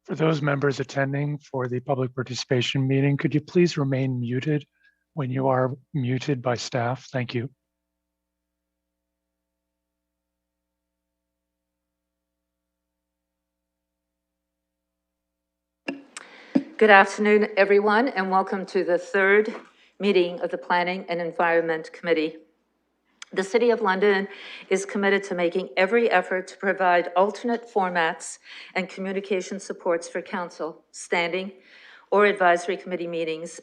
For those members attending for the public participation meeting, could you please remain muted when you are muted by staff? Thank you. Good afternoon, everyone, and welcome to the third meeting of the Planning and Environment Committee. The City of London is committed to making every effort to provide alternate formats and communication supports for council, standing, or advisory committee meetings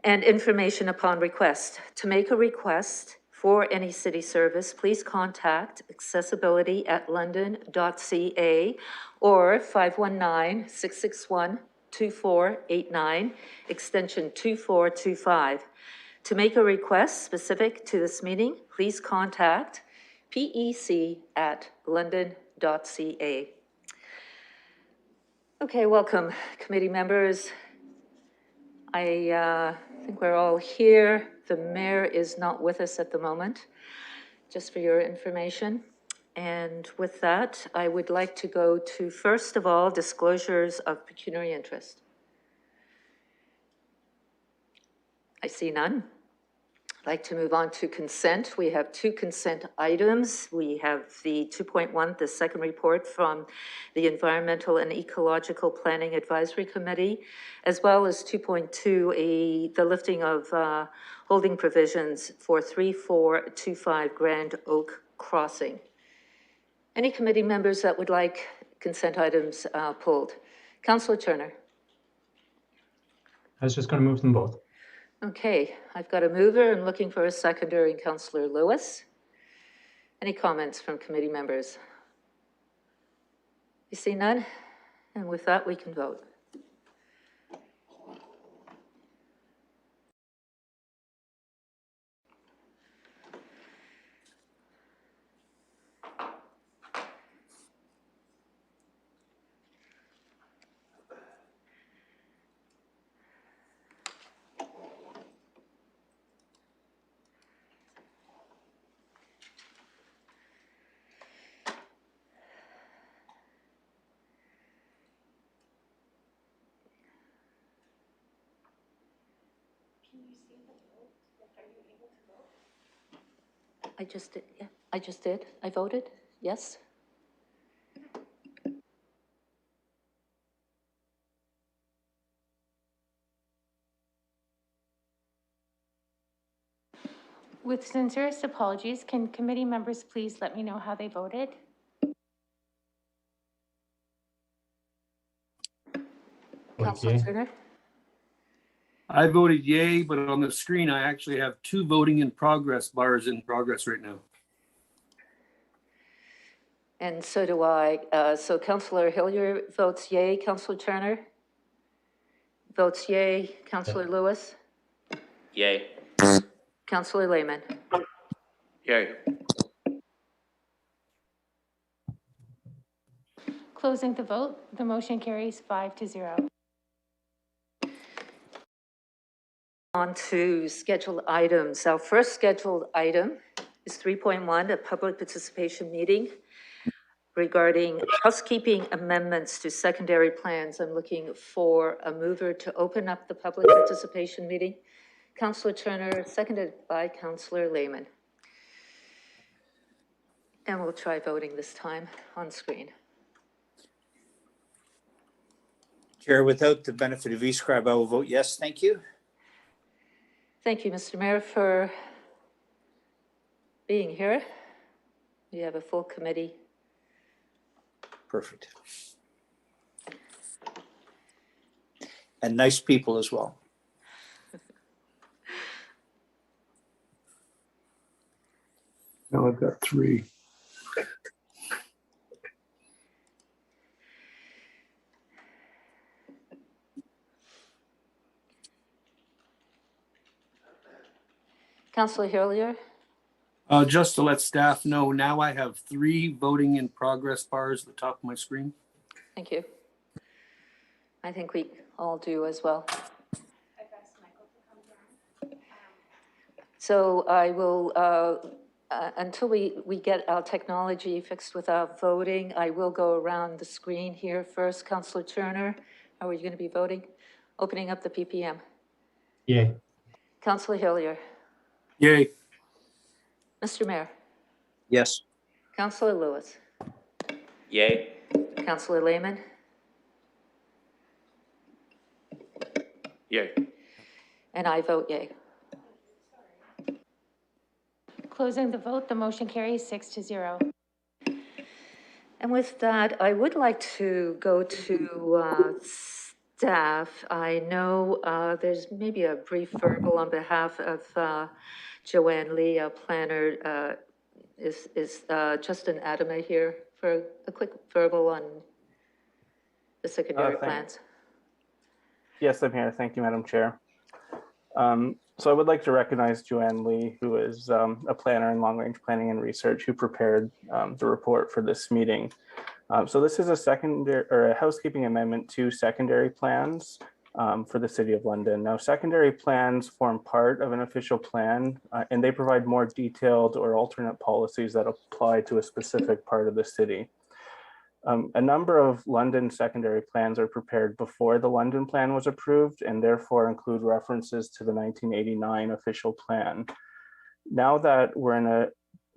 and information upon request. To make a request for any city service, please contact accessibility@london.ca or 519-661-2489, extension 2425. To make a request specific to this meeting, please contact pec@london.ca. Okay, welcome, committee members. I think we're all here. The mayor is not with us at the moment, just for your information. And with that, I would like to go to, first of all, disclosures of pecuniary interest. I see none. I'd like to move on to consent. We have two consent items. We have the 2.1, the second report from the Environmental and Ecological Planning Advisory Committee, as well as 2.2, the lifting of holding provisions for 3425 Grand Oak Crossing. Any committee members that would like consent items pulled? Councillor Turner. I was just going to move them both. Okay, I've got a mover and looking for a seconder in Councillor Lewis. Any comments from committee members? You see none? And with that, we can vote. I just did, yeah, I just did. I voted, yes. With sincerest apologies, can committee members please let me know how they voted? Councillor Turner? I voted yay, but on the screen, I actually have two voting in progress bars in progress right now. And so do I. So Councillor Hillier votes yay. Councillor Turner votes yay. Councillor Lewis? Yay. Councillor Lehman? Yay. Closing the vote, the motion carries 5-0. On to scheduled items. Our first scheduled item is 3.1, a public participation meeting regarding housekeeping amendments to secondary plans. I'm looking for a mover to open up the public participation meeting. Councillor Turner, seconded by Councillor Lehman. And we'll try voting this time on screen. Chair, without the benefit of e-scribe, I will vote yes. Thank you. Thank you, Mr. Mayor, for being here. We have a full committee. Perfect. And nice people as well. Now I've got three. Councillor Hillier? Just to let staff know, now I have 3 voting in progress bars at the top of my screen. Thank you. I think we all do as well. So I will Until we get our technology fixed with our voting, I will go around the screen here first. Councillor Turner, how are you going to be voting? Opening up the PPM. Yay. Councillor Hillier. Yay. Mr. Mayor. Yes. Councillor Lewis. Yay. Councillor Lehman. Yay. And I vote yay. Closing the vote, the motion carries 6-0. And with that, I would like to go to staff. I know there's maybe a brief verbal on behalf of Joanne Lee, a planner. Is Justin Adama here for a quick verbal on the secondary plans? Yes, I'm here. Thank you, Madam Chair. So I would like to recognize Joanne Lee, who is a planner in long-range planning and research, who prepared the report for this meeting. So this is a housekeeping amendment to secondary plans for the City of London. Now, secondary plans form part of an official plan, and they provide more detailed or alternate policies that apply to a specific part of the city. A number of London secondary plans are prepared before the London plan was approved and therefore include references to the 1989 official plan. Now that we're in a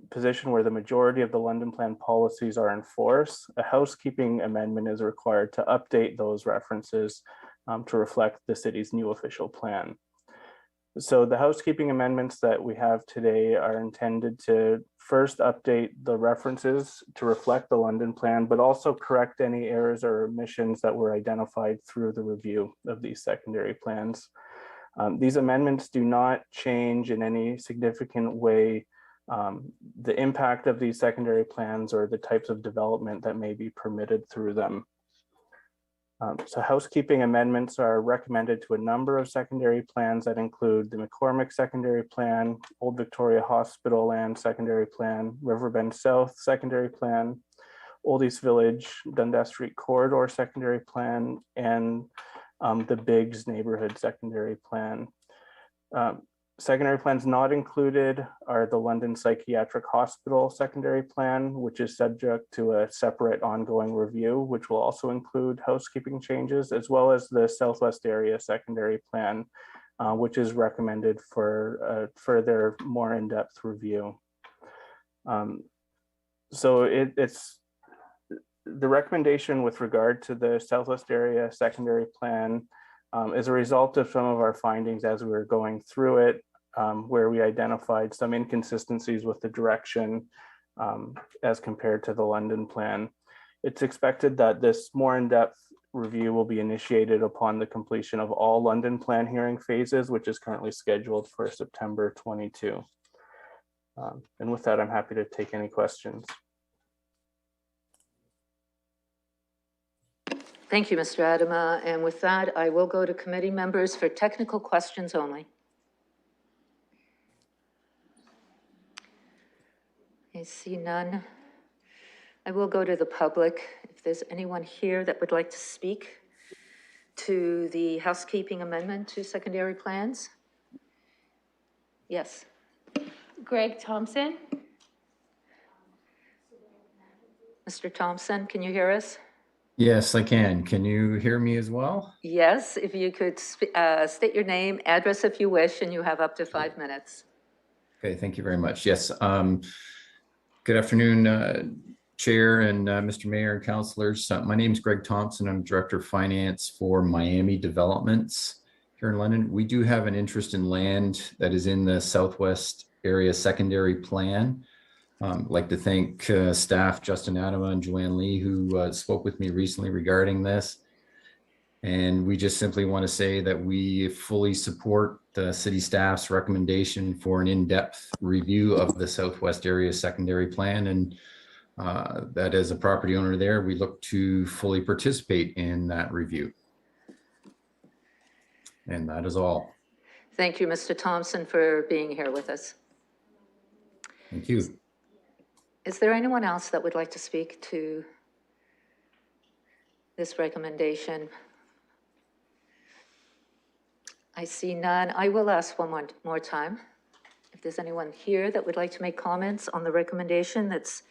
position where the majority of the London plan policies are in force, a housekeeping amendment is required to update those references to reflect the city's new official plan. So the housekeeping amendments that we have today are intended to first update the references to reflect the London plan, but also correct any errors or omissions that were identified through the review of these secondary plans. These amendments do not change in any significant way the impact of these secondary plans or the types of development that may be permitted through them. So housekeeping amendments are recommended to a number of secondary plans that include the McCormick secondary plan, Old Victoria Hospital Land secondary plan, Riverbend South secondary plan, Old East Village, Dundas Street Corridor secondary plan, and the Biggs neighborhood secondary plan. Secondary plans not included are the London Psychiatric Hospital secondary plan, which is subject to a separate ongoing review, which will also include housekeeping changes, as well as the Southwest Area secondary plan, which is recommended for further more in-depth review. So it's the recommendation with regard to the Southwest Area secondary plan is a result of some of our findings as we were going through it, where we identified some inconsistencies with the direction as compared to the London plan. It's expected that this more in-depth review will be initiated upon the completion of all London plan hearing phases, which is currently scheduled for September 22. And with that, I'm happy to take any questions. Thank you, Mr. Adama. And with that, I will go to committee members for technical questions only. I see none. I will go to the public. If there's anyone here that would like to speak to the housekeeping amendment to secondary plans. Yes. Greg Thompson. Mr. Thompson, can you hear us? Yes, I can. Can you hear me as well? Yes, if you could state your name, address if you wish, and you have up to 5 minutes. Okay, thank you very much. Yes. Good afternoon, Chair and Mr. Mayor and councilors. My name is Greg Thompson. I'm Director of Finance for Miami Developments here in London. We do have an interest in land that is in the Southwest Area Secondary Plan. I'd like to thank staff Justin Adama and Joanne Lee, who spoke with me recently regarding this. And we just simply want to say that we fully support the city staff's recommendation for an in-depth review of the Southwest Area Secondary Plan. And that as a property owner there, we look to fully participate in that review. And that is all. Thank you, Mr. Thompson, for being here with us. Thank you. Is there anyone else that would like to speak to this recommendation? I see none. I will ask one more time. If if there's anyone here that would like to make comments on the recommendation that's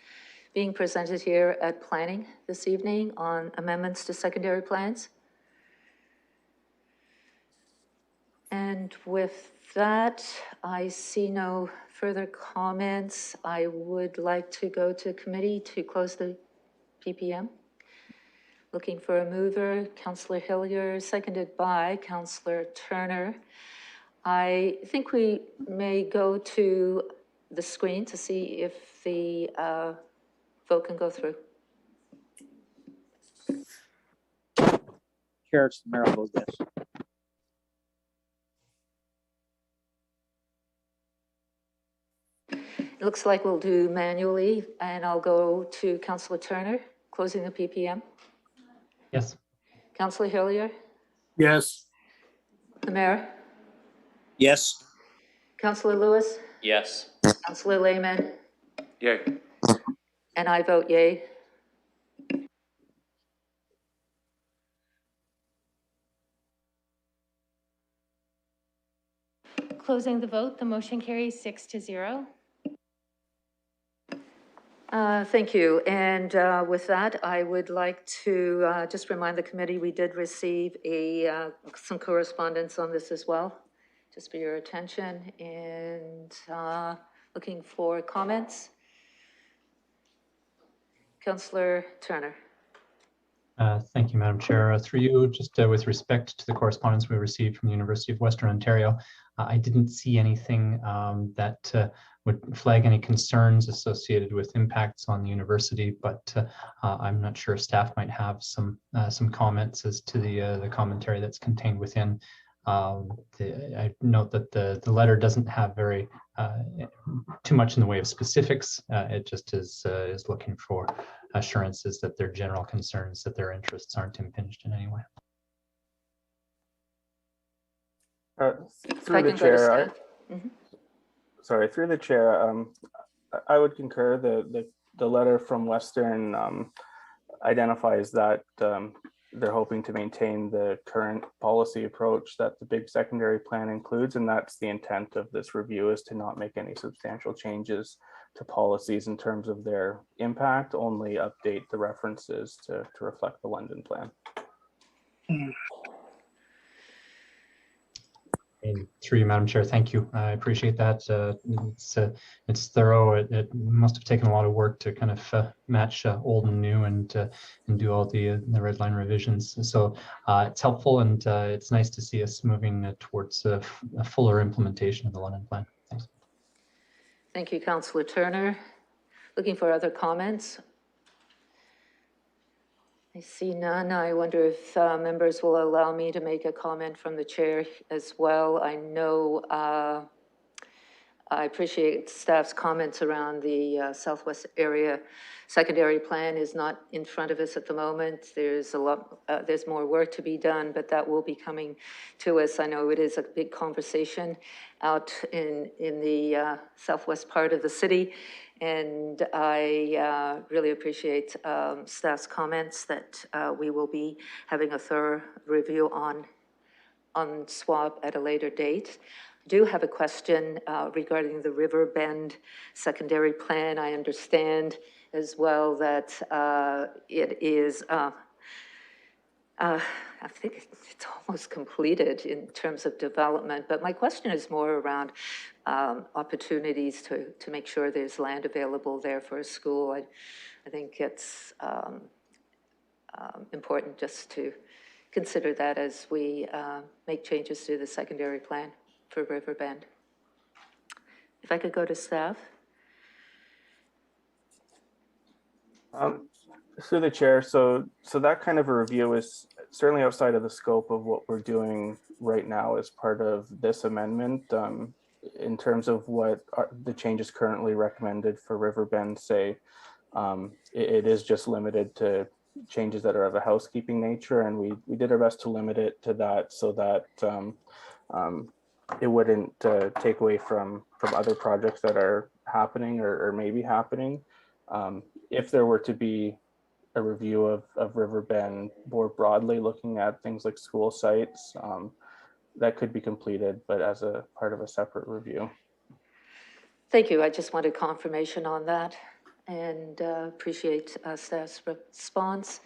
being presented here at planning this evening on amendments to secondary plans. And with that, I see no further comments. I would like to go to committee to close the PPM. Looking for a mover, Councillor Hillier, seconded by Councillor Turner. I think we may go to the screen to see if the vote can go through. Chair, it's the mayor, I'll vote yes. It looks like we'll do manually, and I'll go to Councillor Turner, closing the PPM. Yes. Councillor Hillier, Yes. the mayor, Yes. Councillor Lewis, Yes. Councillor Lehman, Yay. and I vote yay. Closing the vote, the motion carries 6-0. Thank you. And with that, I would like to just remind the committee, we did receive some correspondence on this as well, just for your attention, and looking for comments. Councillor Turner. Thank you, Madam Chair. Through you, just with respect to the correspondence we received from the University of Western Ontario, I didn't see anything that would flag any concerns associated with impacts on the university, but I'm not sure staff might have some comments as to the commentary that's contained within. I note that the letter doesn't have very too much in the way of specifics. It just is looking for assurances that their general concerns, that their interests aren't impinged in any way. Through the chair, sorry, through the chair, I would concur. The letter from Western identifies that they're hoping to maintain the current policy approach that the big secondary plan includes, and that's the intent of this review, is to not make any substantial changes to policies in terms of their impact, only update the references to reflect the London plan. And through you, Madam Chair, thank you. I appreciate that. It's thorough. It must have taken a lot of work to kind of match old and new and do all the red line revisions. So it's helpful, and it's nice to see us moving towards a fuller implementation of the London plan. Thanks. Thank you, Councillor Turner. Looking for other comments? I see none. I wonder if members will allow me to make a comment from the chair as well. I know I appreciate staff's comments around the Southwest area secondary plan is not in front of us at the moment. There's there's more work to be done, but that will be coming to us. I know it is a big conversation out in the southwest part of the city. And I really appreciate staff's comments that we will be having a thorough review on SWAP at a later date. I do have a question regarding the River Bend secondary plan. I understand as well that it is, I think it's almost completed in terms of development, but my question is more around opportunities to make sure there's land available there for a school. I think it's important just to consider that as we make changes to the secondary plan for River Bend. If I could go to staff. Through the chair, so that kind of a review is certainly outside of the scope of what we're doing right now as part of this amendment. In terms of what are the changes currently recommended for River Bend, say, it is just limited to changes that are of a housekeeping nature, and we did our best to limit it to that so that it wouldn't take away from other projects that are happening or maybe happening. If there were to be a review of River Bend more broadly, looking at things like school sites, that could be completed, but as a part of a separate review. Thank you. I just wanted confirmation on that and appreciate staff's response.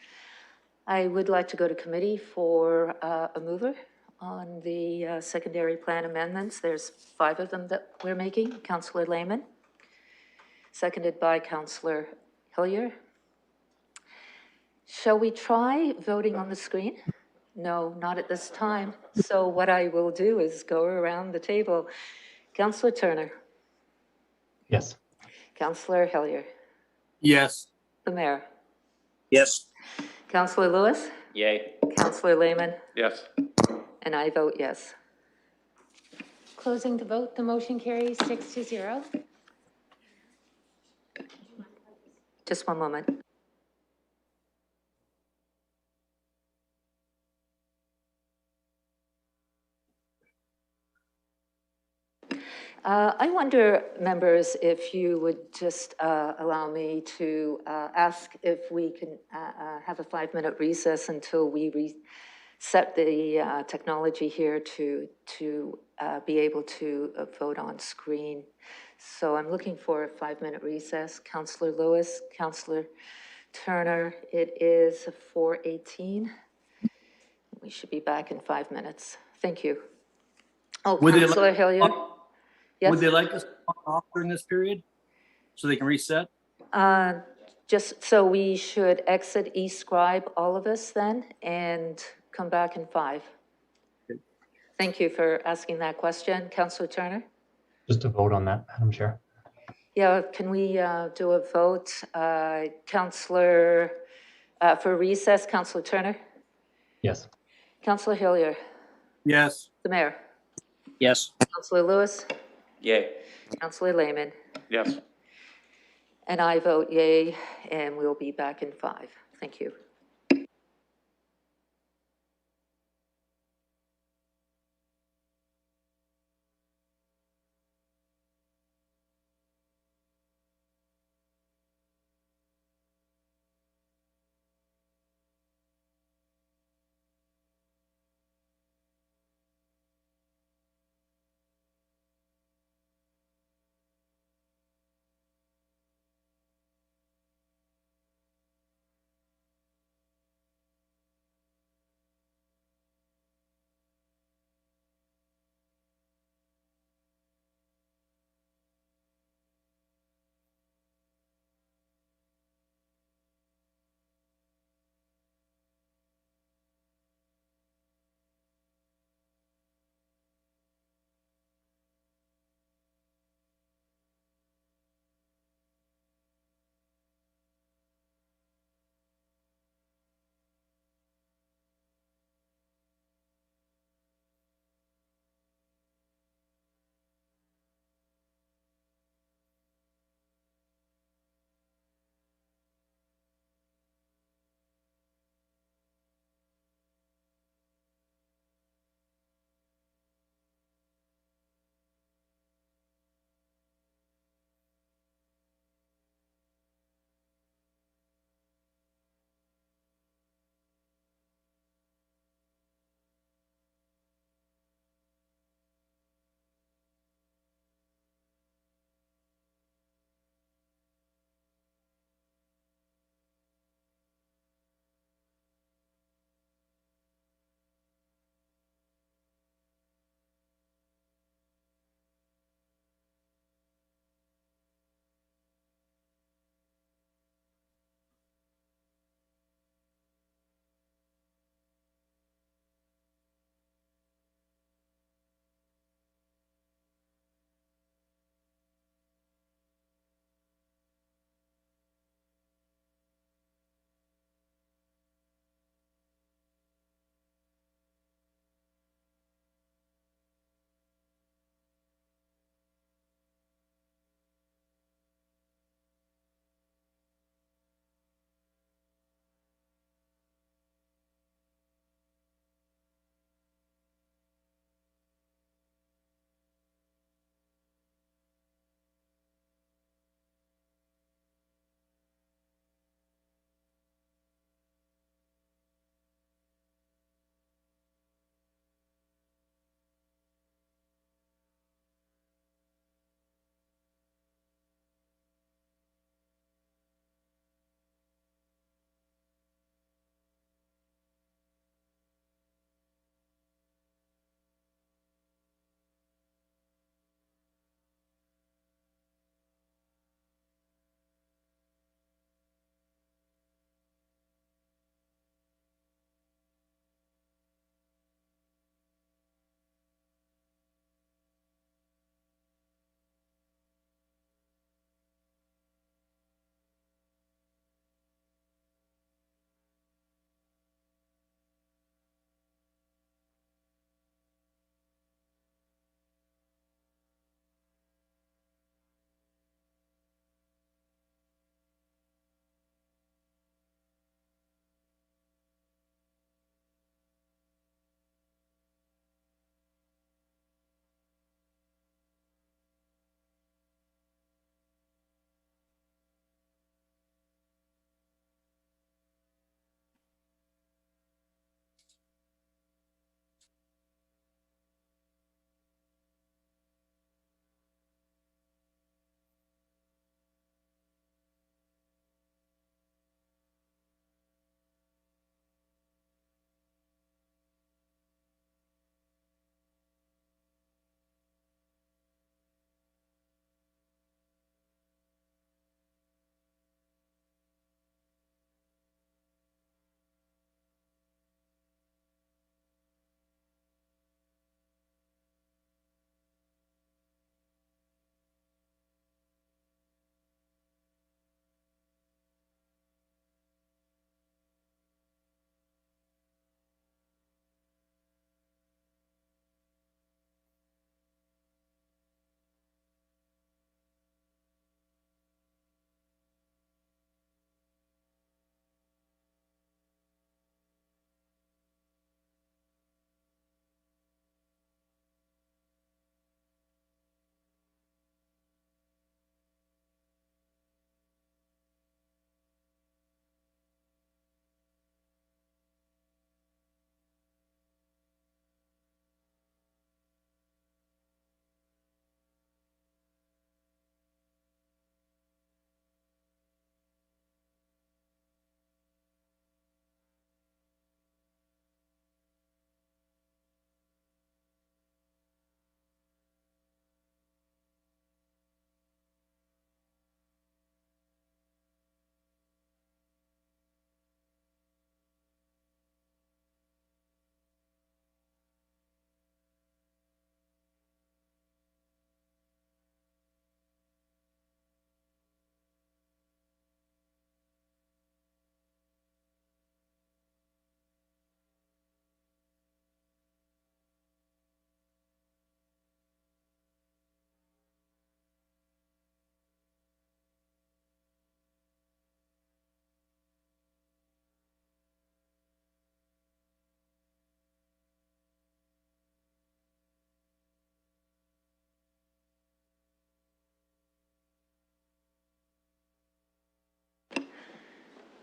I would like to go to committee for a mover on the secondary plan amendments. There's 5 of them that we're making. Councillor Lehman, seconded by Councillor Hillier. Shall we try voting on the screen? No, not at this time. So what I will do is go around the table. Councillor Turner, Yes. Councillor Hillier, Yes. the mayor, Yes. Councillor Lewis, Yay. Councillor Lehman, Yes. and I vote yes. Closing the vote, the motion carries 6-0. Just one moment. I wonder, members, if you would just allow me to ask if we can have a 5-minute recess until we reset the technology here to be able to vote on screen. So I'm looking for a 5-minute recess. Councillor Lewis, Councillor Turner, it is 4:18. We should be back in 5 minutes. Thank you. Oh, Would they like- Councillor Hillier? Yes? Would they like us to talk off during this period so they can reset? Just so we should exit eScribe, all of us then, and come back in 5. Okay. Thank you for asking that question. Councillor Turner? Just a vote on that, Madam Chair. Yeah, can we do a vote? Councillor, for recess, Councillor Turner? Yes. Councillor Hillier? Yes. The mayor? Yes. Councillor Lewis? Yay. Councillor Lehman? Yes. And I vote yay, and we'll be back in 5. Thank you.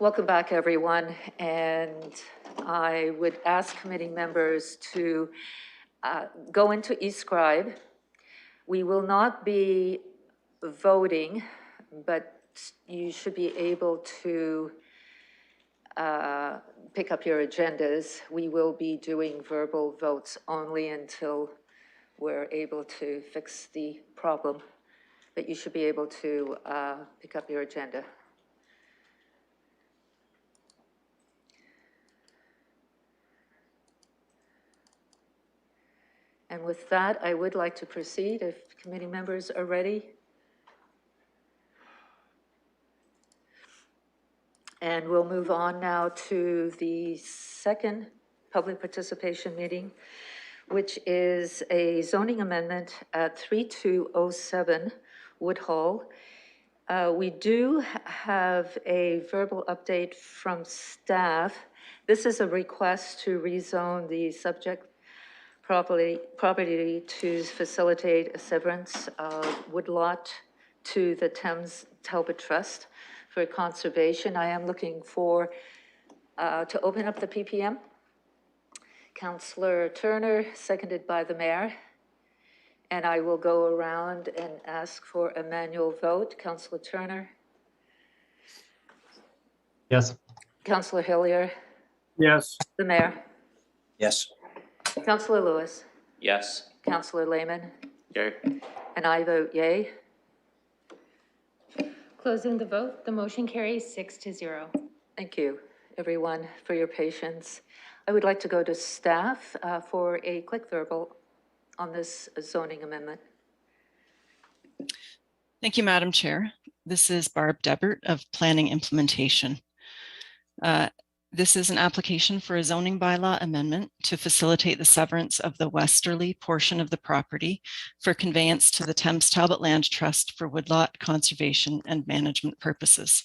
Welcome back, everyone. And I would ask committee members to go into eScribe. We will not be voting, but you should be able to pick up your agendas. We will be doing verbal votes only until we're able to fix the problem, but you should be able to pick up your agenda. And with that, I would like to proceed if committee members are ready. And we'll move on now to the second public participation meeting, which is a zoning amendment at 3207 Woodhall. We do have a verbal update from staff. This is a request to rezone the subject property to facilitate a severance of woodlot to the Thames Talbot Trust for conservation. I am looking for, to open up the PPM. Councillor Turner, seconded by the mayor. And I will go around and ask for a manual vote. Councillor Turner? Yes. Councillor Hillier? Yes. The mayor? Yes. Councillor Lewis? Yes. Councillor Lehman? Yay. And I vote yay. Closing the vote, the motion carries 6-0. Thank you, everyone, for your patience. I would like to go to staff for a quick verbal on this zoning amendment. Thank you, Madam Chair. This is Barb Debert of Planning Implementation. This is an application for a zoning bylaw amendment to facilitate the severance of the westerly portion of the property for conveyance to the Thames Talbot Land Trust for woodlot conservation and management purposes.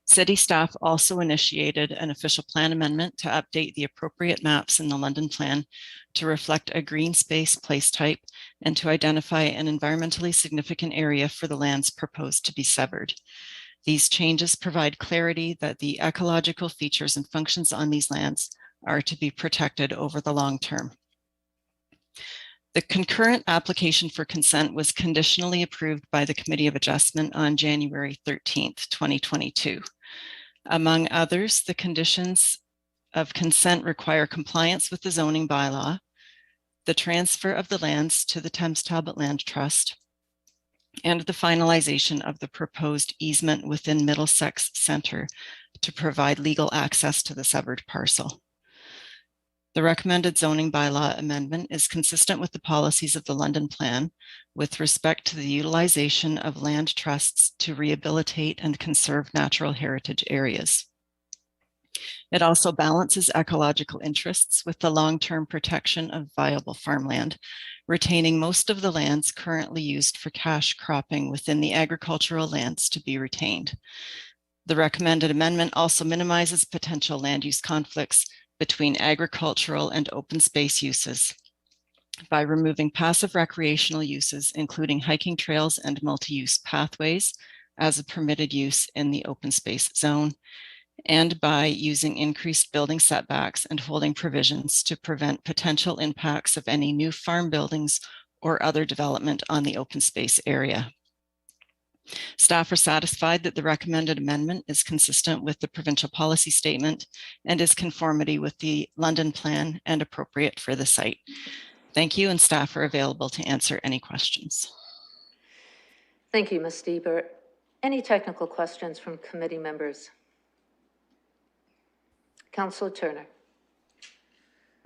City staff also initiated an official plan amendment to update the appropriate maps in the London plan to reflect a green space place type and to identify an environmentally significant area for the lands proposed to be severed. These changes provide clarity that the ecological features and functions on these lands are to be protected over the long term. The concurrent application for consent was conditionally approved by the Committee of Adjustment on January 13th, 2022. Among others, the conditions of consent require compliance with the zoning bylaw, the transfer of the lands to the Thames Talbot Land Trust, and the finalization of the proposed easement within Middlesex Centre to provide legal access to the severed parcel. The recommended zoning bylaw amendment is consistent with the policies of the London Plan with respect to the utilization of land trusts to rehabilitate and conserve natural heritage areas. It also balances ecological interests with the long-term protection of viable farmland, retaining most of the lands currently used for cash cropping within the agricultural lands to be retained. The recommended amendment also minimizes potential land use conflicts between agricultural and open space uses by removing passive recreational uses, including hiking trails and multi-use pathways as a permitted use in the open space zone, and by using increased building setbacks and holding provisions to prevent potential impacts of any new farm buildings or other development on the open space area. Staff are satisfied that the recommended amendment is consistent with the provincial policy statement and is conformity with the London Plan and appropriate for the site. Thank you, and staff are available to answer any questions. Thank you, Ms. Deber. Any technical questions from committee members? Councillor Turner.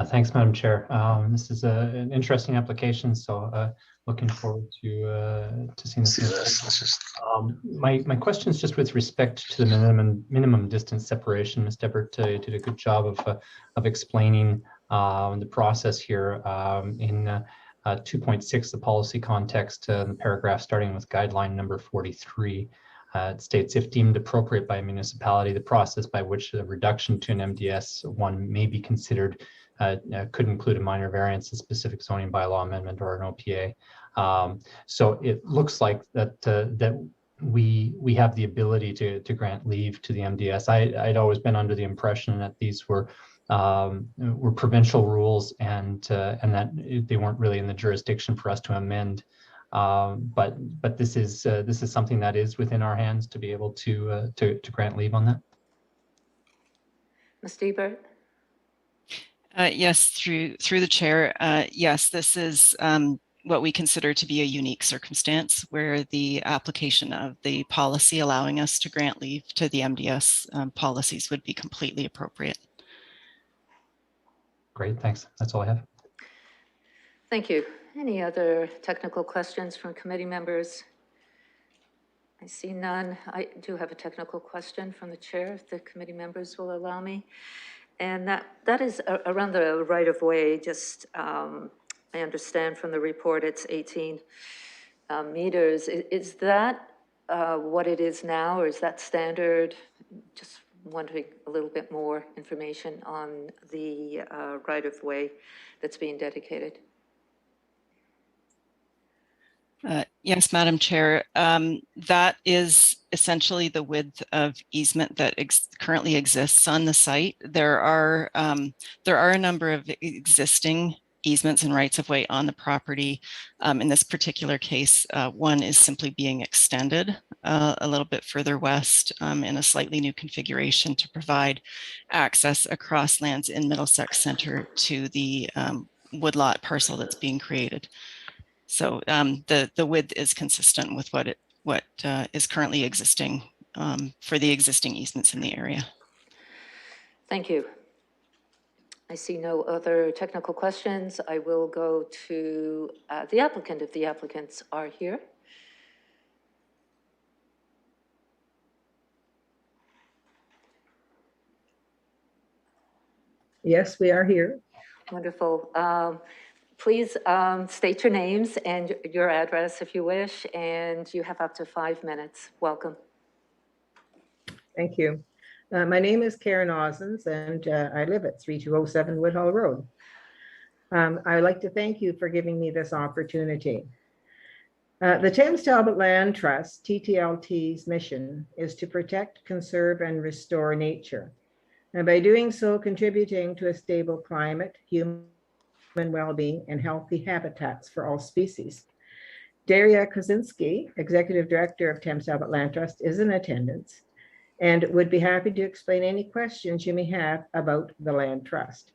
Thanks, Madam Chair. This is an interesting application, so looking forward to seeing this. My question is just with respect to the minimum distance separation. Ms. Debert did a good job of explaining the process here in 2.6, the policy context, the paragraph starting with guideline number 43. It states, if deemed appropriate by a municipality, the process by which the reduction to an MDS 1 may be considered could include a minor variance, a specific zoning bylaw amendment, or an OPA. So it looks like that we have the ability to grant leave to the MDS. I'd always been under the impression that these were provincial rules and that they weren't really in the jurisdiction for us to amend. But this is something that is within our hands to be able to grant leave on that. Mr. Ebert? Yes, through the chair. Yes, this is what we consider to be a unique circumstance where the application of the policy allowing us to grant leave to the MDS policies would be completely appropriate. Great, thanks. That's all I have. Thank you. Any other technical questions from committee members? I see none. I do have a technical question from the chair, if the committee members will allow me. And that is around the right-of-way. Just, I understand from the report it's 18 meters. Is that what it is now, or is that standard? Just wondering a little bit more information on the right-of-way that's being dedicated. Yes, Madam Chair. That is essentially the width of easement that currently exists on the site. There are a number of existing easements and rights of way on the property. In this particular case, one is simply being extended a little bit further west in a slightly new configuration to provide access across lands in Middlesex Centre to the woodlot parcel that's being created. So the width is consistent with what is currently existing for the existing easements in the area. Thank you. I see no other technical questions. I will go to the applicant if the applicants are here. Yes, we are here. Wonderful. Please state your names and your address if you wish, and you have up to 5 minutes. Welcome. Thank you. My name is Karen Osens, and I live at 3207 Woodhull Road. I would like to thank you for giving me this opportunity. The Thames Talbot Land Trust, TTLT's mission is to protect, conserve, and restore nature. And by doing so, contributing to a stable climate, human well-being, and healthy habitats for all species. Daria Kozinski, Executive Director of Thames Talbot Land Trust, is in attendance and would be happy to explain any questions you may have about the land trust.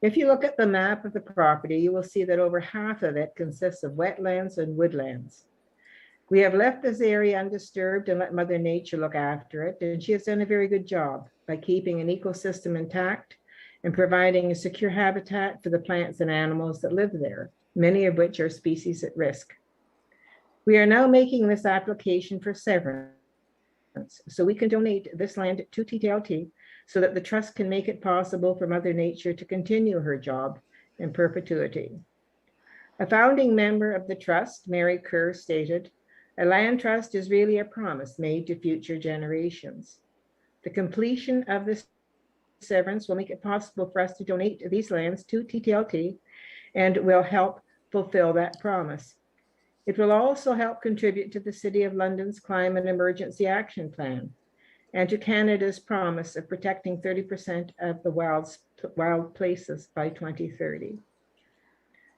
If you look at the map of the property, you will see that over half of it consists of wetlands and woodlands. We have left this area undisturbed and let Mother Nature look after it, and she has done a very good job by keeping an ecosystem intact and providing a secure habitat for the plants and animals that live there, many of which are species at risk. We are now making this application for severance, so we can donate this land to TTLT so that the trust can make it possible for Mother Nature to continue her job in perpetuity. A founding member of the trust, Mary Kerr, stated, "A land trust is really a promise made to future generations. The completion of this severance will make it possible for us to donate these lands to TTLT and will help fulfill that promise. It will also help contribute to the City of London's Climate Emergency Action Plan and to Canada's promise of protecting 30% of the wild places by 2030.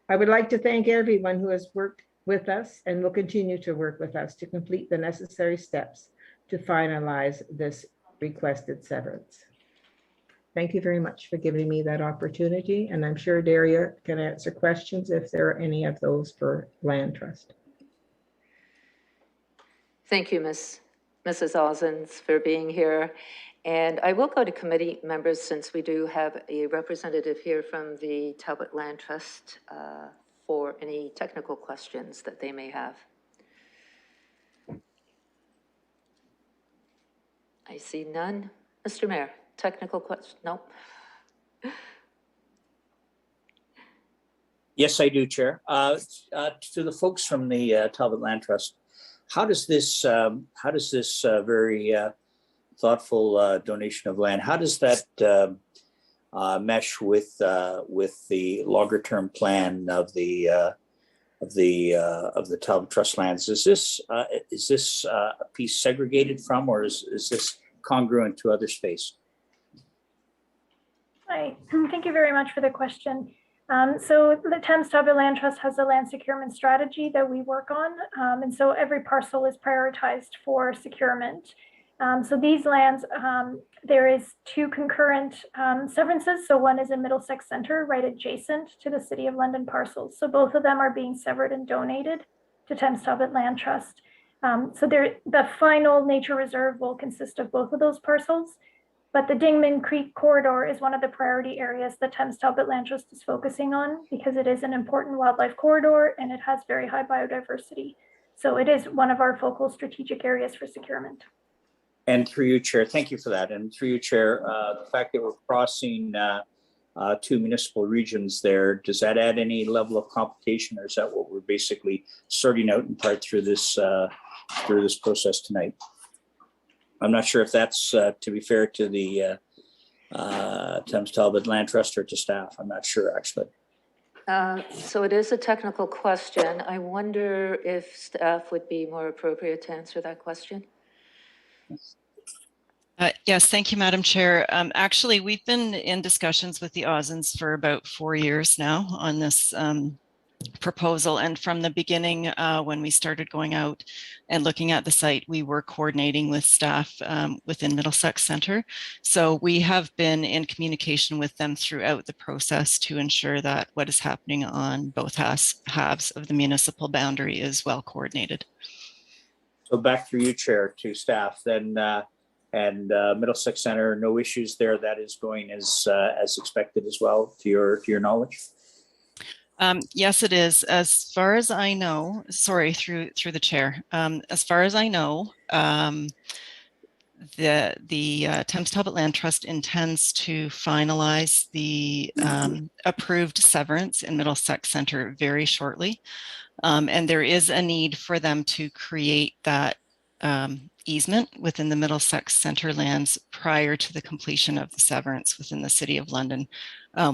I would like to thank everyone who has worked with us and will continue to work with us to complete the necessary steps to finalize this requested severance." Thank you very much for giving me that opportunity, and I'm sure Daria can answer questions if there are any of those for Land Trust. Thank you, Mrs. Osens, for being here. And I will go to committee members since we do have a representative here from the Talbot Land Trust for any technical questions that they may have. I see none. Mr. Mayor, technical question? No. Yes, I do, Chair. To the folks from the Talbot Land Trust, how does this very thoughtful donation of land, how does that mesh with the longer term plan of the the Talbot Trust lands. Is this a piece segregated from, or is this congruent to other space? Hi, thank you very much for the question. So the Thames Talbot Land Trust has a land securement strategy that we work on. And so every parcel is prioritized for securement. So these lands, there is 2 concurrent severances. So one is in Middlesex Center, right adjacent to the City of London parcels. So both of them are being severed and donated to Thames Talbot Land Trust. So the final nature reserve will consist of both of those parcels. But the Dingman Creek corridor is one of the priority areas that Thames Talbot Land Trust is focusing on because it is an important wildlife corridor and it has very high biodiversity. So it is one of our focal strategic areas for securement. And through you, Chair, thank you for that. And through you, Chair, the fact that we're crossing 2 municipal regions there, does that add any level of complication, or is that what we're basically sorting out in part through this process tonight? I'm not sure if that's, to be fair to the Thames Talbot Land Trust or to staff. I'm not sure, actually. So it is a technical question. I wonder if staff would be more appropriate to answer that question. Yes, thank you, Madam Chair. Actually, we've been in discussions with the Ozens for about 4 years now on this proposal. And from the beginning, when we started going out and looking at the site, we were coordinating with staff within Middlesex Center. So we have been in communication with them throughout the process to ensure that what is happening on both halves of the municipal boundary is well coordinated. So back through you, Chair, to staff then, and Middlesex Center, no issues there. That is going as expected as well, to your knowledge. Yes, it is. As far as I know, sorry, through the chair. As far as I know, the Thames Talbot Land Trust intends to finalize the approved severance in Middlesex Center very shortly. And there is a need for them to create that easement within the Middlesex Center lands prior to the completion of the severance within the City of London.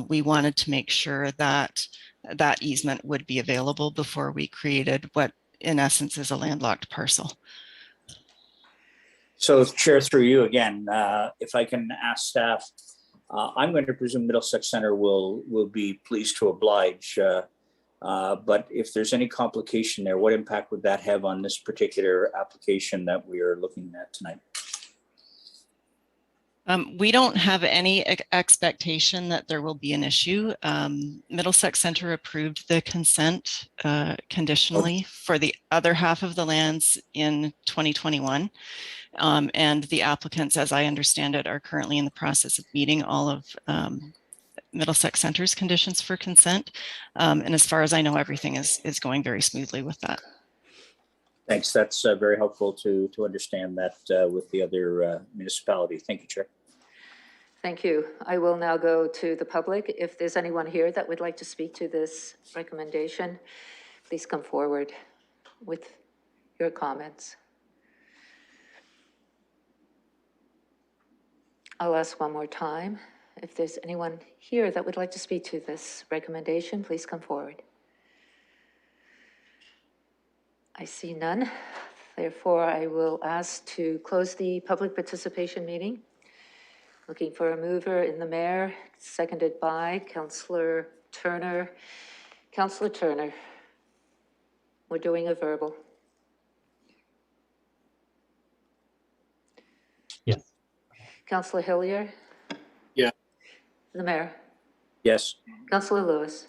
We wanted to make sure that that easement would be available before we created what in essence is a landlocked parcel. So Chair, through you again, if I can ask staff, I'm going to presume Middlesex Center will be pleased to oblige. But if there's any complication there, what impact would that have on this particular application that we are looking at tonight? We don't have any expectation that there will be an issue. Middlesex Center approved the consent conditionally for the other half of the lands in 2021. And the applicants, as I understand it, are currently in the process of meeting all of Middlesex Center's conditions for consent. And as far as I know, everything is going very smoothly with that. Thanks. That's very helpful to understand that with the other municipality. Thank you, Chair. Thank you. I will now go to the public. If there's anyone here that would like to speak to this recommendation, please come forward with your comments. I'll ask one more time. If there's anyone here that would like to speak to this recommendation, please come forward. I see none. Therefore, I will ask to close the public participation meeting. Looking for a mover in the mayor, seconded by Councillor Turner. Councillor Turner, we're doing a verbal. Yes. Councillor Hillier? Yeah. The mayor? Yes. Councillor Lewis?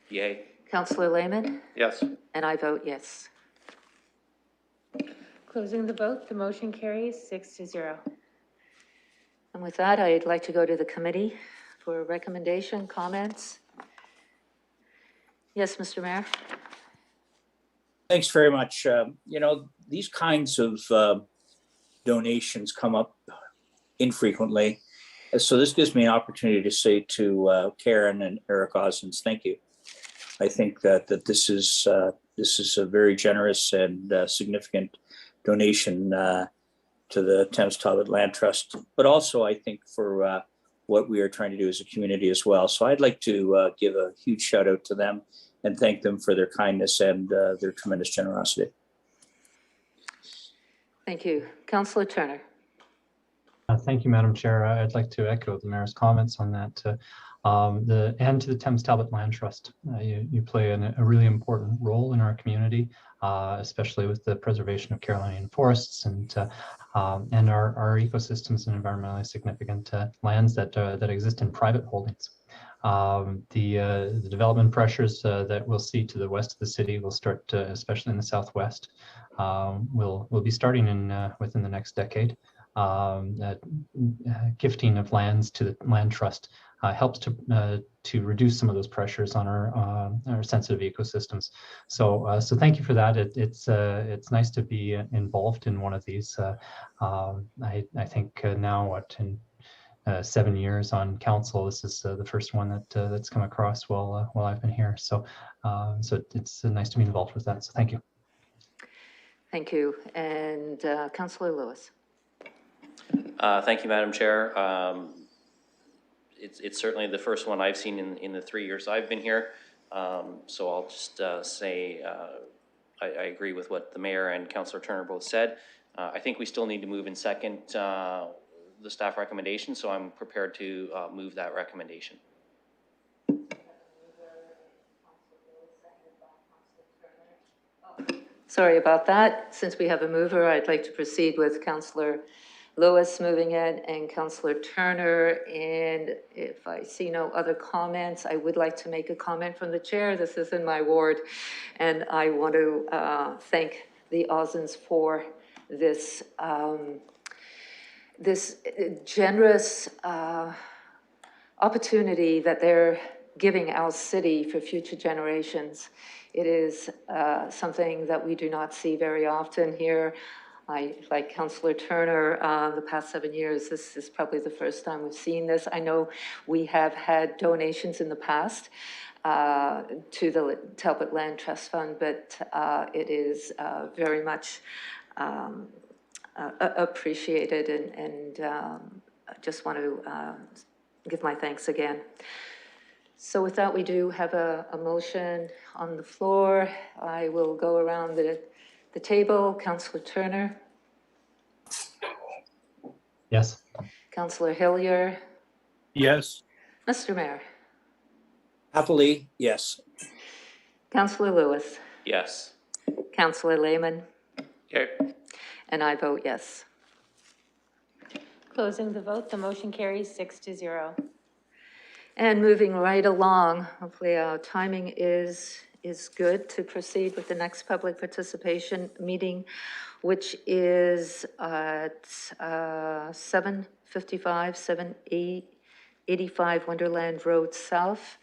Yay. Councillor Lehman? Yes. And I vote yes. Closing the vote, the motion carries 6-0. And with that, I'd like to go to the committee for a recommendation, comments. Yes, Mr. Mayor. Thanks very much. You know, these kinds of donations come up infrequently. So this gives me an opportunity to say to Karen and Eric Ozens, thank you. I think that this is a very generous and significant donation to the Thames Talbot Land Trust, but also I think for what we are trying to do as a community as well. So I'd like to give a huge shout out to them thank them for their kindness and their tremendous generosity. Thank you. Councillor Turner. Thank you, Madam Chair. I'd like to echo the Mayor's comments on that. And to the Thames Talbot Land Trust. You play a really important role in our community, especially with the preservation of Carolinian forests and our ecosystems and environmentally significant lands that exist in private holdings. The development pressures that we'll see to the west of the city will start, especially in the southwest, will be starting within the next decade. Gifting of lands to the land trust helps to reduce some of those pressures on our sensitive ecosystems. So thank you for that. It's nice to be involved in one of these. I think now in 7 years on council, this is the first one that's come across while I've been here. So it's nice to be involved with that. So thank you. Thank you. And Councillor Lewis. Thank you, Madam Chair. It's certainly the first one I've seen in the 3 years I've been here. So I'll just say I agree with what the Mayor and Councillor Turner both said. I think we still need to move in second the staff recommendation, so I'm prepared to move that recommendation. Sorry about that. Since we have a mover, I'd like to proceed with Councillor Lewis moving it and Councillor Turner. And if I see no other comments, I would like to make a comment from the chair. This is in my ward, and I want to thank the Ozens for this this generous opportunity that they're giving our city for future generations. It is something that we do not see very often here. Like Councillor Turner, the past 7 years, this is probably the first time we've seen this. I know we have had donations in the past to the Talbot Land Trust Fund, but it is very much appreciated, and I just want to give my thanks again. So with that, we do have a motion on the floor. I will go around the table. Councillor Turner. Yes. Councillor Hillier. Yes. Mr. Mayor. Happily, yes. Councillor Lewis. Yes. Councillor Lehman. Okay. And I vote yes. Closing the vote, the motion carries 6-0. And moving right along, hopefully our timing is good to proceed with the next public participation meeting, which is at 755, 785 Wonderland Road South.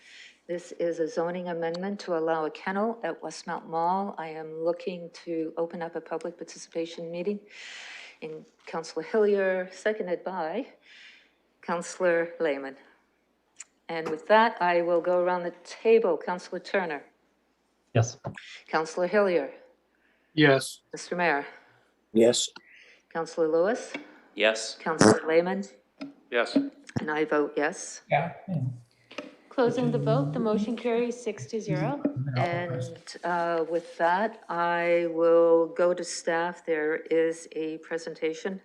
This is a zoning amendment to allow a kennel at Westmount Mall. I am looking to open up a public participation meeting in Councillor Hillier, seconded by Councillor Lehman. And with that, I will go around the table. Councillor Turner. Yes. Councillor Hillier. Yes. Mr. Mayor. Yes. Councillor Lewis. Yes. Councillor Lehman. Yes. And I vote yes. Yeah. Closing the vote, the motion carries 6-0. And with that, I will go to staff. There is a presentation.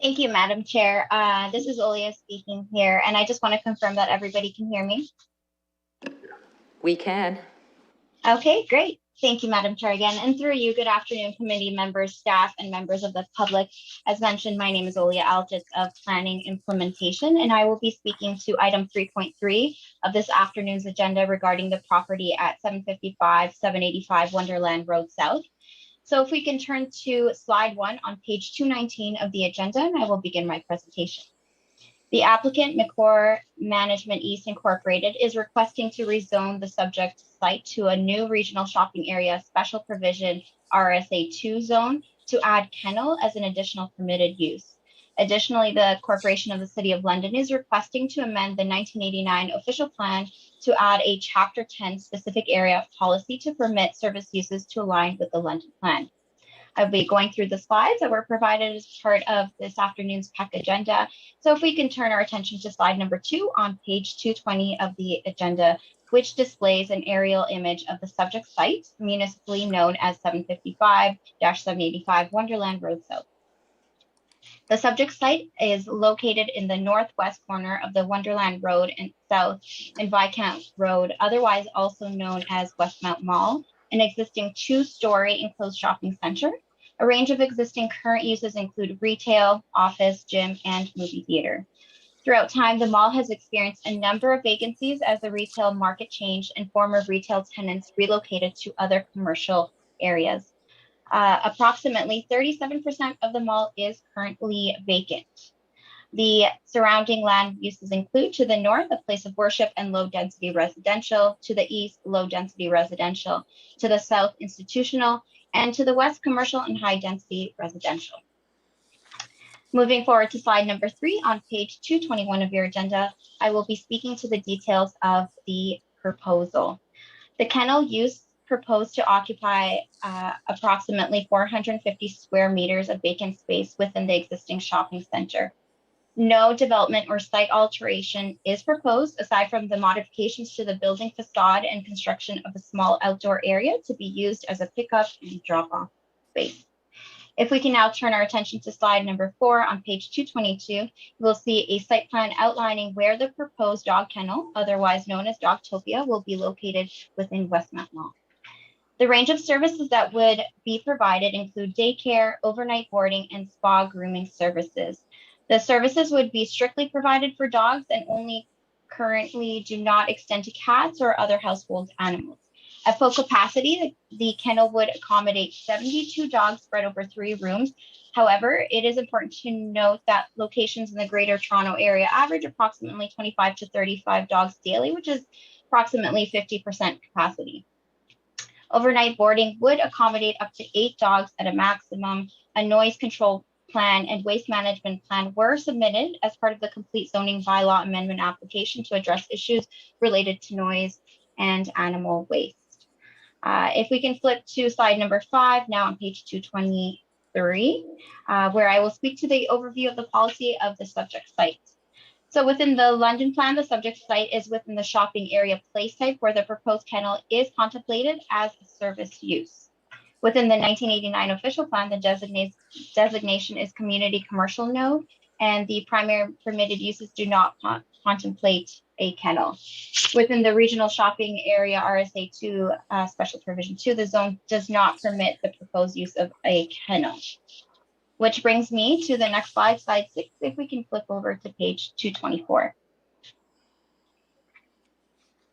Thank you, Madam Chair. This is Olia speaking here, and I just want to confirm that everybody can hear me. We can. Okay, great. Thank you, Madam Chair, again. And through you, good afternoon, committee members, staff, and members of the public. As mentioned, my name is Olia Algis of Planning Implementation, and I will be speaking to item 3.3 of this afternoon's agenda regarding the property at 755, 785 Wonderland Road South. So if we can turn to slide 1 on page 219 of the agenda, and I will begin my presentation. The applicant, McCore Management East Incorporated, is requesting to rezone the subject site to a new regional shopping area special provision RSA2 zone to add kennel as an additional permitted use. Additionally, the Corporation of the City of London is requesting to amend the 1989 official plan to add a Chapter 10 specific area policy to permit service uses to align with the London plan. I'll be going through the slides that were provided as part of this afternoon's PEC agenda. So if we can turn our attention to slide number 2 on page 220 of the agenda, which displays an aerial image of the subject site, municipally known as 755-785 Wonderland Road South. The subject site is located in the northwest corner of the Wonderland Road and South and Viscount Road, otherwise also known as Westmount Mall, an existing 2-story enclosed shopping center. A range of existing current uses include retail, office, gym, and movie theater. Throughout time, the mall has experienced a number of vacancies as the retail market changed and former retail tenants relocated to other commercial areas. Approximately 37% of the mall is currently vacant. The surrounding land uses include to the north, a place of worship and low density residential, to the east, low density residential, to the south, institutional, and to the west, commercial and high density residential. Moving forward to slide number 3 on page 221 of your agenda, I will be speaking to the details of the proposal. The kennel use proposed to occupy approximately 450 square meters of vacant space within the existing shopping center. No development or site alteration is proposed aside from the modifications to the building facade and construction of a small outdoor area to be used as a pickup and drop-off space. If we can now turn our attention to slide number 4 on page 222, we'll see a site plan outlining where the proposed dog kennel, otherwise known as Dogtopia, will be located within Westmount Mall. The range of services that would be provided include daycare, overnight boarding, and spa grooming services. The services would be strictly provided for dogs and only currently do not extend to cats or other household animals. At full capacity, the kennel would accommodate 72 dogs spread over 3 rooms. However, it is important to note that locations in the Greater Toronto Area average approximately 25 to 35 dogs daily, which is approximately 50% capacity. Overnight boarding would accommodate up to 8 dogs at a maximum. A noise control plan and waste management plan were submitted as part of the complete zoning bylaw amendment application to address issues related to noise and animal waste. If we can flip to slide number 5 now on page 223, where I will speak to the overview of the policy of the subject site. So within the London plan, the subject site is within the shopping area place type where the proposed kennel is contemplated as a service use. Within the 1989 official plan, the designation is community commercial node, and the primary permitted uses do not contemplate a kennel. Within the regional shopping area RSA 2 special provision 2, the zone does not permit the proposed use of a kennel. Which brings me to the next slide, slide 6, if we can flip over to page 224.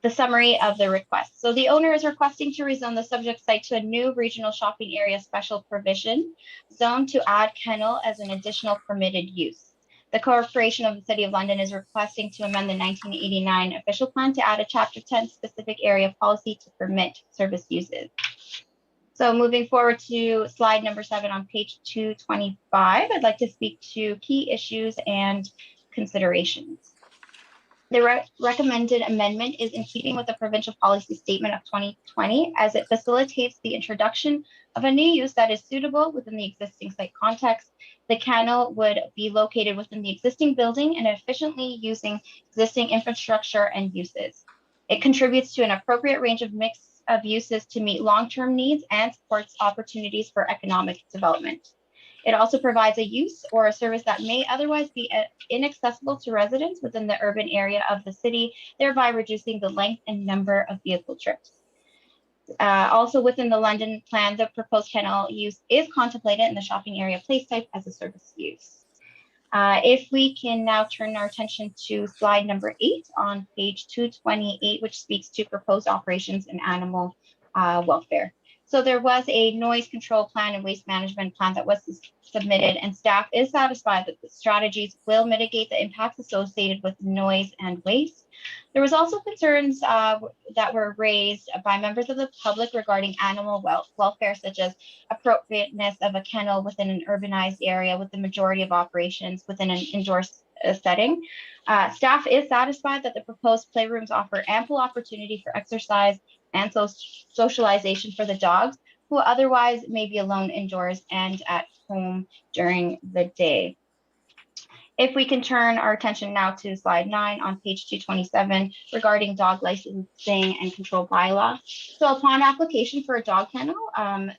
The summary of the request. So the owner is requesting to rezone the subject site to a new regional shopping area special provision zone to add kennel as an additional permitted use. The Corporation of the City of London is requesting to amend the 1989 official plan to add a Chapter 10 specific area policy to permit service uses. So moving forward to slide number 7 on page 225, I'd like to speak to key issues and considerations. The recommended amendment is in keeping with the provincial policy statement of 2020 as it facilitates the introduction of a new use that is suitable within the existing site context. The kennel would be located within the existing building and efficiently using existing infrastructure and uses. It contributes to an appropriate range of mix of uses to meet long-term needs and supports opportunities for economic development. It also provides a use or a service that may otherwise be inaccessible to residents within the urban area of the city, thereby reducing the length and number of vehicle trips. Also within the London plan, the proposed kennel use is contemplated in the shopping area place type as a service use. If we can now turn our attention to slide number 8 on page 228, which speaks to proposed operations and animal welfare. So there was a noise control plan and waste management plan that was submitted, and staff is satisfied that the strategies will mitigate the impacts associated with noise and waste. There was also concerns that were raised by members of the public regarding animal welfare, such as appropriateness of a kennel within an urbanized area with the majority of operations within an indoor setting. Staff is satisfied that the proposed playrooms offer ample opportunity for exercise and socialization for the dogs, who otherwise may be alone indoors and at home during the day. If we can turn our attention now to slide 9 on page 227 regarding dog licensing and control bylaw. So upon application for a dog kennel,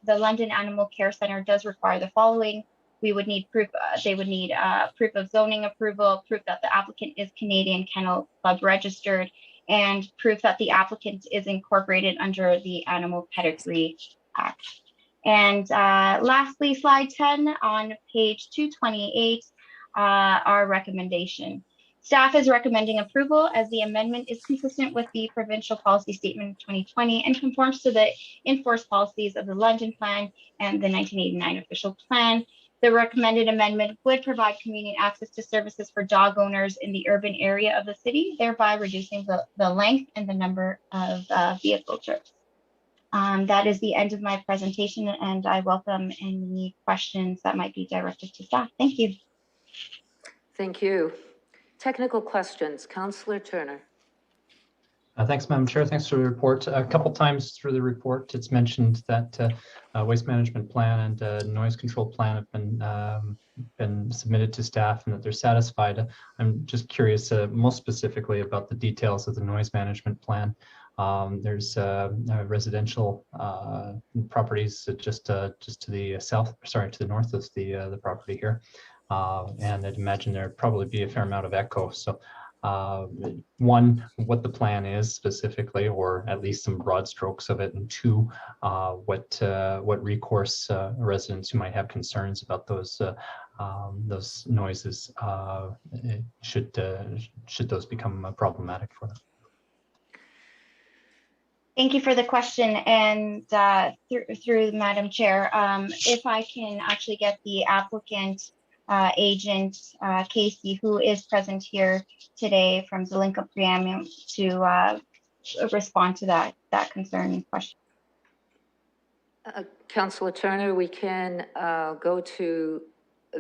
the London Animal Care Center does require the following. We would need proof, they would need proof of zoning approval, proof that the applicant is Canadian Kennel Club registered, and proof that the applicant is incorporated under the Animal Pedigree Act. And lastly, slide 10 on page 228, our recommendation. Staff is recommending approval as the amendment is consistent with the provincial policy statement 2020 and conforms to the enforced policies of the London Plan and the 1989 official plan. The recommended amendment would provide convenient access to services for dog owners in the urban area of the city, thereby reducing the length and the number of vehicle trips. That is the end of my presentation, and I welcome any questions that might be directed to staff. Thank you. Thank you. Technical questions, Councillor Turner. Thanks, Madam Chair. Thanks for the report. A couple times through the report, it's mentioned that waste management plan and noise control plan have been submitted to staff and that they're satisfied. I'm just curious, most specifically about the details of the noise management plan. There's residential properties just to the south, sorry, to the north of the property here, and I'd imagine there'd probably be a fair amount of echo. So. One, what the plan is specifically, or at least some broad strokes of it, and two, what recourse residents who might have concerns about those noises should those become problematic for them. Thank you for the question, and through Madam Chair, if I can actually get the applicant agent Casey, who is present here today from Zelenka Ppm, to respond to that concern and question. Councillor Turner, we can go to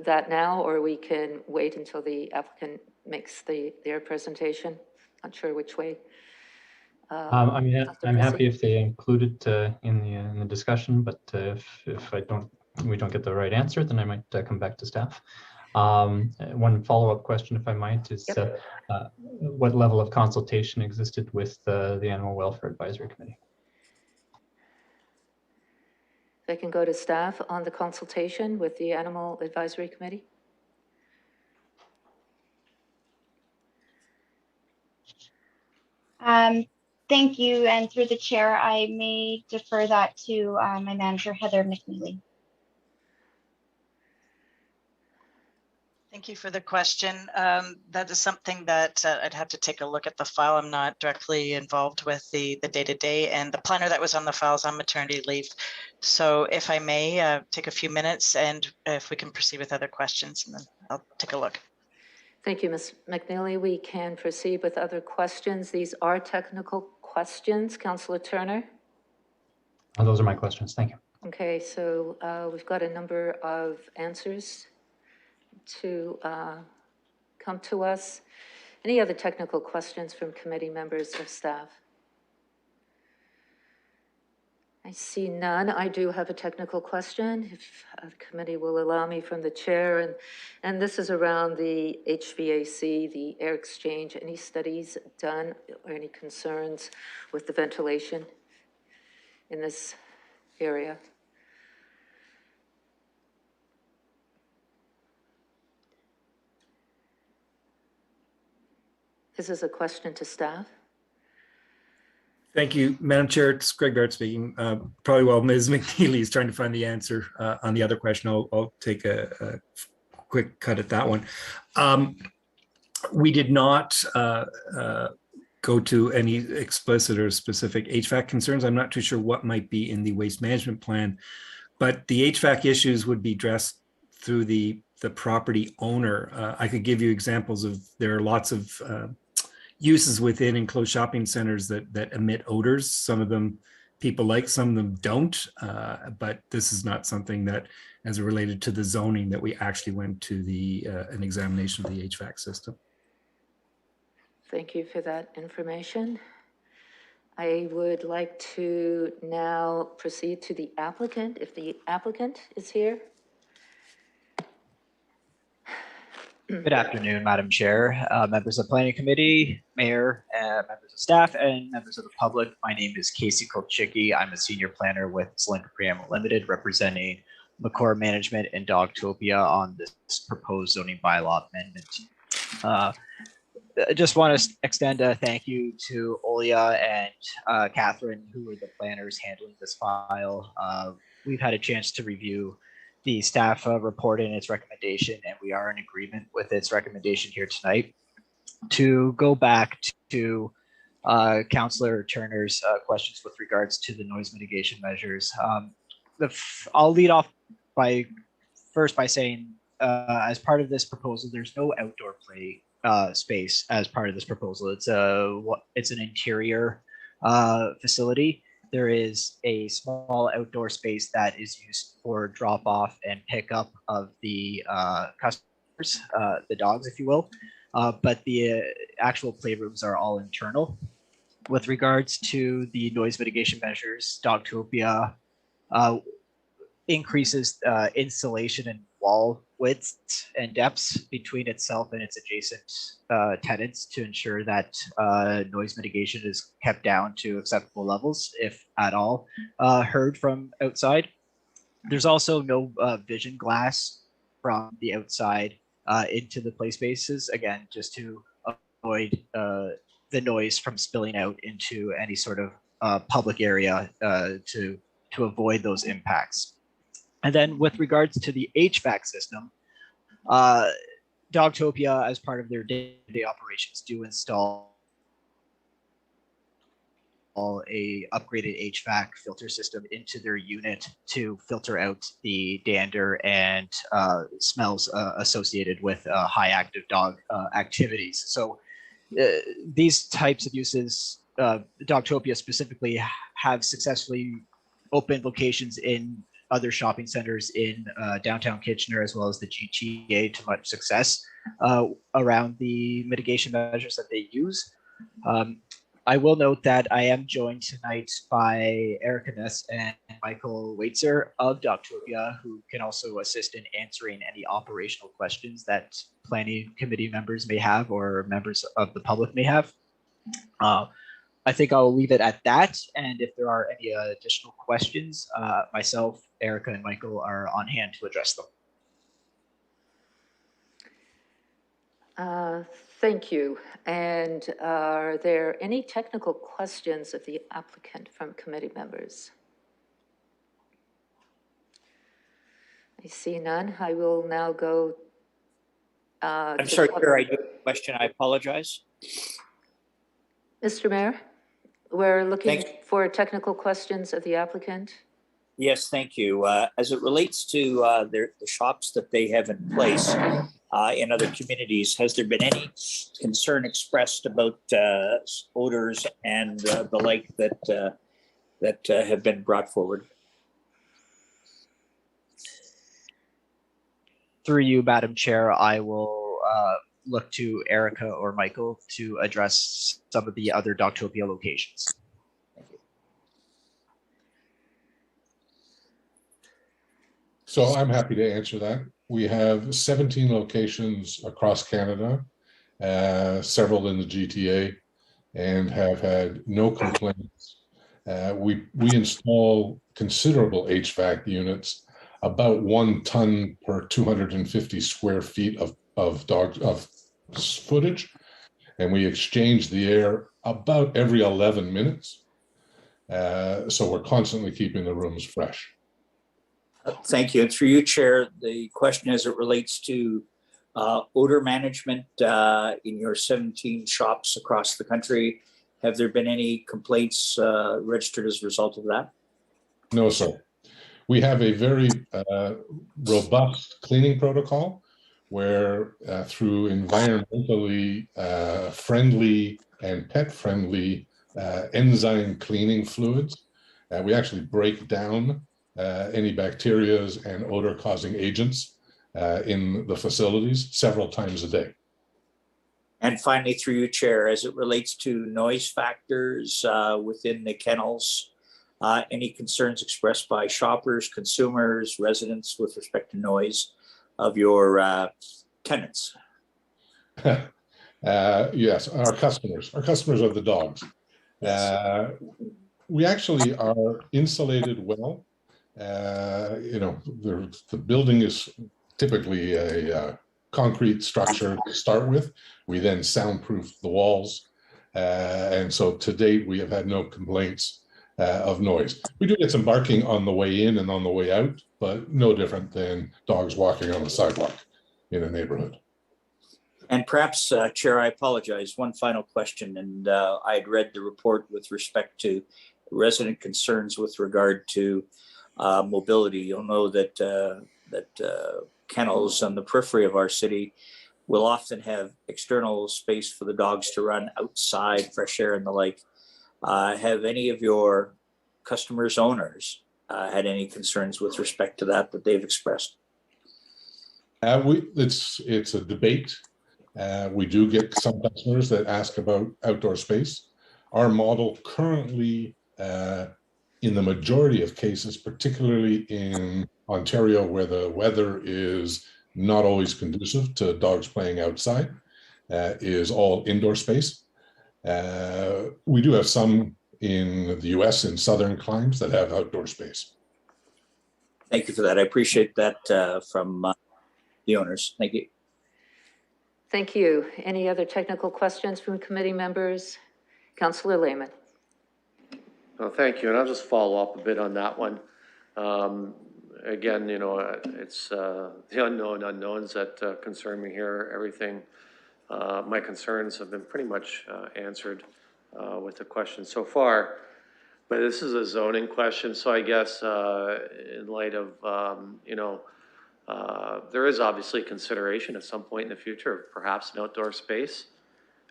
that now, or we can wait until the applicant makes their presentation. Not sure which way. I'm happy if they include it in the discussion, but if we don't get the right answer, then I might come back to staff. One follow-up question, if I might, is what level of consultation existed with the Animal Welfare Advisory Committee? If I can go to staff on the consultation with the Animal Advisory Committee. Thank you, and through the chair, I may defer that to my manager, Heather McNeely. Thank you for the question. That is something that I'd have to take a look at the file. I'm not directly involved with the day-to-day, and the planner that was on the file is on maternity leave. So if I may take a few minutes, and if we can proceed with other questions, and then I'll take a look. Thank you, Ms. McNeely. We can proceed with other questions. These are technical questions. Councillor Turner? Those are my questions. Thank you. Okay, so we've got a number of answers to come to us. Any other technical questions from committee members or staff? I see none. I do have a technical question, if the committee will allow me, from the chair, and this is around the HVAC, the air exchange. Any studies done or any concerns with the ventilation in this area? This is a question to staff. Thank you, Madam Chair. It's Greg Dart speaking. Probably while Ms. McNeely is trying to find the answer on the other question, I'll take a quick cut at that one. We did not go to any explicit or specific HVAC concerns. I'm not too sure what might be in the waste management plan, but the HVAC issues would be addressed through the property owner. I could give you examples of, there are lots of uses within enclosed shopping centers that emit odors. Some of them people like, some of them don't, but this is not something that, as related to the zoning, that we actually went to an examination of the HVAC system. Thank you for that information. I would like to now proceed to the applicant, if the applicant is here. Good afternoon, Madam Chair, members of the Planning Committee, Mayor, members of staff, and members of the public. My name is Casey Kolchicki. I'm a senior planner with Slavinsky Preamble Limited, representing Macor Management and Dogtopia on this proposed zoning bylaw amendment. I just want to extend a thank you to Olia and Catherine, who were the planners handling this file. We've had a chance to review the staff report and its recommendation, and we are in agreement with its recommendation here tonight. To go back to Councillor Turner's questions with regards to the noise mitigation measures, I'll lead off by saying, as part of this proposal, there's no outdoor play space as part of this proposal. It's an interior facility. There is a small outdoor space that is used for drop off and pickup of the customers, the dogs, if you will. But the actual playrooms are all internal. With regards to the noise mitigation measures, Dogtopia increases insulation and wall widths and depths between itself and its adjacent tenants to ensure that noise mitigation is kept down to acceptable levels, if at all, heard from outside. There's also no vision glass from the outside into the play spaces, again, just to avoid the noise from spilling out into any sort of public area to avoid those impacts. And then with regards to the HVAC system, Dogtopia, as part of their day-to-day operations, do install a upgraded HVAC filter system into their unit to filter out the dander and smells associated with high active dog activities. So these types of uses, Dogtopia specifically, have successfully opened locations in other shopping centers in downtown Kitchener, as well as the GTA, to much success around the mitigation measures that they use. I will note that I am joined tonight by Erica Ness and Michael Waitzer of Dogtopia, who can also assist in answering any operational questions that planning committee members may have or members of the public may have. I think I'll leave it at that. And if there are any additional questions, myself, Erica, and Michael are on hand to address them. Thank you. And are there any technical questions of the applicant from committee members? I see none. I will now go. I'm sorry, Chair, I do have a question. I apologize. Mr. Mayor, we're looking for technical questions of the applicant. Yes, thank you. As it relates to the shops that they have in place in other communities, has there been any concern expressed about odors and the like that have been brought forward? Through you, Madam Chair, I will look to Erica or Michael to address some of the other Dogtopia locations. Thank you. So I'm happy to answer that. We have 17 locations across Canada, several in the GTA, and have had no complaints. We install considerable HVAC units, about 1 ton per 250 square feet of footage, and we exchange the air about every 11 minutes. So we're constantly keeping the rooms fresh. Thank you. And through you, Chair, the question as it relates to odor management in your 17 shops across the country, have there been any complaints registered as a result of that? No, sir. We have a very robust cleaning protocol where through environmentally friendly and pet-friendly enzyme cleaning fluids, we actually break down any bacterias and odor-causing agents in the facilities several times a day. And finally, through you, Chair, as it relates to noise factors within the kennels, any concerns expressed by shoppers, consumers, residents with respect to noise of your tenants? Yes, our customers of the dogs. Yes. We actually are insulated well. The building is typically a concrete structure to start with. We then soundproof the walls. And so to date, we have had no complaints of noise. We do get some barking on the way in and on the way out, but no different than dogs walking on the sidewalk in a neighborhood. And perhaps, Chair, I apologize, one final question. And I had read the report with respect to resident concerns with regard to mobility. You'll know that kennels on the periphery of our city will often have external space for the dogs to run outside, fresh air and the like. Have any of your customers, owners, had any concerns with respect to that they've expressed? It's a debate. We do get some customers that ask about outdoor space. Our model currently, in the majority of cases, particularly in Ontario, where the weather is not always conducive to dogs playing outside, is all indoor space. We do have some in the US in southern climes that have outdoor space. Thank you for that. I appreciate that from the owners. Thank you. Thank you. Any other technical questions from committee members? Councillor Lehman. Oh, thank you. And I'll just follow up a bit on that one. Again, it's the unknown unknowns that concern me here. Everything, my concerns have been pretty much answered with the question so far. But this is a zoning question, so I guess in light of, there is obviously consideration at some point in the future of perhaps an outdoor space.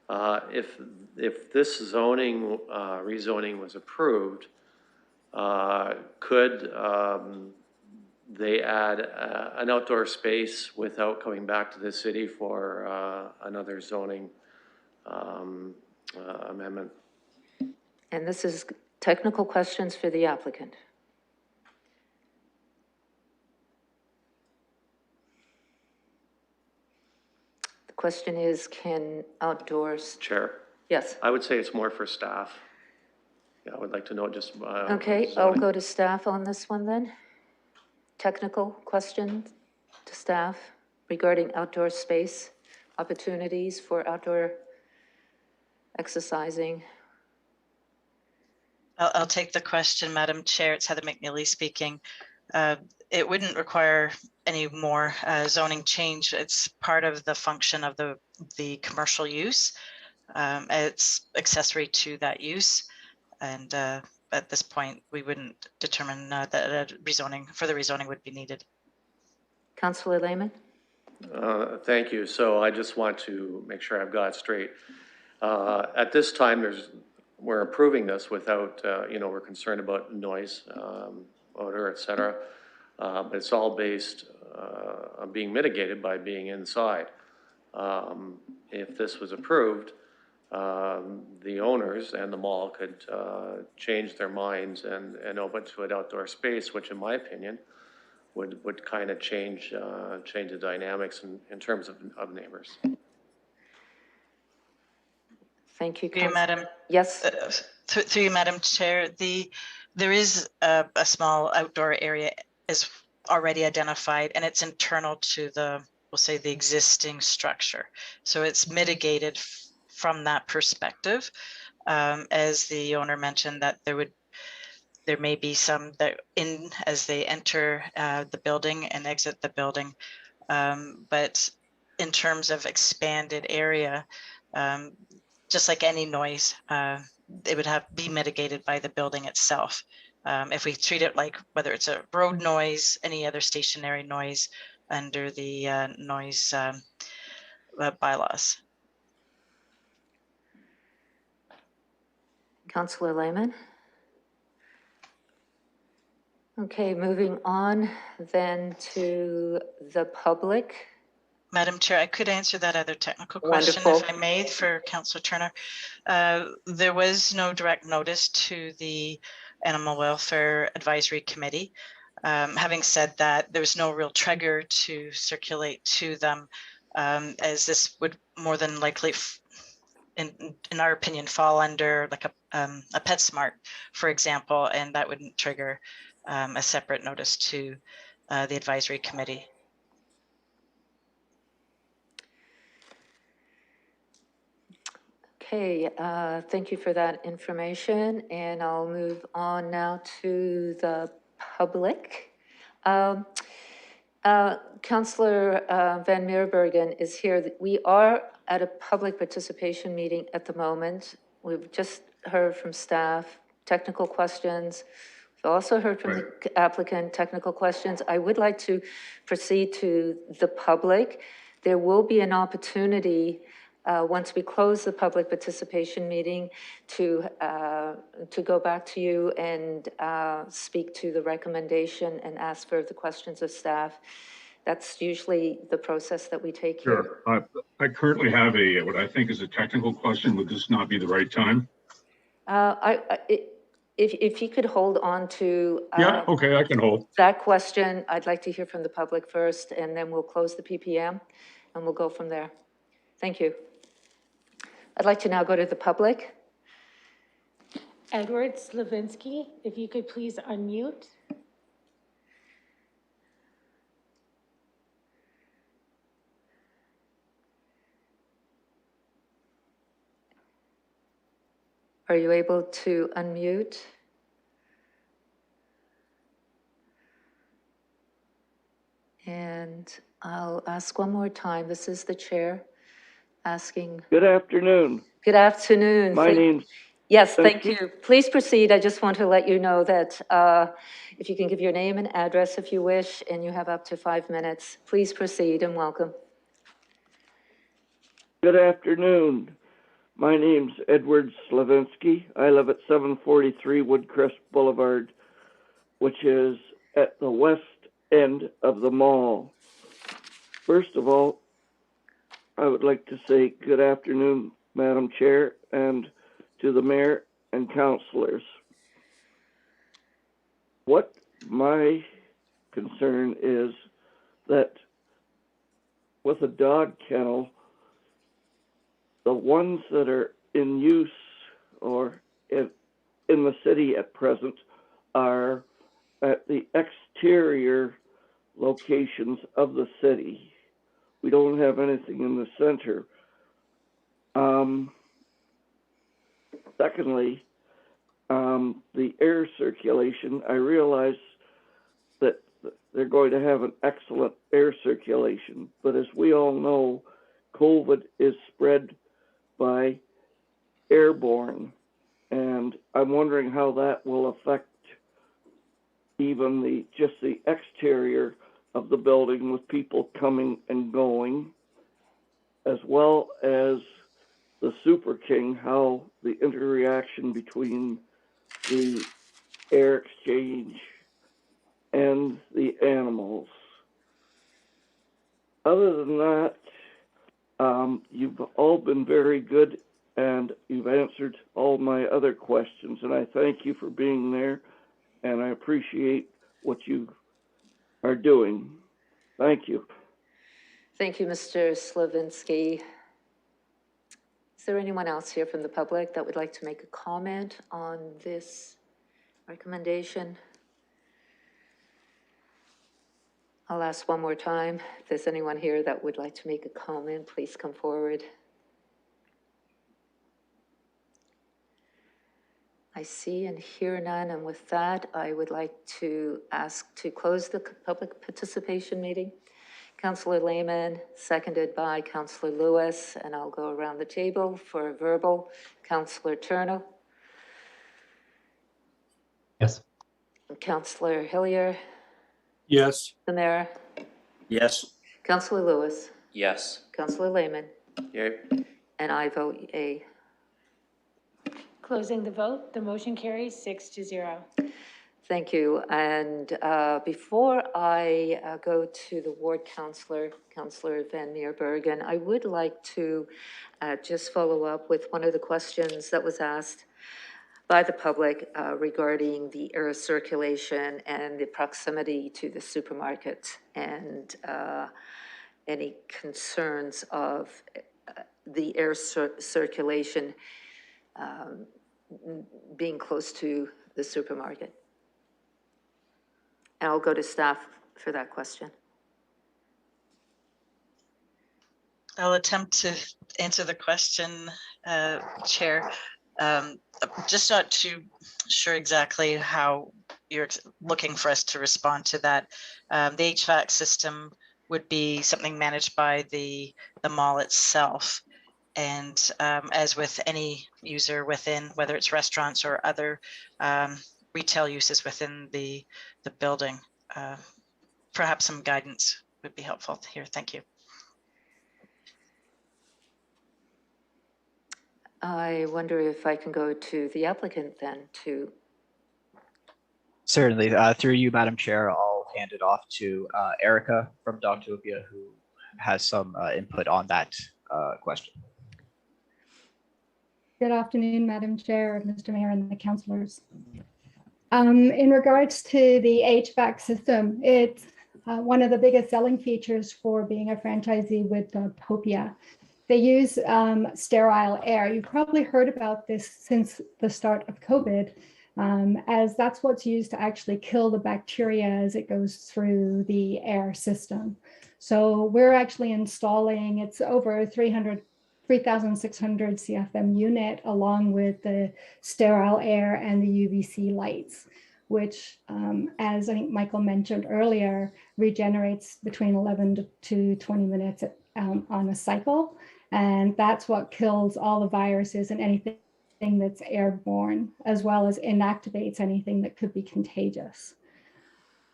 If this zoning rezoning was approved, could they add an outdoor space without coming back to the city for another zoning amendment? And this is technical questions for the applicant. The question is, can outdoors... Chair? Yes. I would say it's more for staff. Yeah, I would like to know just... Okay, I'll go to staff on this one then. Technical questions to staff regarding outdoor space, opportunities for outdoor exercising. I'll take the question, Madam Chair. It's Heather McNeely speaking. It wouldn't require any more zoning change. It's part of the function of the commercial use. It's accessory to that use. And at this point, we wouldn't determine that further rezoning would be needed. Councillor Lehman. Thank you. So I just want to make sure I've got it straight. At this time, we're approving this without, we're concerned about noise, odor, et cetera. But it's all based on being mitigated by being inside. If this was approved, the owners and the mall could change their minds and open to an outdoor space, which in my opinion would kind of change the dynamics in terms of neighbors. Thank you, Through you, Madam. Yes. Through you, Madam Chair. There is a small outdoor area is already identified, and it's internal to we'll say the existing structure. So it's mitigated from that perspective. As the owner mentioned, that there may be some that as they enter the building and exit the building. But in terms of expanded area, just like any noise, it would be mitigated by the building itself. If we treat it like whether it's a road noise, any other stationary noise under the noise bylaws. Councillor Lehman. Okay, moving on then to the public. Madam Chair, I could answer that other technical question Wonderful. if I may for Councillor Turner. There was no direct notice to the Animal Welfare Advisory Committee. Having said that, there was no real trigger to circulate to them, as this would more than likely, in our opinion, fall under like a PetSmart, for example, and that wouldn't trigger a separate notice to the advisory committee. Okay, thank you for that information, and I'll move on now to the public. Councillor Van Meerbergen is here. We are at a public participation meeting at the moment. We've just heard from staff, technical questions. We've also heard from the applicant, technical questions. I would like to proceed to the public. There will be an opportunity once we close the public participation meeting to go back to you and speak to the recommendation and ask for the questions of staff. That's usually the process that we take here. Sure. I currently have what I think is a technical question. Would this not be the right time? If you could hold on to Yeah, okay, I can hold. that question, I'd like to hear from the public first, and then we'll close the PPM and we'll go from there. Thank you. I'd like to now go to the public. Edward Slavinsky, if you could please unmute. Are you able to unmute? And I'll ask one more time. This is the chair asking. Good afternoon. Good afternoon. My name's. Yes, thank you. Please proceed. I just want to let you know that if you can give your name and address if you wish, and you have up to 5 minutes. Please proceed and welcome. Good afternoon. My name's Edward Slavinsky. I live at 743 Woodcrest Boulevard, which is at the west end of the mall. First of all, I would like to say good afternoon, Madam Chair, and to the mayor and councillors. What my concern is that with a dog kennel, the ones that are in use or in the city at present are at the exterior locations of the city. We don't have anything in the center. Secondly, the air circulation, I realize that they're going to have an excellent air circulation, but as we all know, COVID is spread by airborne, and I'm wondering how that will affect even just the exterior of the building with people coming and going, as well as the Super King, how the interaction between the air exchange and the animals. Other than that, you've all been very good and you've answered all my other questions, and I thank you for being there, and I appreciate what you are doing. Thank you. Thank you, Mr. Slavinsky. Is there anyone else here from the public that would like to make a comment on this recommendation? I'll ask one more time. If there's anyone here that would like to make a comment, please come forward. I see and hear none, and with that, I would like to ask to close the public participation meeting. Councillor Lehman, seconded by Councillor Lewis, and I'll go around the table for a verbal. Councillor Turner. Yes. Councillor Hillier. Yes. The mayor. Yes. Councillor Lewis. Yes. Councillor Lehman. Yay. And I vote yea. Closing the vote, the motion carries 6-0. Thank you. And before I go to the ward councillor, Councillor Van Meerbergen, I would like to just follow up with one of the questions that was asked by the public regarding the air circulation and the proximity to the supermarket and any concerns of the air circulation being close to the supermarket. And I'll go to staff for that question. I'll attempt to answer the question, Chair. Just not too sure exactly how you're looking for us to respond to that. The HVAC system would be something managed by the mall itself. And as with any user within, whether it's restaurants or other retail uses within the building, perhaps some guidance would be helpful here. Thank you. I wonder if I can go to the applicant then to. Certainly. Through you, Madam Chair, I'll hand it off to Erica from Dogtopia, who has some input on that question. Good afternoon, Madam Chair, Mr. Mayor, and the councillors. In regards to the HVAC system, it's one of the biggest selling features for being a franchisee with Dogtopia. They use sterile air. You've probably heard about this since the start of COVID, as that's what's used to actually kill the bacteria as it goes through the air system. So we're actually installing, it's over 3,600 CFM unit, along with the sterile air and the UVC lights, which, as I think Michael mentioned earlier, regenerates between 11 to 20 minutes on a cycle. And that's what kills all the viruses and anything that's airborne, as well as inactivates anything that could be contagious.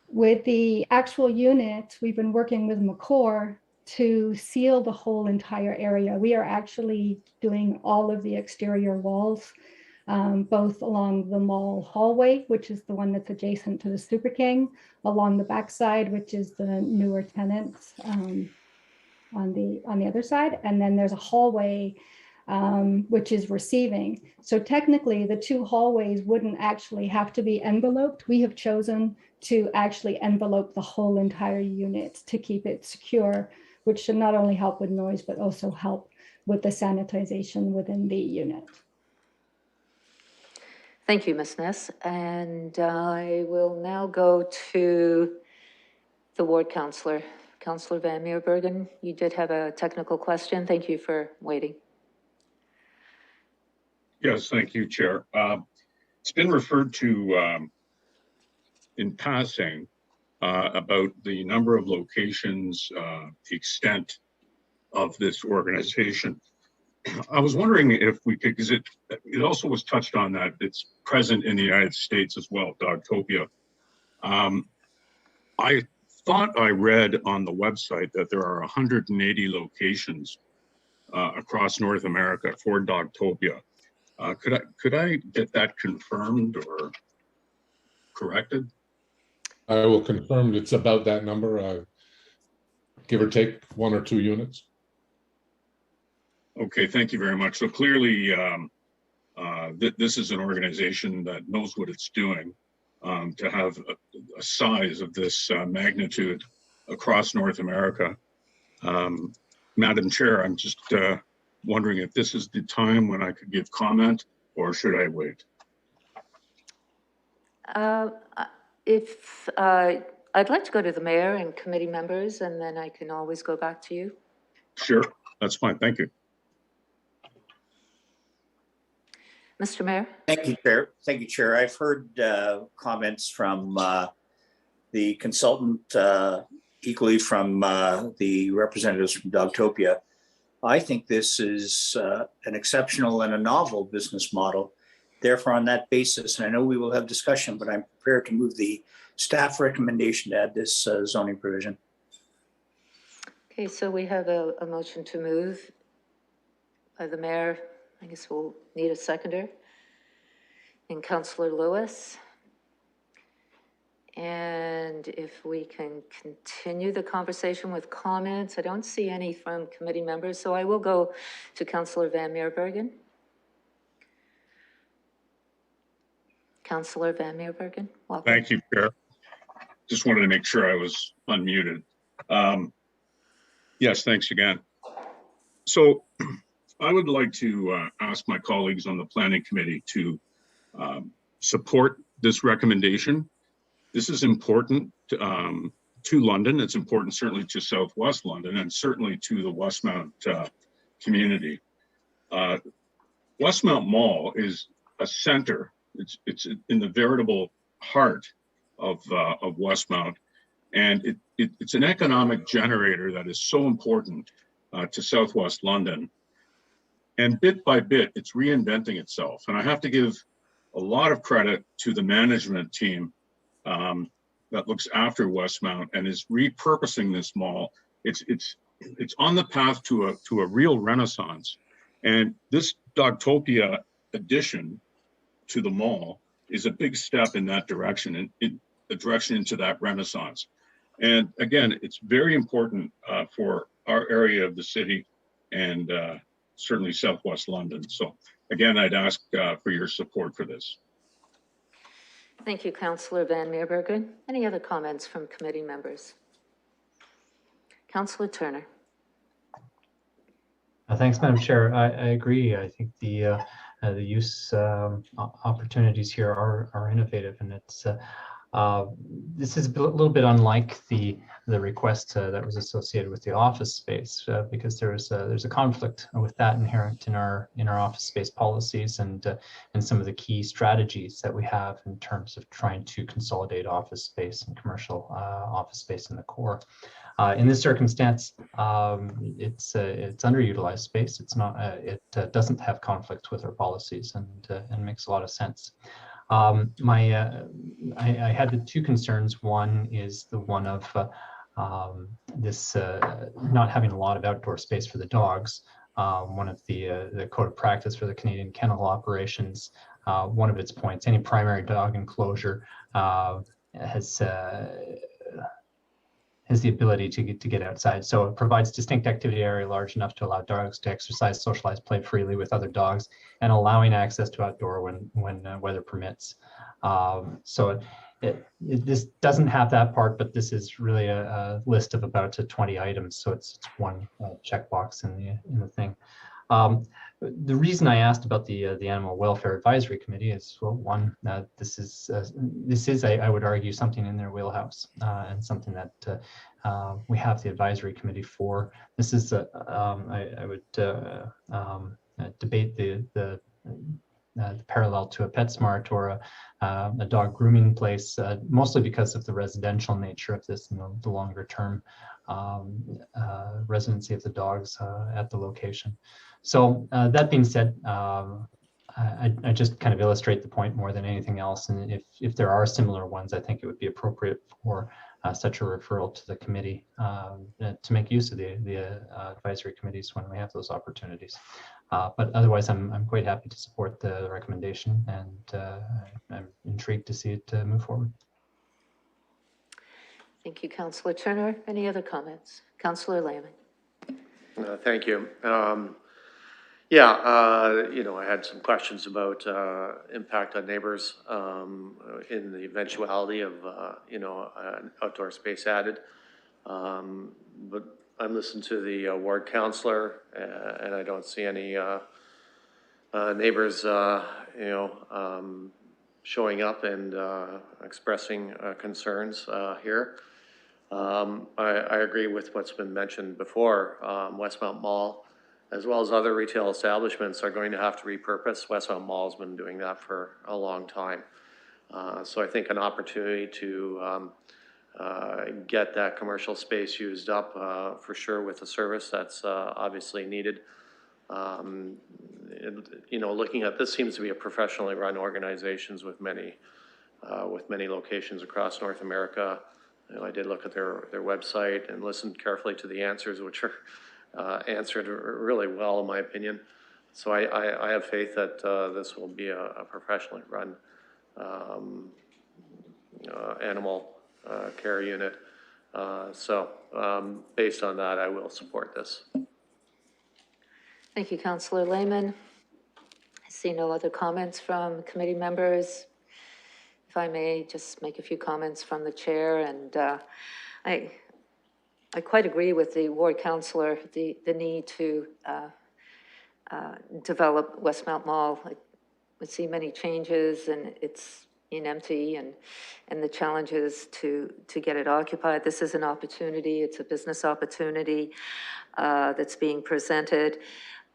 With the actual unit, we've been working with McCore to seal the whole entire area. We are actually doing all of the exterior walls, both along the mall hallway, which is the one that's adjacent to the Super King, along the backside, which is the newer tenants on the other side. And then there's a hallway, which is receiving. So technically the two hallways wouldn't actually have to be enveloped. We have chosen to actually envelope the whole entire unit to keep it secure, which should not only help with noise, but also help with the sanitization within the unit. Thank you, Ms. Ness. And I will now go to the ward councillor. Councillor Van Meerbergen, you did have a technical question. Thank you for waiting. Yes, thank you, Chair. It's been referred to in passing about the number of locations, the extent of this organization. I was wondering if we could, because it also was touched on that it's present in the United States as well, Dogtopia. I thought I read on the website that there are 180 locations across North America for Dogtopia. Could I get that confirmed or corrected? I will confirm it's about that number, give or take 1 or 2 units. Okay, thank you very much. So clearly, this is an organization that knows what it's doing. To have a size of this magnitude across North America. Madam Chair, I'm just wondering if this is the time when I could give comment, or should I wait? I'd like to go to the mayor and committee members, and then I can always go back to you. Sure, that's fine. Thank you. Mr. Mayor. Thank you, Chair. Thank you, Chair. I've heard comments from the consultant, equally from the representatives from Dogtopia. I think this is an exceptional and a novel business model. Therefore, on that basis, and I know we will have discussion, but I'm prepared to move the staff recommendation to add this zoning provision. Okay, so we have a motion to move by the mayor. I guess we'll need a seconder. And Councillor Lewis. And if we can continue the conversation with comments, I don't see any from committee members, so I will go to Councillor Van Meerbergen. Councillor Van Meerbergen, welcome. Thank you, Chair. Just wanted to make sure I was unmuted. Yes, thanks again. So I would like to ask my colleagues on the Planning Committee to support this recommendation. This is important to London. It's important certainly to Southwest London and certainly to the Westmount community. Westmount Mall is a center. It's in the veritable heart of Westmount, and it's an economic generator that is so important to Southwest London. And bit by bit, it's reinventing itself. And I have to give a lot of credit to the management team that looks after Westmount and is repurposing this mall. It's on the path to a real renaissance. And this Dogtopia addition to the mall is a big step in that direction, and the direction into that renaissance. And again, it's very important for our area of the city and certainly Southwest London. So again, I'd ask for your support for this. Thank you, Councillor Van Meerbergen. Any other comments from committee members? Councillor Turner. Thanks, Madam Chair. I agree. I think the use opportunities here are innovative, and it's this is a little bit unlike the request that was associated with the office space because there's a conflict with that inherent in our office space policies and some of the key strategies that we have in terms of trying to consolidate office space and commercial office space in the core. In this circumstance, it's underutilized space. It's not. It doesn't have conflict with our policies, and makes a lot of sense. I had the two concerns. One is the one of this not having a lot of outdoor space for the dogs. One of the code of practice for the Canadian kennel operations. One of its points: any primary dog enclosure has the ability to get outside. So it provides distinct activity area large enough to allow dogs to exercise, socialize, play freely with other dogs, and allowing access to outdoor when weather permits. So this doesn't have that part, but this is really a list of about 20 items. So it's one checkbox in the thing. The reason I asked about the Animal Welfare Advisory Committee is, well, one, this is I would argue something in their wheelhouse and something that we have the advisory committee for. This is I would debate the parallel to a PetSmart or a dog grooming place, mostly because of the residential nature of this and the longer term residency of the dogs at the location. So that being said, I just kind of illustrate the point more than anything else. And if there are similar ones, I think it would be appropriate for such a referral to the committee to make use of the advisory committees when we have those opportunities. But otherwise, I'm quite happy to support the recommendation, and I'm intrigued to see it move forward. Thank you, Councillor Turner. Any other comments? Councillor Lehman. Thank you. I had some questions about impact on neighbors in the eventuality of, an outdoor space added. But I'm listening to the ward councillor and I don't see any neighbors, showing up and expressing concerns here. I agree with what's been mentioned before. Westmount Mall, as well as other retail establishments, are going to have to repurpose. Westmount Mall has been doing that for a long time. So I think an opportunity to get that commercial space used up for sure with the service that's obviously needed. Looking at this, seems to be a professionally run organizations with many locations across North America. I did look at their website and listened carefully to the answers, which are answered really well, in my opinion. So I have faith that this will be a professionally run animal care unit. So based on that, I will support this. Thank you, Councillor Lehman. I see no other comments from committee members. If I may just make a few comments from the chair, and I quite agree with the ward councillor, the need to develop Westmount Mall. I see many changes, and it's empty, and the challenges to get it occupied. This is an opportunity. It's a business opportunity that's being presented.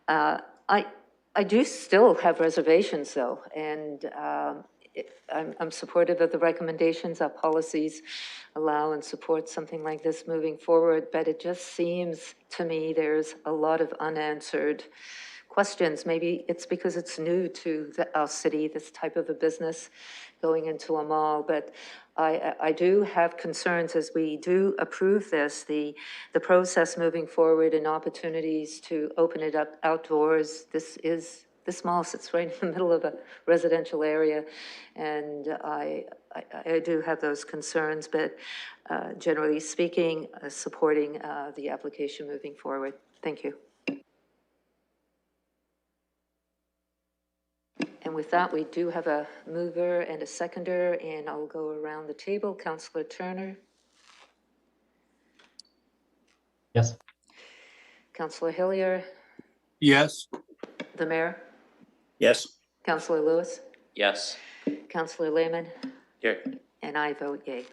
I do still have reservations, though, and I'm supportive of the recommendations. Our policies allow and support something like this moving forward, but it just seems to me there's a lot of unanswered questions. Maybe it's because it's new to our city, this type of a business going into a mall, but I do have concerns as we do approve this, the process moving forward and opportunities to open it up outdoors. This mall sits right in the middle of a residential area, and I do have those concerns, but generally speaking, supporting the application moving forward. Thank you. And with that, we do have a mover and a seconder, and I'll go around the table. Councillor Turner. Yes. Councillor Hillier. Yes. The mayor. Yes. Councillor Lewis. Yes. Councillor Lehman. Yay. And I vote yay.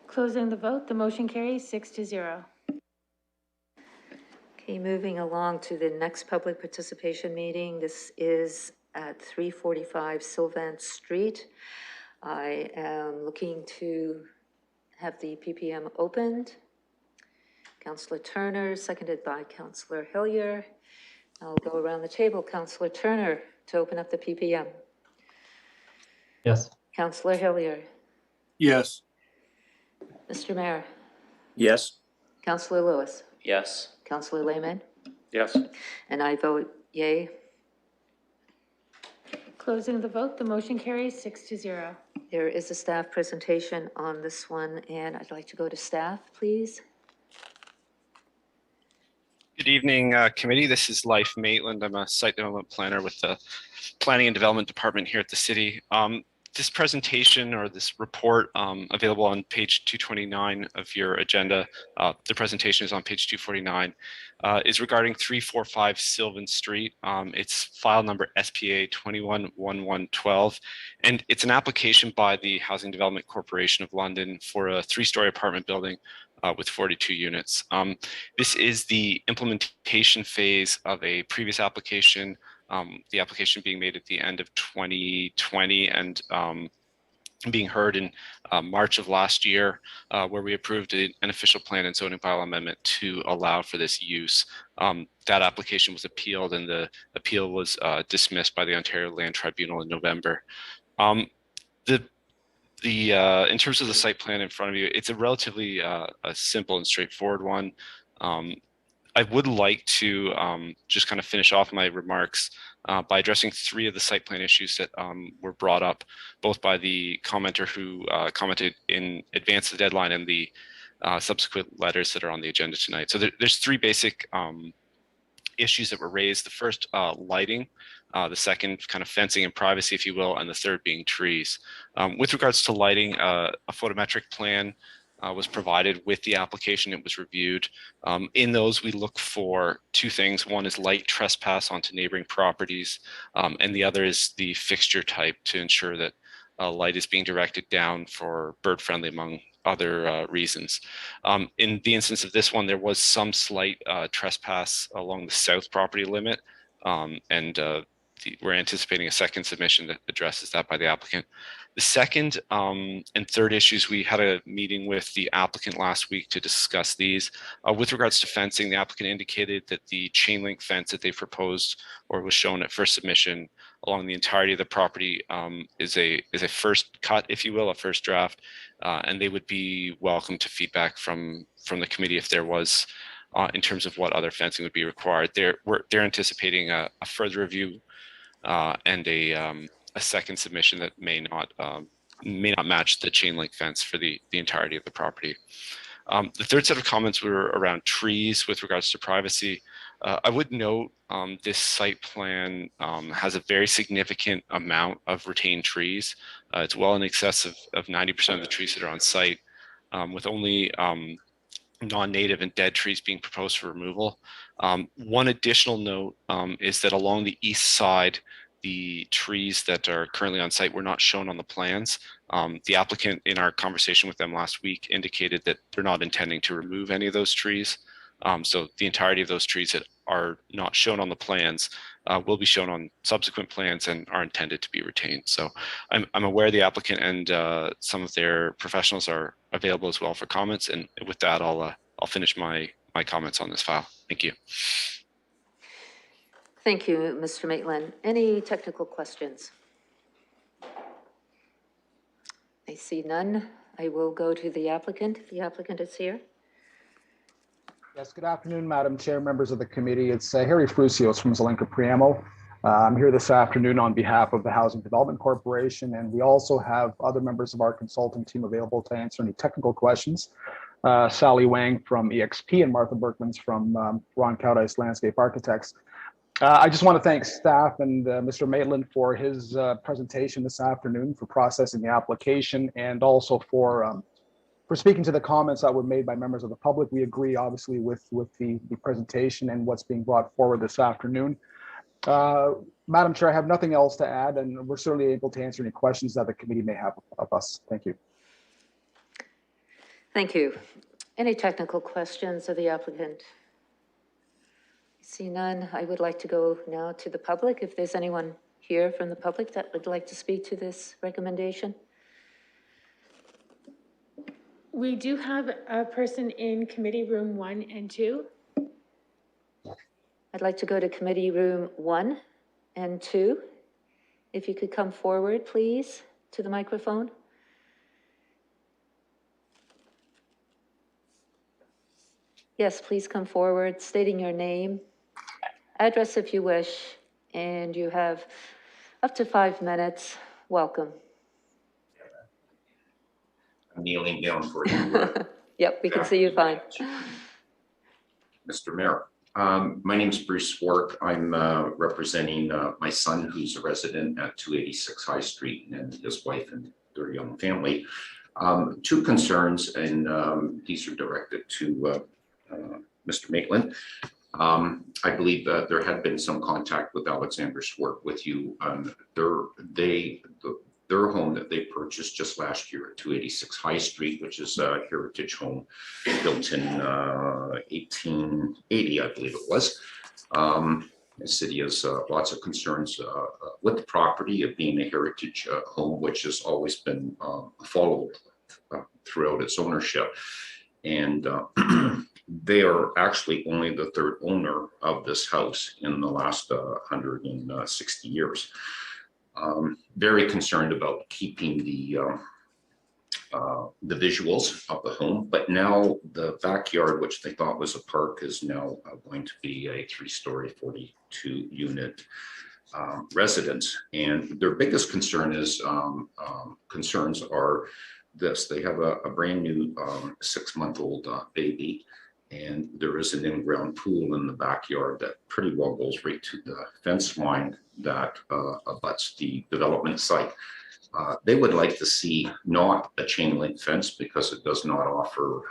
Closing the vote, the motion carries 6-0. Okay, moving along to the next public participation meeting. This is at 345 Sylvan Street. I am looking to have the PPM opened. Councillor Turner, seconded by Councillor Hillier. I'll go around the table. Councillor Turner to open up the PPM. Yes. Councillor Hillier. Yes. Mr. Mayor. Yes. Councillor Lewis. Yes. Councillor Lehman. Yes. And I vote yay. Closing the vote, the motion carries 6-0. There is a staff presentation on this one, and I'd like to go to staff, please. Good evening, committee. This is Life Maitland. I'm a site development planner with the Planning and Development Department here at the city. This presentation or this report available on page 229 of your agenda, the presentation is on page 249, is regarding 345 Sylvan Street. It's file number SPA 211112, and it's an application by the Housing Development Corporation of London for a 3-story apartment building with 42 units. This is the implementation phase of a previous application, the application being made at the end of 2020 and being heard in March of last year, where we approved an official plan and zoning bylaw amendment to allow for this use. That application was appealed, and the appeal was dismissed by the Ontario Land Tribunal in November. In terms of the site plan in front of you, it's a relatively a simple and straightforward one. I would like to just kind of finish off my remarks by addressing 3 of the site plan issues that were brought up, both by the commenter who commented in advance of the deadline and the subsequent letters that are on the agenda tonight. So there's 3 basic issues that were raised. The first, lighting. The second, kind of fencing and privacy, if you will, and the third being trees. With regards to lighting, a photometric plan was provided with the application. It was reviewed. In those, we look for 2 things. One is light trespass onto neighboring properties, and the other is the fixture type to ensure that light is being directed down for bird friendly, among other reasons. In the instance of this one, there was some slight trespass along the south property limit, and we're anticipating a second submission that addresses that by the applicant. The second and third issues, we had a meeting with the applicant last week to discuss these. With regards to fencing, the applicant indicated that the chain link fence that they proposed or was shown at first submission along the entirety of the property is a first cut, if you will, a first draft, and they would be welcome to feedback from the committee if there was in terms of what other fencing would be required. They're anticipating a further review and a second submission that may not may not match the chain link fence for the entirety of the property. The third set of comments were around trees with regards to privacy. I would note this site plan has a very significant amount of retained trees. It's well in excess of 90% of the trees that are on site, with only non-native and dead trees being proposed for removal. One additional note is that along the east side, the trees that are currently on site were not shown on the plans. The applicant, in our conversation with them last week, indicated that they're not intending to remove any of those trees. So the entirety of those trees that are not shown on the plans will be shown on subsequent plans and are intended to be retained. So I'm aware the applicant and some of their professionals are available as well for comments. And with that, I'll finish my comments on this file. Thank you. Thank you, Mr. Maitland. Any technical questions? I see none. I will go to the applicant, if the applicant is here. Yes, good afternoon, Madam Chair, members of the committee. It's Harry Frusios from Zelenka Priamo. I'm here this afternoon on behalf of the Housing Development Corporation, and we also have other members of our consultant team available to answer any technical questions. Sally Wang from EXP and Martha Berkmans from Ron Cowdice Landscape Architects. I just want to thank staff and Mr. Maitland for his presentation this afternoon, for processing the application, and also for speaking to the comments that were made by members of the public. We agree, obviously, with the presentation and what's being brought forward this afternoon. Madam Chair, I have nothing else to add, and we're certainly able to answer any questions that the committee may have of us. Thank you. Thank you. Any technical questions of the applicant? See none. I would like to go now to the public. If there's anyone here from the public that would like to speak to this recommendation. We do have a person in committee room 1 and 2. I'd like to go to committee room 1 and 2. If you could come forward, please, to the microphone. Yes, please come forward, stating your name, address if you wish, and you have up to 5 minutes. Welcome. I'm kneeling down for you. Yep, we can see you fine. Mr. Mayor, my name is Bruce Swark. I'm representing my son, who's a resident at 286 High Street, and his wife and their young family. 2 concerns, and these are directed to Mr. Maitland. I believe that there had been some contact with Alexander Swark with you on their home that they purchased just last year at 286 High Street, which is a heritage home built in 1880, I believe it was. The city has lots of concerns with the property of being a heritage home, which has always been followed throughout its ownership. And they are actually only the 3rd owner of this house in the last 160 years. Very concerned about keeping the visuals of the home, but now the backyard, which they thought was a park, is now going to be a 3-story, 42-unit residence. And their biggest concern is concerns are this: they have a brand new 6-month-old baby. And there is an in-ground pool in the backyard that pretty well goes right to the fence line that abuts the development site. They would like to see not a chain link fence because it does not offer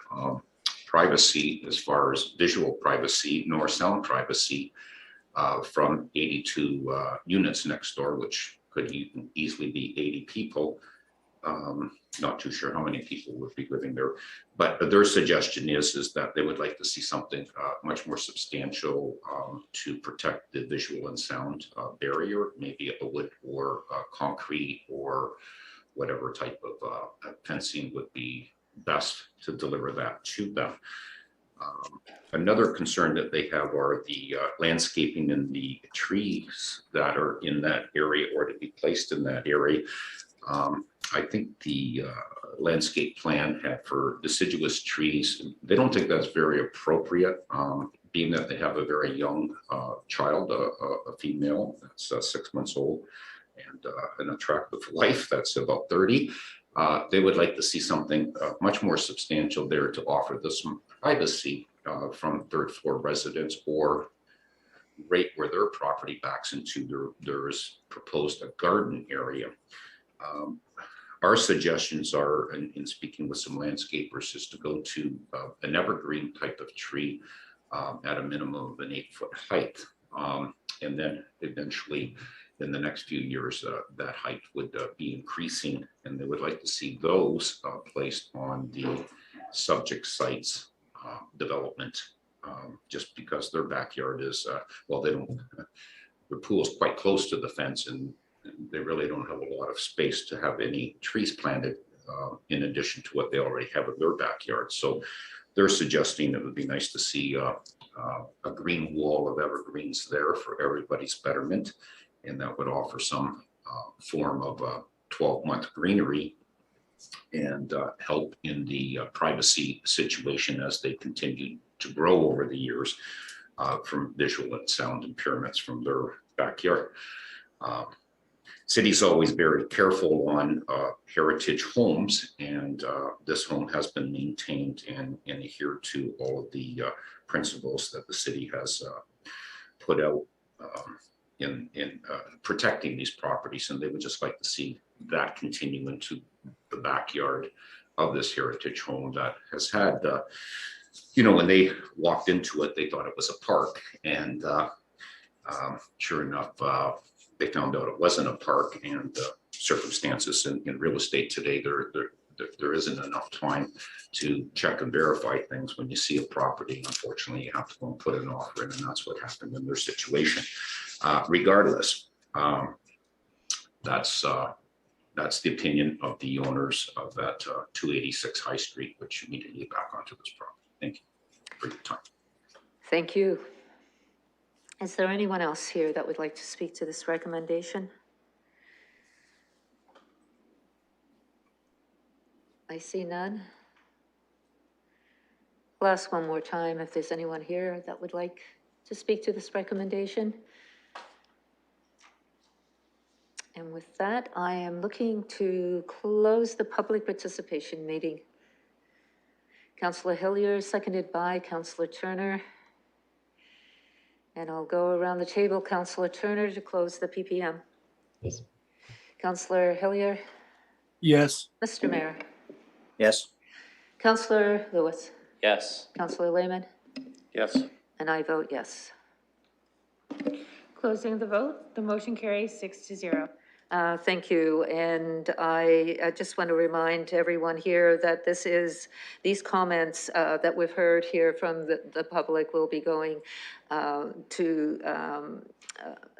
privacy as far as visual privacy nor sound privacy from 82 units next door, which could easily be 80 people. Not too sure how many people would be living there, but their suggestion is that they would like to see something much more substantial to protect the visual and sound barrier, maybe a wood or concrete or whatever type of fencing would be best to deliver that to them. Another concern that they have are the landscaping and the trees that are in that area or to be placed in that area. I think the landscape plan had for deciduous trees, they don't think that's very appropriate, being that they have a very young child, a female that's 6 months old. and an attractive life. That's about 30. They would like to see something much more substantial there to offer them some privacy from third floor residents, or right where their property backs into, there is proposed a garden area. Our suggestions are, in speaking with some landscapers, is to go to an evergreen type of tree at a minimum of an 8-foot height. And then eventually in the next few years, that height would be increasing, and they would like to see those placed on the subject sites development, just because their backyard is, well, they don't, their pool is quite close to the fence, and they really don't have a lot of space to have any trees planted in addition to what they already have in their backyard. So they're suggesting it would be nice to see a green wall of evergreens there for everybody's betterment, and that would offer some form of 12-month greenery and help in the privacy situation as they continue to grow over the years from visual and sound impairments from their backyard. City's always very careful on heritage homes, and this home has been maintained and adhered to all of the principles that the city has put out in protecting these properties, and they would just like to see that continue into the backyard of this heritage home that has had, you know, when they walked into it, they thought it was a park, and sure enough, they found out it wasn't a park, and circumstances in real estate today, there isn't enough time to check and verify things. When you see a property, unfortunately, you have to go and put an offer in, and that's what happened in their situation. Regardless, that's the opinion of the owners of that 286 High Street, which immediately back onto this property. Thank you for your time. Thank you. Is there anyone else here that would like to speak to this recommendation? I see none. I'll ask one more time if there's anyone here that would like to speak to this recommendation. And with that, I am looking to close the public participation meeting. Councillor Hillier, seconded by Councillor Turner. And I'll go around the table. Councillor Turner to close the PPM. Yes. Councillor Hillier. Yes. Mr. Mayor. Yes. Councillor Lewis. Yes. Councillor Lehman. Yes. And I vote yes. Closing the vote, the motion carries 6-0. Thank you. And I just want to remind everyone here that these comments that we've heard here from the public will be going to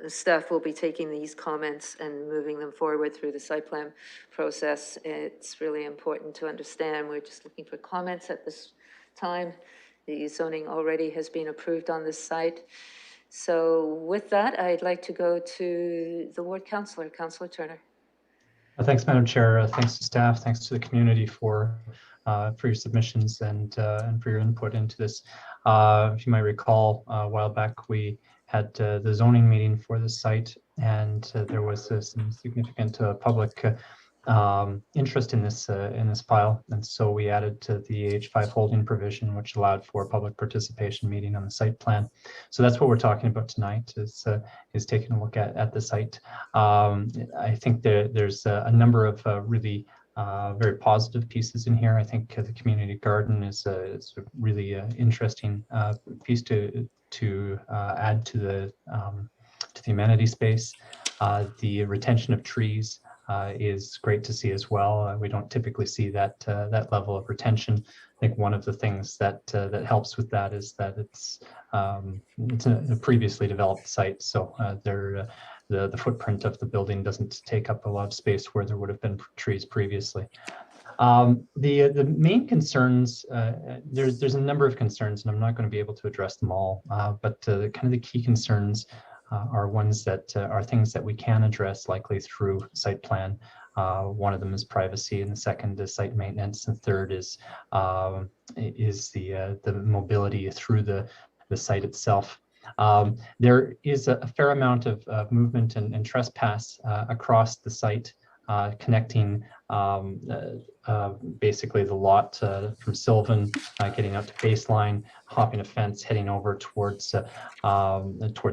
staff will be taking these comments and moving them forward through the site plan process. It's really important to understand we're just looking for comments at this time. The zoning already has been approved on this site. So with that, I'd like to go to the ward councillor, Councillor Turner. Thanks, Madam Chair. Thanks to staff. Thanks to the community for your submissions and for your input into this. If you might recall, a while back we had the zoning meeting for the site, and there was some significant public interest in this file, and so we added to the H5 holding provision, which allowed for public participation meeting on the site plan. So that's what we're talking about tonight, is taking a look at the site. I think there's a number of really very positive pieces in here. I think the community garden is a really interesting piece to add to the amenity space. The retention of trees is great to see as well. We don't typically see that level of retention. I think one of the things that helps with that is that it's a previously developed site, so the footprint of the building doesn't take up a lot of space where there would have been trees previously. The main concerns, there's a number of concerns, and I'm not going to be able to address them all, but kind of the key concerns are ones that are things that we can address likely through site plan. One of them is privacy, and the second is site maintenance, and third is the mobility through the site itself. There is a fair amount of movement and trespass across the site, connecting basically the lot from Sylvan, getting out to baseline, hopping a fence, heading over towards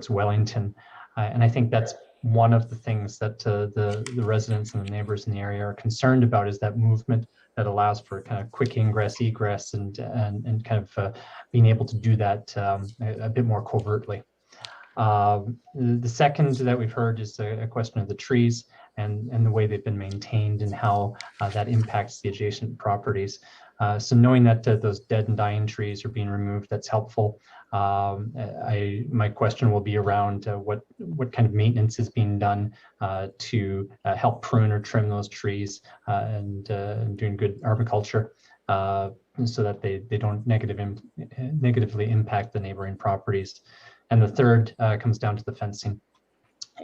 Wellington. And I think that's one of the things that the residents and the neighbors in the area are concerned about, is that movement that allows for kind of quick ingress, egress, and kind of being able to do that a bit more covertly. The second that we've heard is a question of the trees and the way they've been maintained and how that impacts the adjacent properties. So knowing that those dead and dying trees are being removed, that's helpful. My question will be around what kind of maintenance is being done to help prune or trim those trees and doing good arboriculture so that they don't negatively impact the neighboring properties. And the third comes down to the fencing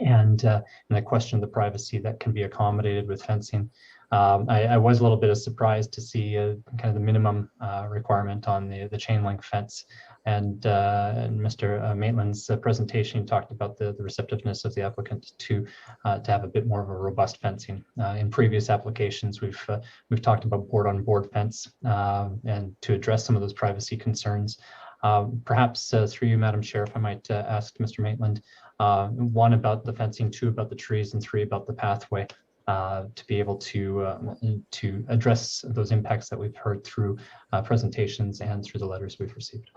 and the question of the privacy that can be accommodated with fencing. I was a little bit surprised to see kind of the minimum requirement on the chain link fence. And Mr. Maitland's presentation talked about the receptiveness of the applicant to have a bit more of a robust fencing. In previous applications, we've talked about board-on-board fence and to address some of those privacy concerns. Perhaps through you, Madam Chair, if I might ask Mr. Maitland, one about the fencing, two about the trees, and three about the pathway, to be able to address those impacts that we've heard through presentations and through the letters we've received.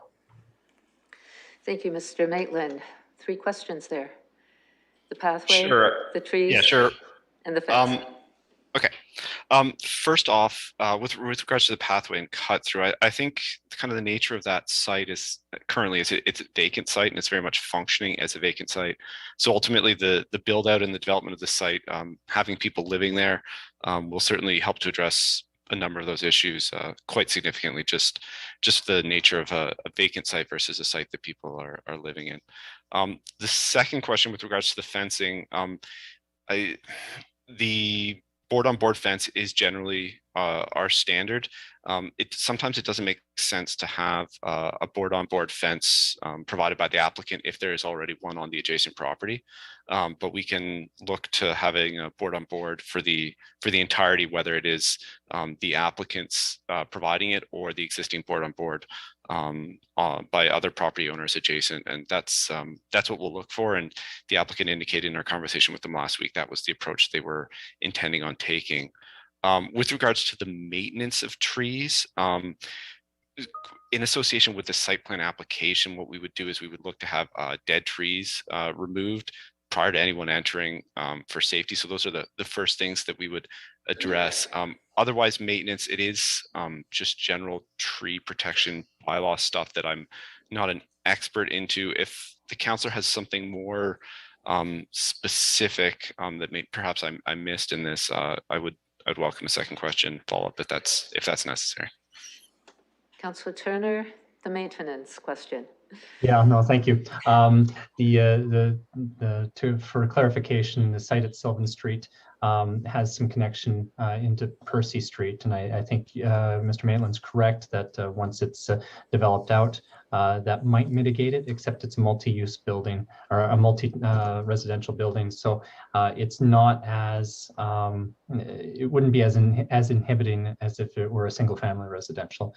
Thank you, Mr. Maitland. 3 questions there. The pathway, Sure. the trees, yeah, sure. and the fence. Okay. First off, with regards to the pathway and cut through, I think kind of the nature of that site is currently it's a vacant site and it's very much functioning as a vacant site. So ultimately the build out and the development of the site, having people living there will certainly help to address a number of those issues quite significantly, just the nature of a vacant site versus a site that people are living in. The second question with regards to the fencing, the board-on-board fence is generally our standard. Sometimes it doesn't make sense to have a board-on-board fence provided by the applicant if there is already one on the adjacent property. But we can look to having a board-on-board for the entirety, whether it is the applicants providing it or the existing board-on-board by other property owners adjacent, and that's what we'll look for. And the applicant indicated in our conversation with them last week that was the approach they were intending on taking. With regards to the maintenance of trees, in association with the site plan application, what we would do is we would look to have dead trees removed prior to anyone entering for safety. So those are the first things that we would address. Otherwise, maintenance, it is just general tree protection bylaw stuff that I'm not an expert into. If the councillor has something more specific that perhaps I missed in this, I'd welcome a second question follow-up if that's necessary. Councillor Turner, the maintenance question. Yeah, no, thank you. For clarification, the site at Sylvan Street has some connection into Percy Street, and I think Mr. Maitland's correct that once it's developed out, that might mitigate it, except it's a multi-use building or a multi-residential building, so it's not as it wouldn't be as inhibiting as if it were a single-family residential,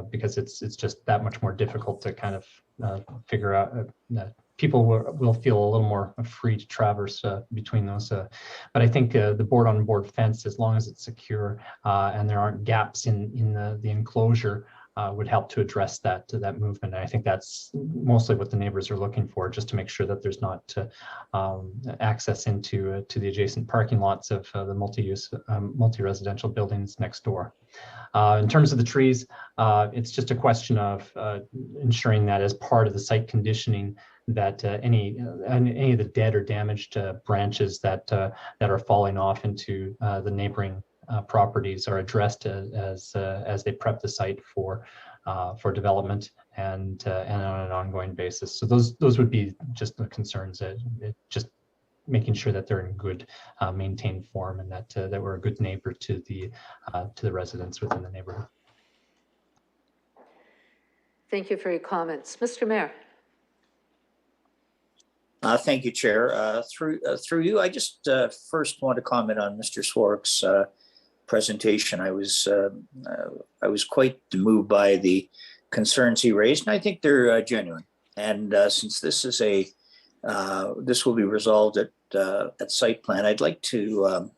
because it's just that much more difficult to kind of figure out. People will feel a little more free to traverse between those. But I think the board-on-board fence, as long as it's secure and there aren't gaps in the enclosure, would help to address that movement. And I think that's mostly what the neighbors are looking for, just to make sure that there's not access into to the adjacent parking lots of the multi-use, multi-residential buildings next door. In terms of the trees, it's just a question of ensuring that as part of the site conditioning, that any of the dead or damaged branches that are falling off into the neighboring properties are addressed as they prep the site for development and on an ongoing basis. So those would be just the concerns, just making sure that they're in good maintained form and that we're a good neighbor to the residents within the neighborhood. Thank you for your comments. Mr. Mayor. Thank you, Chair. Through you, I just first want to comment on Mr. Swark's presentation. I was quite moved by the concerns he raised, and I think they're genuine. And since this is this will be resolved at site plan, I'd like to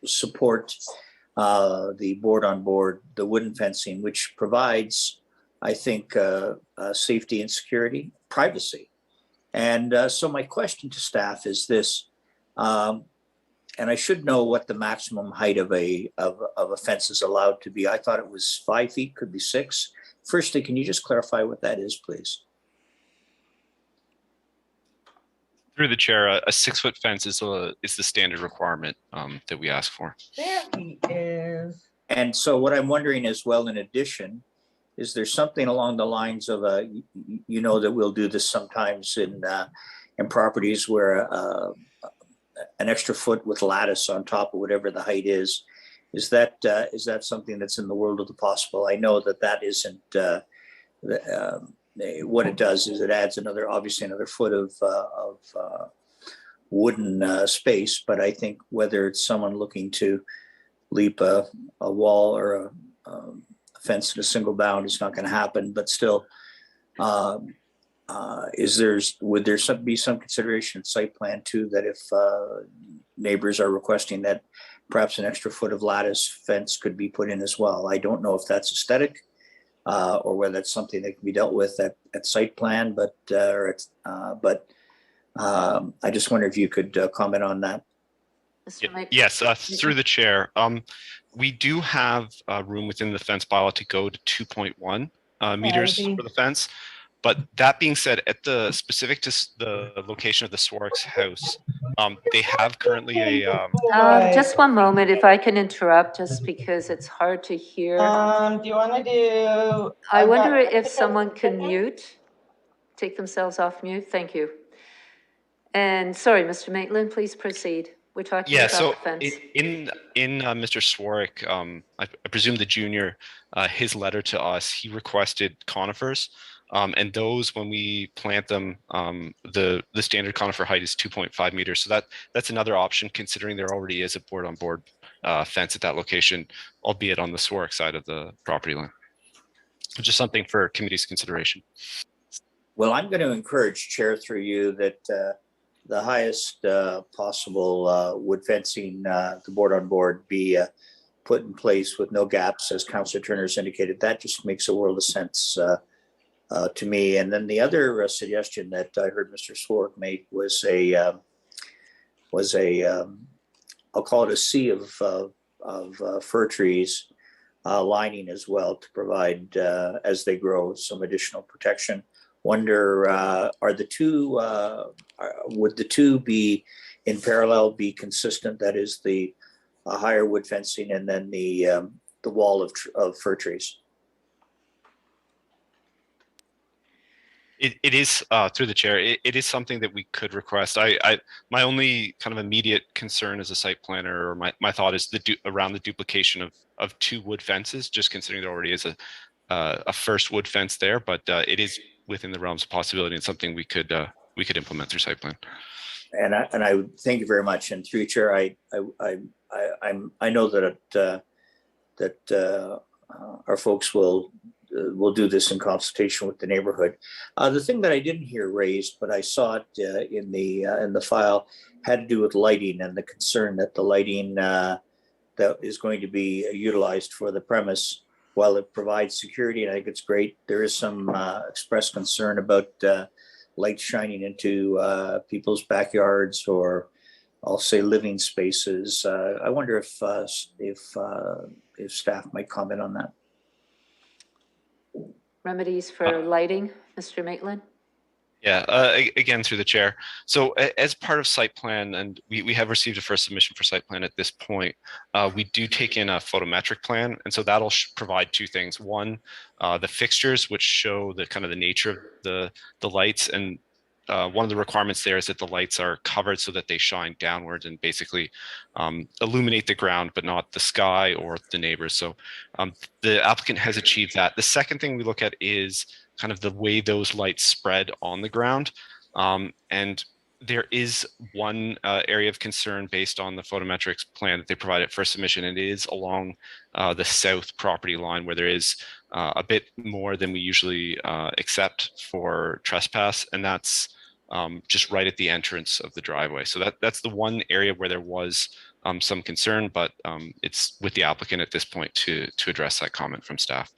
support the board on board, the wooden fencing, which provides, I think, safety and security, privacy. And so my question to staff is this, and I should know what the maximum height of a fence is allowed to be. I thought it was 5 feet, could be 6. Firstly, can you just clarify what that is, please? Through the chair, a 6-foot fence is the standard requirement that we ask for. There he is. And so what I'm wondering is, well, in addition, is there something along the lines of you know that we'll do this sometimes in properties where an extra foot with lattice on top of whatever the height is that something that's in the world of the possible? I know that isn't what it does is it adds obviously another foot of wooden space, but I think whether it's someone looking to leap a wall or a fence in a single bound, it's not going to happen. But still, would there be some consideration in site plan too, that if neighbors are requesting that perhaps an extra foot of lattice fence could be put in as well? I don't know if that's aesthetic or whether that's something that can be dealt with at site plan, but I just wonder if you could comment on that. Yes, through the chair. We do have room within the fence bylaw to go to 2.1 meters for the fence. But that being said, at the specific to the location of the Swarks house, they have currently a. Just one moment, if I can interrupt, just because it's hard to hear. Do you want to do? I wonder if someone can take themselves off mute. Thank you. And sorry, Mr. Maitland, please proceed. We're talking about the fence. in Mr. Swark, I presume the junior, his letter to us, he requested conifers. And those, when we plant them, the standard conifer height is 2.5 meters. So that's another option, considering there already is a board-on-board fence at that location, albeit on the Swark side of the property line. Just something for committee's consideration. Well, I'm going to encourage, Chair, through you, that the highest possible wood fencing, the board-on-board, be put in place with no gaps, as Councillor Turner's indicated. That just makes a world of sense to me. And then the other suggestion that I heard Mr. Swark make was I'll call it a sea of fir trees lining as well, to provide as they grow some additional protection. Wonder, would the two be in parallel, be consistent? That is the higher wood fencing and then the wall of fir trees. It is through the chair. It is something that we could request. My only kind of immediate concern as a site planner, or my thought is around the duplication of 2 wood fences, just considering there already is a first wood fence there, but it is within the realms of possibility and something we could implement through site plan. And I thank you very much. And through Chair, I know that our folks will do this in consultation with the neighborhood. The thing that I didn't hear raised, but I saw it in the file, had to do with lighting and the concern that the lighting that is going to be utilized for the premise, while it provides security, and I think it's great, there is some expressed concern about light shining into people's backyards, or I'll say living spaces. I wonder if staff might comment on that. Remedies for lighting, Mr. Maitland? Yeah, again, through the chair. So as part of site plan, and we have received a first submission for site plan at this point, we do take in a photometric plan. And so that'll provide 2 things. One, the fixtures, which show the kind of the nature of the lights. And one of the requirements there is that the lights are covered so that they shine downwards and basically illuminate the ground, but not the sky or the neighbors. So the applicant has achieved that. The second thing we look at is kind of the way those lights spread on the ground. And there is one area of concern based on the photometrics plan that they provided for submission, and it is along the south property line where there is a bit more than we usually accept for trespass, and that's just right at the entrance of the driveway. So that's the one area where there was some concern, but it's with the applicant at this point to address that comment from staff.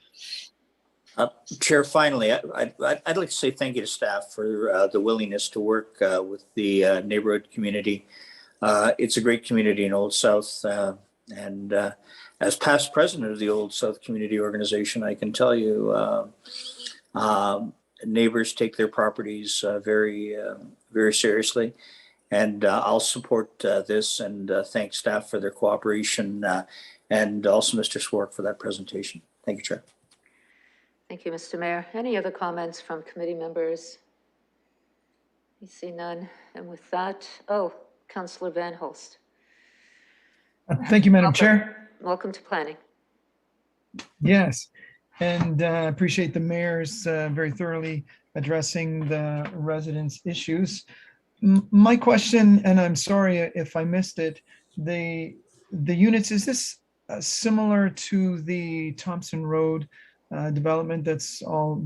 Chair, finally, I'd like to say thank you to staff for the willingness to work with the neighborhood community. It's a great community in Old South, and as past president of the Old South Community Organization, I can tell you neighbors take their properties very seriously, and I'll support this and thank staff for their cooperation and also Mr. Swark for that presentation. Thank you, Chair. Thank you, Mr. Mayor. Any other comments from committee members? You see none. And with that, Councillor Van Holst. Thank you, Madam Chair. Welcome to planning. Yes, and appreciate the mayor's very thoroughly addressing the residents' issues. My question, and I'm sorry if I missed it, the units, is this similar to the Thompson Road development that's all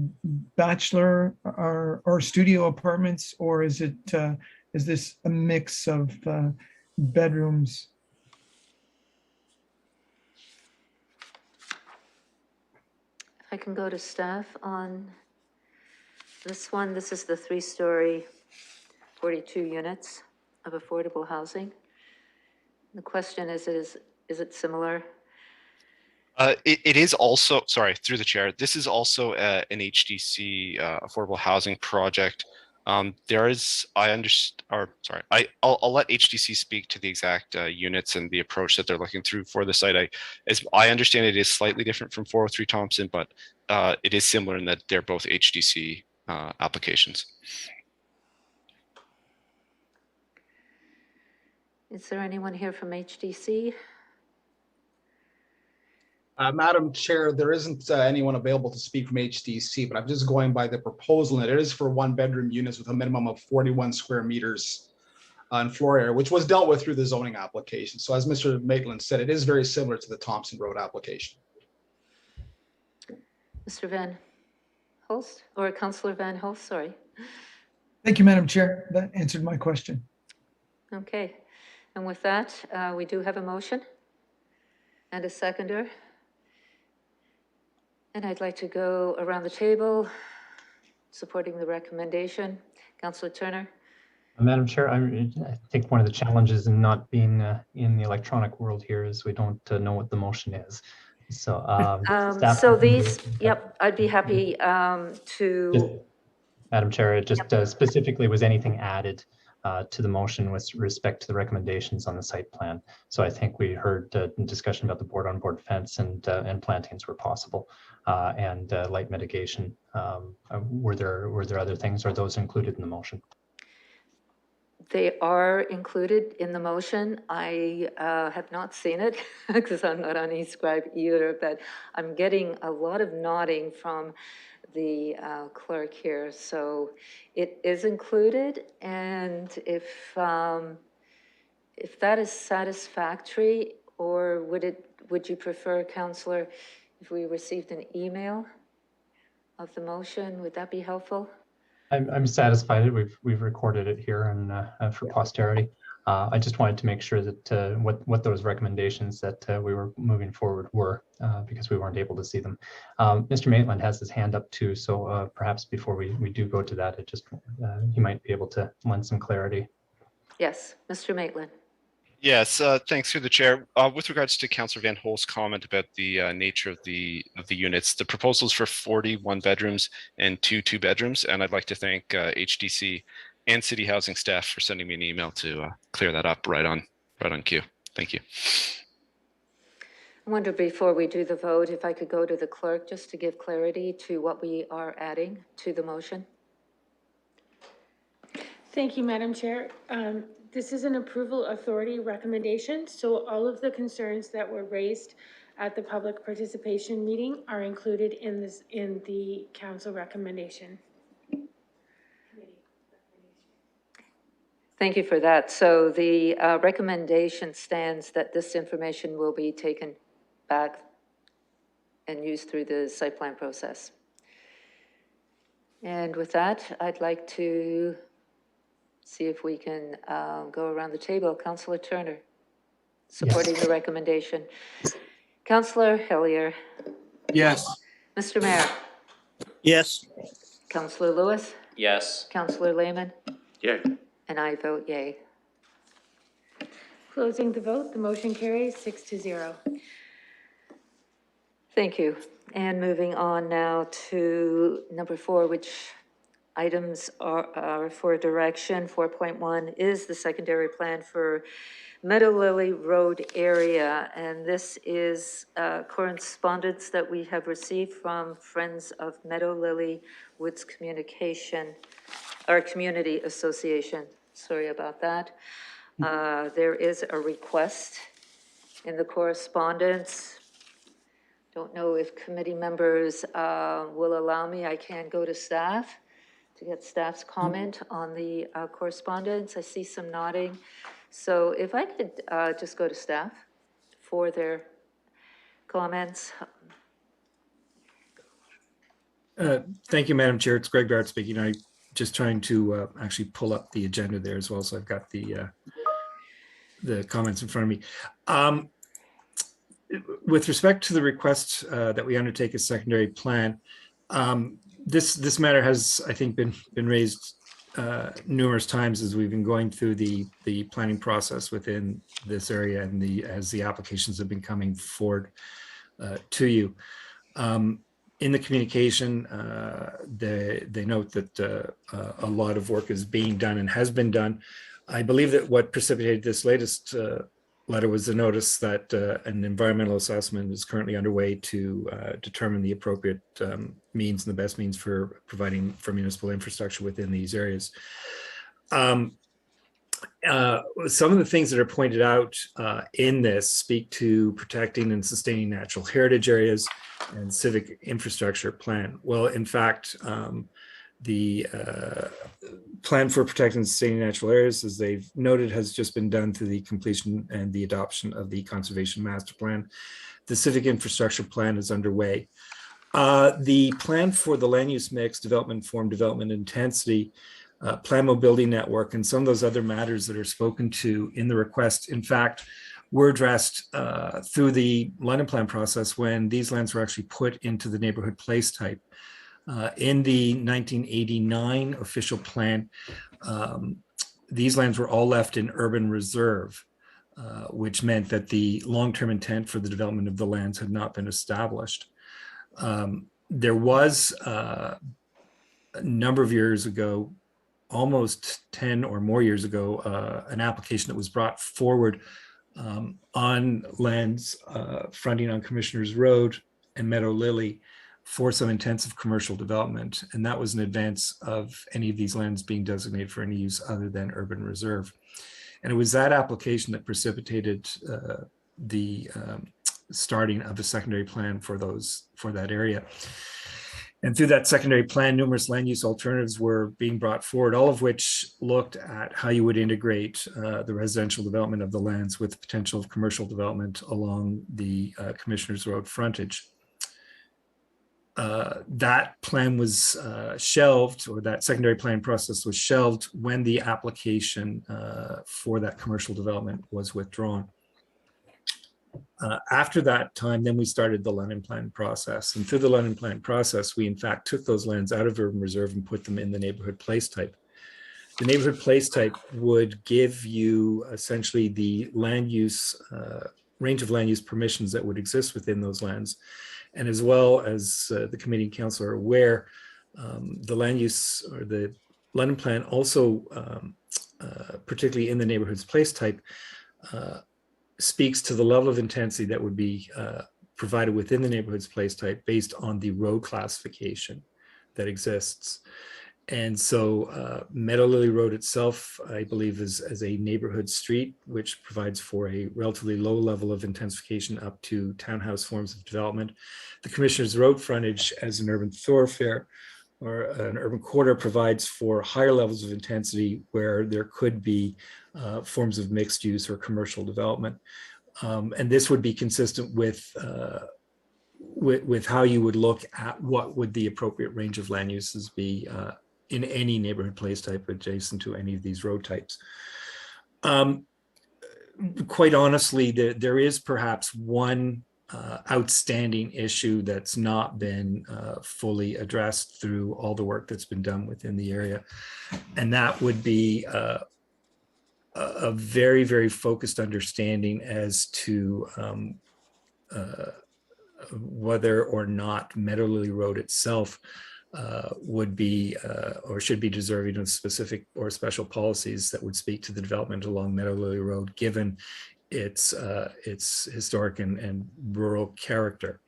bachelor or studio apartments, or is it is this a mix of bedrooms? If I can go to staff on this one, this is the 3-story, 42 units of affordable housing. The question is it similar? It is also, sorry, through the chair, this is also an HDC affordable housing project. There is, I'll let HDC speak to the exact units and the approach that they're looking through for the site. As I understand it is slightly different from 403 Thompson, but it is similar in that they're both HDC applications. Is there anyone here from HDC? Madam Chair, there isn't anyone available to speak from HDC, but I'm just going by the proposal, and it is for 1-bedroom units with a minimum of 41 square meters on floor area, which was dealt with through the zoning application. So as Mr. Maitland said, it is very similar to the Thompson Road application. Mr. Van Holst, or Councillor Van Holst, sorry. Thank you, Madam Chair. That answered my question. Okay, and with that, we do have a motion and a seconder. And I'd like to go around the table, supporting the recommendation. Councillor Turner. Madam Chair, I think one of the challenges in not being in the electronic world here is we don't know what the motion is. So, so these, yep, I'd be happy to. Madam Chair, it just specifically was anything added to the motion with respect to the recommendations on the site plan. So I think we heard discussion about the board-on-board fence and plantings were possible, and light mitigation. Were there other things? Are those included in the motion? They are included in the motion. I have not seen it because I'm not on eScribe either, but I'm getting a lot of nodding from the clerk here. So it is included, and if that is satisfactory, or would you prefer, Councillor, if we received an email of the motion, would that be helpful? I'm satisfied. We've recorded it here and for posterity. I just wanted to make sure that what those recommendations that we were moving forward were, because we weren't able to see them. Mr. Maitland has his hand up too, so perhaps before we do go to that, he might be able to lend some clarity. Yes, Mr. Maitland. Yes, thanks through the chair. With regards to Councillor Van Holst's comment about the nature of the units, the proposals for 41 bedrooms and 2 2-bedrooms, and I'd like to thank HDC and City Housing staff for sending me an email to clear that up right on cue. Thank you. I wonder before we do the vote, if I could go to the clerk just to give clarity to what we are adding to the motion. Thank you, Madam Chair. This is an approval authority recommendation, so all of the concerns that were raised at the public participation meeting are included in the council recommendation. Thank you for that. So the recommendation stands that this information will be taken back and used through the site plan process. And with that, I'd like to see if we can go around the table. Councillor Turner, supporting the recommendation. Councillor Hillier. Yes. Mr. Mayor. Yes. Councillor Lewis. Yes. Councillor Lehman. Yeah. And I vote yay. Closing the vote, the motion carries 6-0. Thank you. And moving on now to number 4, which items are for direction. 4.1 is the secondary plan for Meadow Lily Road area. And this is correspondence that we have received from Friends of Meadow Lily Woods Communication, our community association. Sorry about that. There is a request in the correspondence. Don't know if committee members will allow me. I can go to staff to get staff's comment on the correspondence. I see some nodding. So if I could just go to staff for their comments. Thank you, Madam Chair. It's Greg Barrett speaking. I'm just trying to actually pull up the agenda there as well. So I've got the comments in front of me. With respect to the request that we undertake a secondary plan, this matter has, I think, been raised numerous times as we've been going through the planning process within this area and as the applications have been coming forward to you. In the communication, they note that a lot of work is being done and has been done. I believe that what precipitated this latest letter was the notice that an environmental assessment is currently underway to determine the appropriate means and the best means for providing for municipal infrastructure within these areas. Some of the things that are pointed out in this speak to protecting and sustaining natural heritage areas and civic infrastructure plan. Well, in fact, the plan for protecting and sustaining natural areas, as they've noted, has just been done through the completion and the adoption of the Conservation Master Plan. The civic infrastructure plan is underway. The plan for the land use mix, development form, development intensity, plan mobility network, and some of those other matters that are spoken to in the request, in fact, were addressed through the London plan process when these lands were actually put into the neighborhood place type. In the 1989 official plan, these lands were all left in urban reserve, which meant that the long-term intent for the development of the lands had not been established. There was a number of years ago, almost 10 or more years ago, an application that was brought forward on lands fronting on Commissioners Road and Meadow Lily for some intensive commercial development. And that was in advance of any of these lands being designated for any use other than urban reserve. And it was that application that precipitated the starting of a secondary plan for that area. And through that secondary plan, numerous land use alternatives were being brought forward, all of which looked at how you would integrate the residential development of the lands with the potential of commercial development along the Commissioners Road frontage. That plan was shelved, or that secondary plan process was shelved when the application for that commercial development was withdrawn. After that time, then we started the London plan process. And through the London plan process, we in fact took those lands out of urban reserve and put them in the neighborhood place type. The neighborhood place type would give you essentially the land use, range of land use permissions that would exist within those lands. And as well as the committee and council are aware, the land use or the London plan also, particularly in the neighborhood's place type, speaks to the level of intensity that would be provided within the neighborhood's place type based on the road classification that exists. And so Meadow Lily Road itself, I believe, is as a neighborhood street, which provides for a relatively low level of intensification up to townhouse forms of development. The Commissioner's Road frontage as an urban thoroughfare or an urban corridor provides for higher levels of intensity where there could be forms of mixed use or commercial development. And this would be consistent with how you would look at what would the appropriate range of land uses be in any neighborhood place type adjacent to any of these road types. Quite honestly, there is perhaps one outstanding issue that's not been fully addressed through all the work that's been done within the area. And that would be a very, very focused understanding as to whether or not Meadow Lily Road itself would be or should be deserving of specific or special policies that would speak to the development along Meadow Lily Road, given its historic and rural character.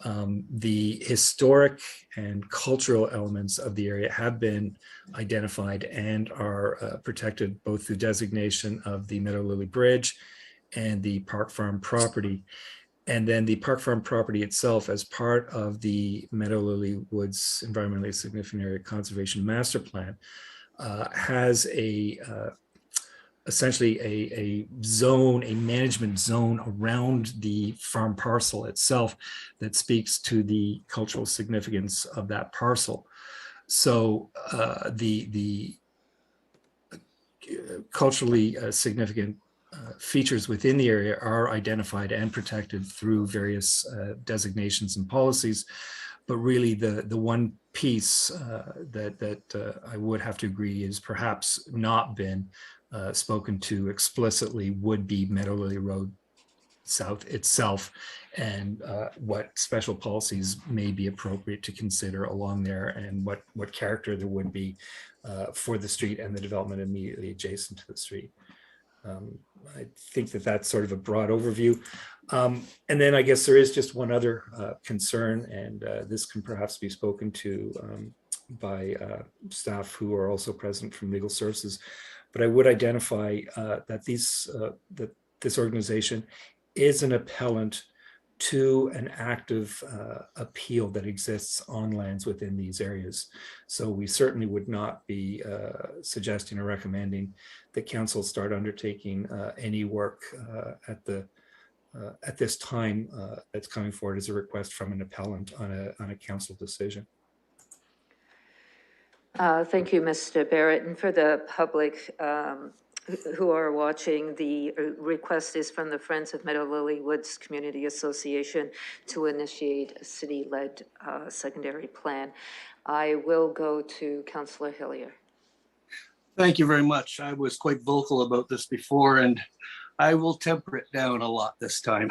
The historic and cultural elements of the area have been identified and are protected both through designation of the Meadow Lily Bridge and the Park Farm property. And then the Park Farm property itself, as part of the Meadow Lily Woods Environmentally Significant Area Conservation Master Plan, has essentially a zone, a management zone around the farm parcel itself that speaks to the cultural significance of that parcel. So the culturally significant features within the area are identified and protected through various designations and policies. But really the one piece that I would have to agree is perhaps not been spoken to explicitly would be Meadow Lily Road South itself, and what special policies may be appropriate to consider along there, and what character there would be for the street and the development immediately adjacent to the street. I think that that's sort of a broad overview. And then I guess there is just one other concern, and this can perhaps be spoken to by staff who are also present from legal services. But I would identify that that this organization is an appellant to an active appeal that exists on lands within these areas. So we certainly would not be suggesting or recommending that council start undertaking any work at this time that's coming forward as a request from an appellant on a council decision. Thank you, Mr. Barrett. And for the public who are watching, the request is from the Friends of Meadow Lily Woods Community Association to initiate a city-led secondary plan. I will go to Councillor Hillier. Thank you very much. I was quite vocal about this before, and I will temper it down a lot this time.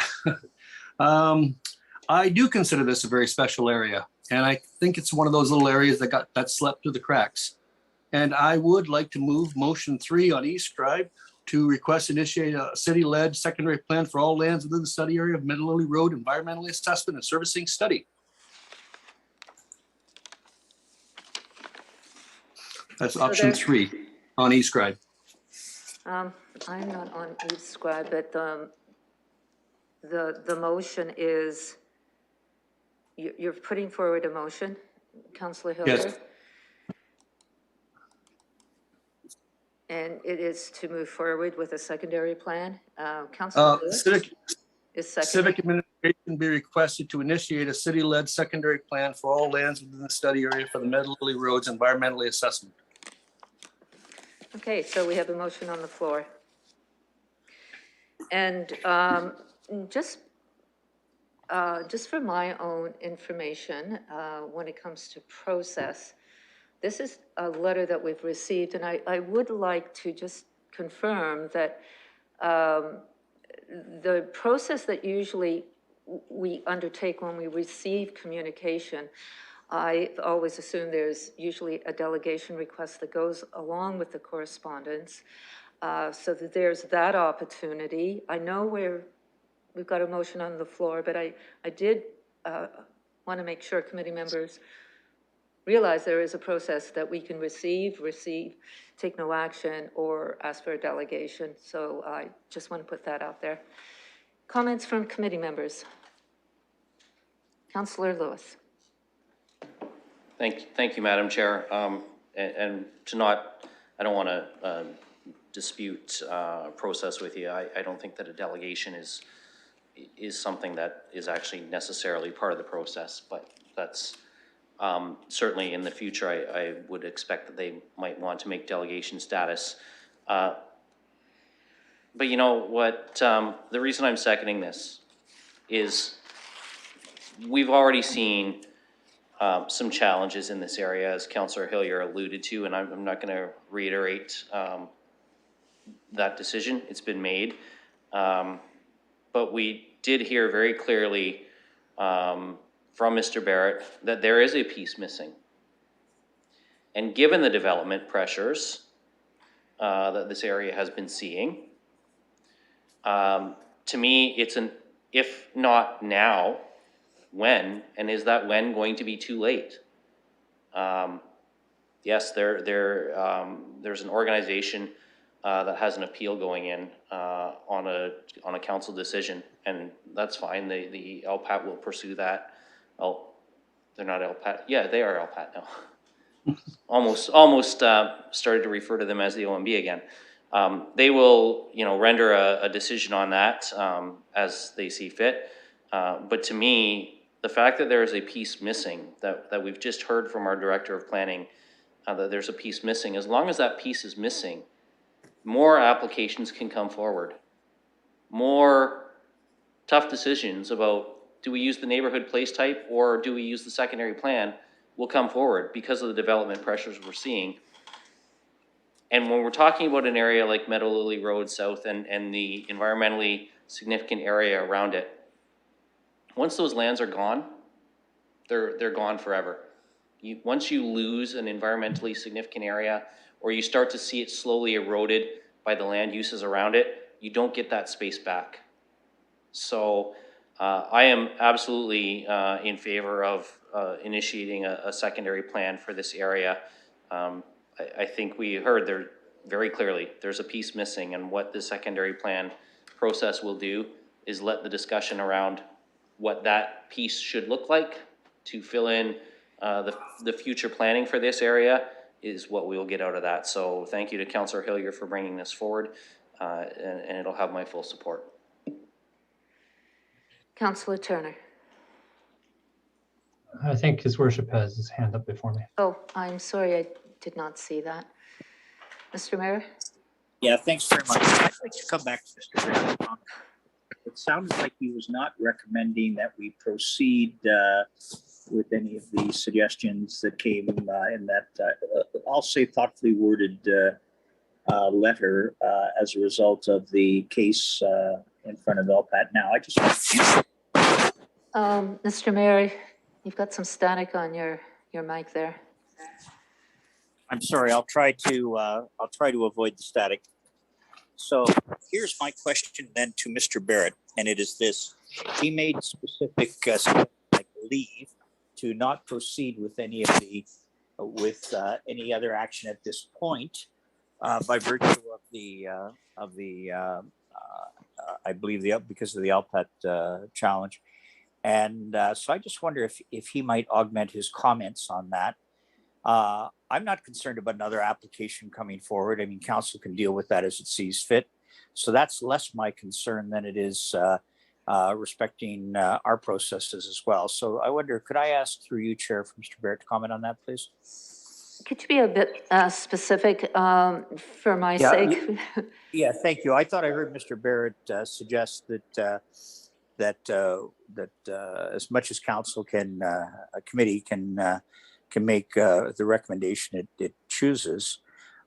I do consider this a very special area, and I think it's one of those little areas that slept through the cracks. And I would like to move motion 3 on East Drive to request initiate a city-led secondary plan for all lands within the study area of Meadow Lily Road environmental assessment and servicing study. That's option 3 on East Drive. I'm not on East Scribe, but the motion is, you're putting forward a motion, Councillor Hillier? Yes. And it is to move forward with a secondary plan. Councillor Lewis is second. Civic Administration be requested to initiate a city-led secondary plan for all lands within the study area for the Meadow Lily Roads environmentally assessment. Okay, so we have a motion on the floor. And just for my own information, when it comes to process, this is a letter that we've received, and I would like to just confirm that the process that usually we undertake when we receive communication, I always assume there's usually a delegation request that goes along with the correspondence, so that there's that opportunity. I know we've got a motion on the floor, but I did want to make sure committee members realize there is a process that we can receive, take no action, or ask for a delegation. So I just want to put that out there. Comments from committee members? Councillor Lewis. Thank you, Madam Chair. And to not, I don't want to dispute process with you. I don't think that a delegation is something that is actually necessarily part of the process, but that's certainly in the future, I would expect that they might want to make delegation status. But you know what, the reason I'm seconding this is we've already seen some challenges in this area, as Councillor Hillier alluded to, and I'm not going to reiterate that decision. It's been made. But we did hear very clearly from Mr. Barrett that there is a piece missing. And given the development pressures that this area has been seeing, to me, it's an if not now, when, and is that when going to be too late? Yes, there's an organization that has an appeal going in on a council decision, and that's fine. The LPAT will pursue that. Oh, they're not LPAT. Yeah, they are LPAT now. almost started to refer to them as the OMB again. They will, render a decision on that as they see fit. But to me, the fact that there is a piece missing, that we've just heard from our Director of Planning, that there's a piece missing, as long as that piece is missing, more applications can come forward. More tough decisions about, do we use the neighborhood place type or do we use the secondary plan, will come forward because of the development pressures we're seeing. And when we're talking about an area like Meadow Lily Road South and the environmentally significant area around it, once those lands are gone, they're gone forever. Once you lose an environmentally significant area, or you start to see it slowly eroded by the land uses around it, you don't get that space back. So I am absolutely in favor of initiating a secondary plan for this area. I think we heard there very clearly, there's a piece missing, and what the secondary plan process will do is let the discussion around what that piece should look like to fill in the future planning for this area is what we will get out of that. So thank you to Councillor Hillier for bringing this forward, and it'll have my full support. Councillor Turner. I think His Worship has his hand up before me. Oh, I'm sorry, I did not see that. Mr. Mayor? Yeah, thanks very much. I'd like to come back to Mr. Barrett's comment. It sounded like he was not recommending that we proceed with any of the suggestions that came in that, I'll say, thoughtfully worded letter as a result of the case in front of LPAT. Now, I just Mr. Mayor, you've got some static on your mic there. I'm sorry. I'll try to avoid the static. So here's my question then to Mr. Barrett, and it is this: he made specific, I believe, to not proceed with any of the any other action at this point by virtue of the I believe because of the LPAT challenge. And so I just wonder if he might augment his comments on that. I'm not concerned about another application coming forward. I mean, council can deal with that as it sees fit. So that's less my concern than it is respecting our processes as well. So I wonder, could I ask through you, Chair, for Mr. Barrett to comment on that, please? Could you be a bit specific for my sake? Yeah, thank you. I thought I heard Mr. Barrett suggest that as much as council can, a committee can make the recommendation it chooses.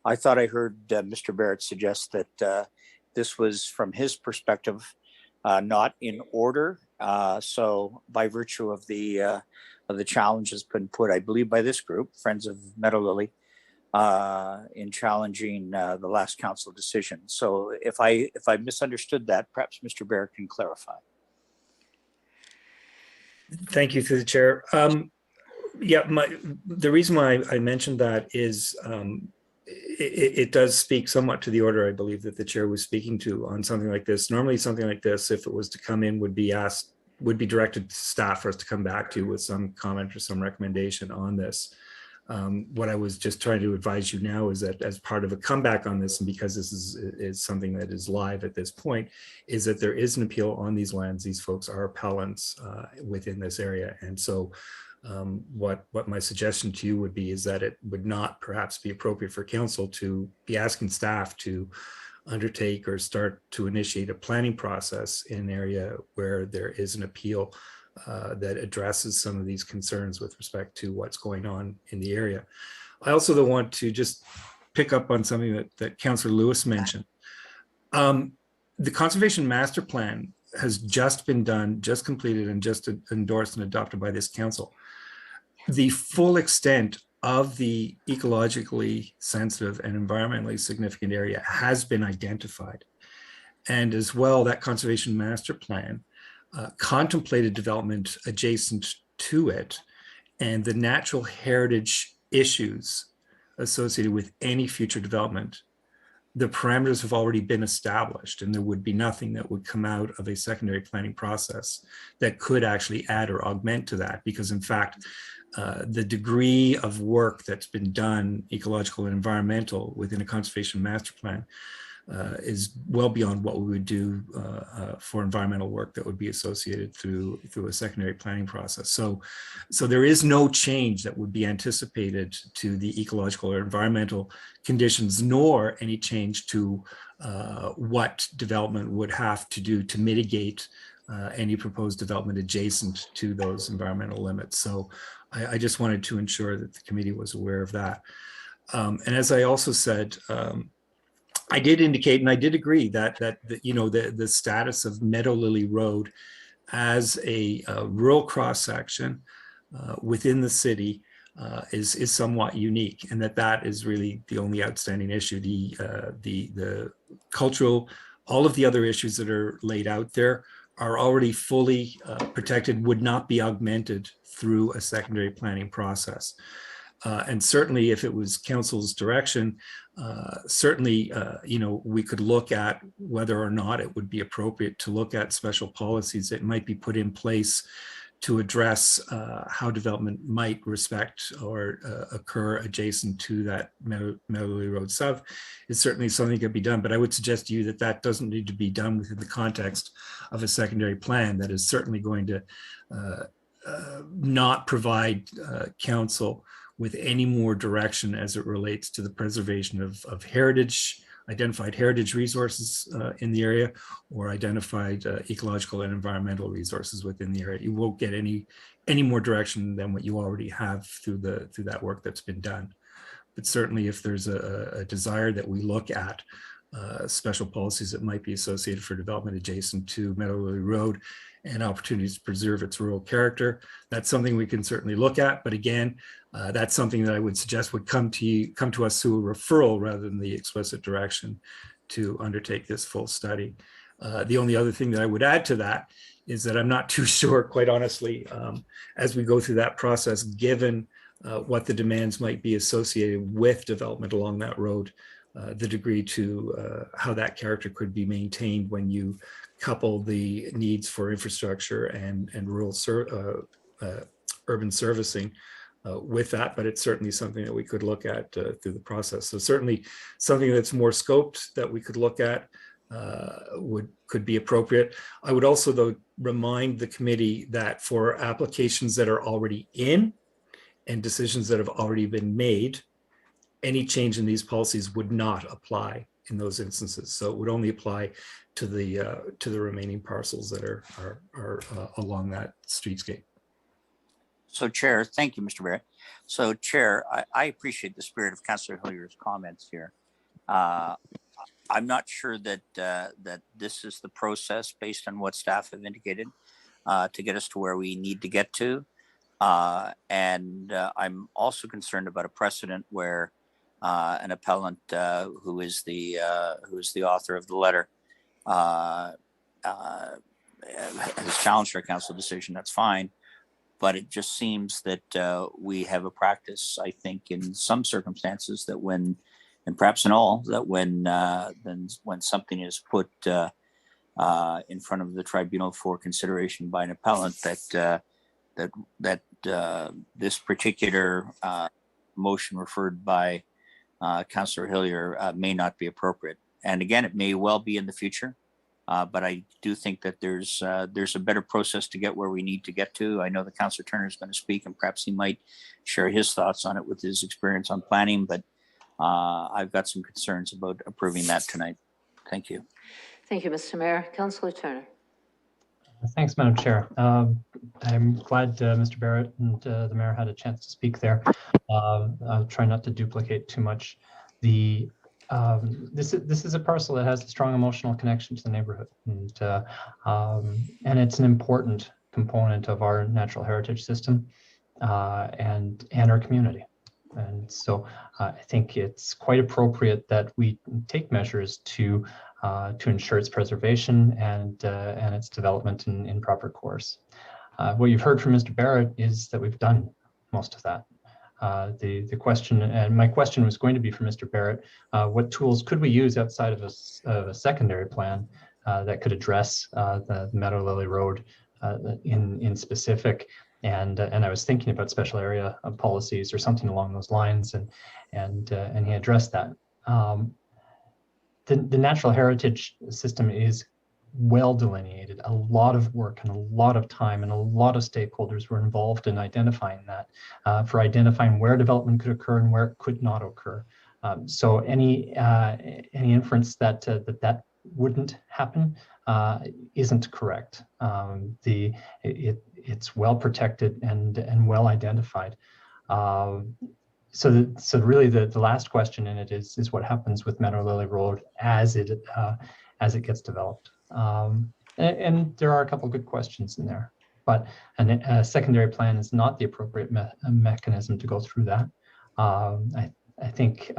I thought I heard Mr. Barrett suggest that this was, from his perspective, not in order. So by virtue of the challenge that's been put, I believe, by this group, Friends of Meadow Lily, in challenging the last council decision. So if I misunderstood that, perhaps Mr. Barrett can clarify. Thank you, through the chair. Yeah, the reason why I mentioned that is it does speak somewhat to the order I believe that the chair was speaking to on something like this. Normally something like this, if it was to come in, would be asked would be directed to staff for us to come back to with some comment or some recommendation on this. What I was just trying to advise you now is that as part of a comeback on this, and because this is something that is live at this point, is that there is an appeal on these lands. These folks are appellants within this area. And so what my suggestion to you would be is that it would not perhaps be appropriate for council to be asking staff to undertake or start to initiate a planning process in an area where there is an appeal that addresses some of these concerns with respect to what's going on in the area. I also though want to just pick up on something that Councillor Lewis mentioned. The Conservation Master Plan has just been done, just completed, and just endorsed and adopted by this council. The full extent of the ecologically sensitive and environmentally significant area has been identified. And as well, that Conservation Master Plan contemplated development adjacent to it, and the natural heritage issues associated with any future development. The parameters have already been established, and there would be nothing that would come out of a secondary planning process that could actually add or augment to that, because in fact, the degree of work that's been done, ecological and environmental, within a conservation master plan is well beyond what we would do for environmental work that would be associated through a secondary planning process. So there is no change that would be anticipated to the ecological or environmental conditions, nor any change to what development would have to do to mitigate any proposed development adjacent to those environmental limits. So I just wanted to ensure that the committee was aware of that. And as I also said, I did indicate, and I did agree that the status of Meadow Lily Road as a rural cross section within the city is somewhat unique, and that is really the only outstanding issue. The cultural, all of the other issues that are laid out there are already fully protected, would not be augmented through a secondary planning process. And certainly if it was council's direction, certainly, we could look at whether or not it would be appropriate to look at special policies that might be put in place to address how development might respect or occur adjacent to that Meadow Lily Road South. Is certainly something that could be done, but I would suggest to you that that doesn't need to be done within the context of a secondary plan. That is certainly going to not provide council with any more direction as it relates to the preservation of heritage, identified heritage resources in the area, or identified ecological and environmental resources within the area. You won't get any more direction than what you already have through that work that's been done. But certainly if there's a desire that we look at special policies that might be associated for development adjacent to Meadow Lily Road and opportunities to preserve its rural character, that's something we can certainly look at. But again, that's something that I would suggest would come to us through a referral rather than the explicit direction to undertake this full study. The only other thing that I would add to that is that I'm not too sure, quite honestly, as we go through that process, given what the demands might be associated with development along that road, the degree to how that character could be maintained when you couple the needs for infrastructure and rural urban servicing with that, but it's certainly something that we could look at through the process. So certainly something that's more scoped that we could look at could be appropriate. I would also though remind the committee that for applications that are already in and decisions that have already been made, any change in these policies would not apply in those instances. So it would only apply to the remaining parcels that are along that streetscape. So Chair, thank you, Mr. Barrett. So Chair, I appreciate the spirit of Councillor Hillier's comments here. I'm not sure that that this is the process based on what staff have indicated to get us to where we need to get to. And I'm also concerned about a precedent where an appellant who is the author of the letter has challenged our council decision. That's fine, but it just seems that we have a practice, I think, in some circumstances that when, and perhaps in all, that when something is put in front of the tribunal for consideration by an appellant, that this particular motion referred by Councillor Hillier may not be appropriate. And again, it may well be in the future, but I do think that there's a better process to get where we need to get to. I know that Councillor Turner is going to speak, and perhaps he might share his thoughts on it with his experience on planning, but I've got some concerns about approving that tonight. Thank you. Thank you, Mr. Mayor. Councillor Turner. Thanks, Madam Chair. I'm glad Mr. Barrett and the mayor had a chance to speak there. I'll try not to duplicate too much. This is a parcel that has a strong emotional connection to the neighborhood, and it's an important component of our natural heritage system and our community. And so I think it's quite appropriate that we take measures to ensure its preservation and its development in proper course. What you've heard from Mr. Barrett is that we've done most of that. The question, and my question was going to be for Mr. Barrett, what tools could we use outside of a secondary plan that could address the Meadow Lily Road in specific? And I was thinking about special area policies or something along those lines, and he addressed that. The natural heritage system is well delineated. A lot of work and a lot of time and a lot of stakeholders were involved in identifying that, for identifying where development could occur and where it could not occur. So any inference that that wouldn't happen isn't correct. It's well protected and well identified. So really the last question in it is what happens with Meadow Lily Road as it gets developed. And there are a couple of good questions in there, but a secondary plan is not the appropriate mechanism to go through that. I think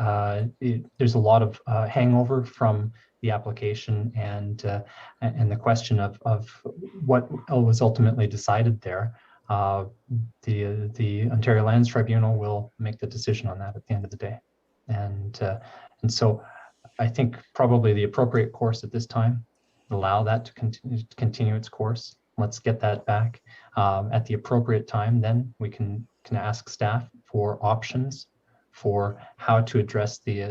there's a lot of hangover from the application and the question of what was ultimately decided there. The Ontario Lands Tribunal will make the decision on that at the end of the day. And so I think probably the appropriate course at this time, allow that to continue its course. Let's get that back at the appropriate time. Then we can ask staff for options for how to address the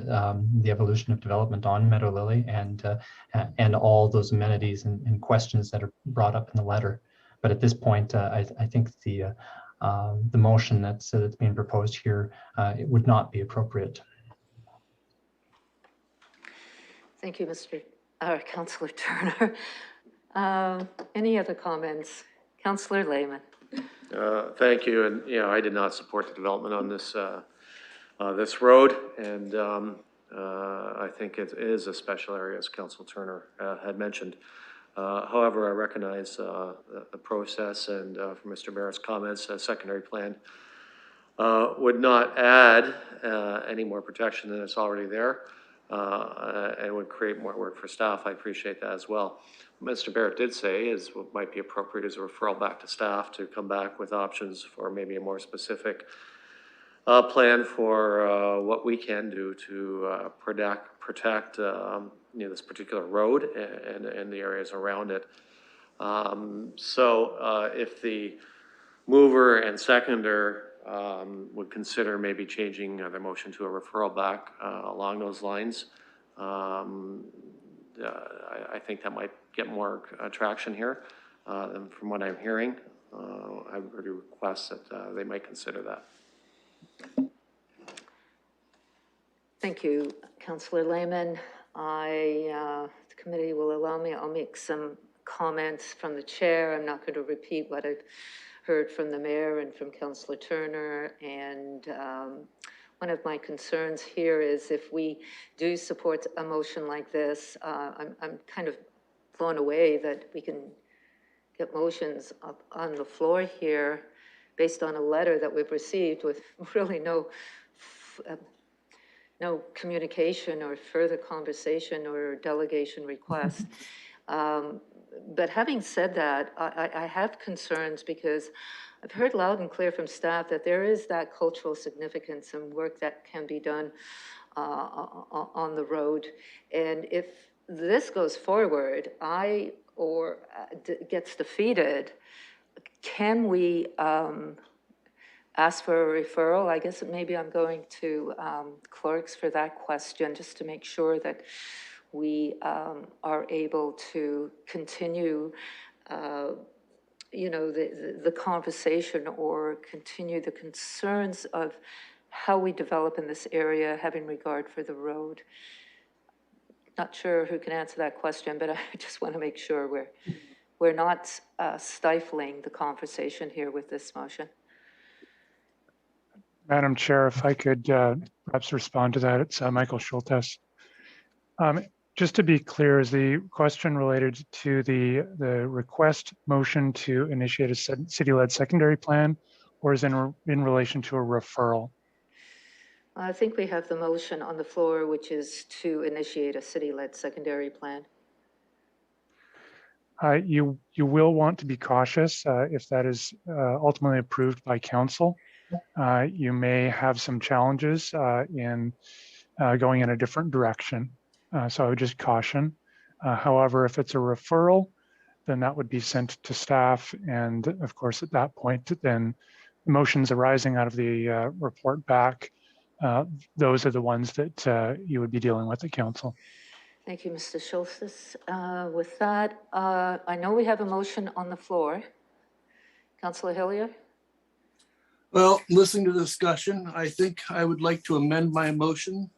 evolution of development on Meadow Lily and all those amenities and questions that are brought up in the letter. But at this point, I think the motion that's being proposed here it would not be appropriate. Thank you, Councillor Turner. Any other comments? Councillor Lehman. Thank you. And I did not support the development on this this road, and I think it is a special area, as Councillor Turner had mentioned. However, I recognize the process, and from Mr. Barrett's comments, a secondary plan would not add any more protection than it's already there, and would create more work for staff. I appreciate that as well. What Mr. Barrett did say is what might be appropriate is a referral back to staff to come back with options for maybe a more specific plan for what we can do to protect this particular road and the areas around it. So if the mover and seconder would consider maybe changing their motion to a referral back along those lines, I think that might get more traction here. And from what I'm hearing, I would request that they might consider that. Thank you, Councillor Lehman. The committee will allow me, I'll make some comments from the chair. I'm not going to repeat what I've heard from the mayor and from Councillor Turner. And one of my concerns here is if we do support a motion like this, I'm kind of blown away that we can get motions up on the floor here based on a letter that we've received with really no communication or further conversation or delegation request. But having said that, I have concerns because I've heard loud and clear from staff that there is that cultural significance and work that can be done on the road. And if this goes forward, gets defeated, can we ask for a referral? I guess maybe I'm going to clerks for that question, just to make sure that we are able to continue the conversation or continue the concerns of how we develop in this area, having regard for the road. Not sure who can answer that question, but I just want to make sure we're not stifling the conversation here with this motion. Madam Chair, if I could perhaps respond to that, it's Michael Schultes. Just to be clear, is the question related to the request motion to initiate a city-led secondary plan, or is in relation to a referral? I think we have the motion on the floor, which is to initiate a city-led secondary plan. You will want to be cautious if that is ultimately approved by council. You may have some challenges in going in a different direction. So I would just caution. However, if it's a referral, then that would be sent to staff. And of course, at that point, then motions arising out of the report back, those are the ones that you would be dealing with at council. Thank you, Mr. Schultes. With that, I know we have a motion on the floor. Councillor Hillier? Well, listening to the discussion, I think I would like to amend my motion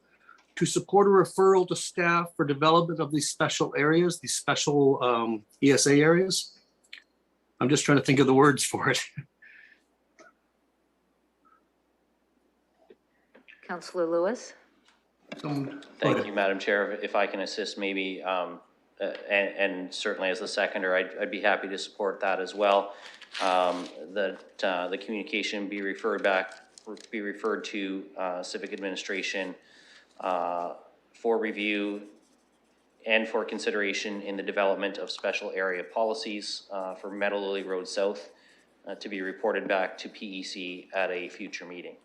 to support a referral to staff for development of these special areas, these special ESA areas. I'm just trying to think of the words for it. Councillor Lewis? Thank you, Madam Chair. If I can assist maybe, and certainly as the seconder, I'd be happy to support that as well. That the communication be referred to Civic Administration for review and for consideration in the development of special area policies for Meadow Lily Road South to be reported back to PEC at a future meeting.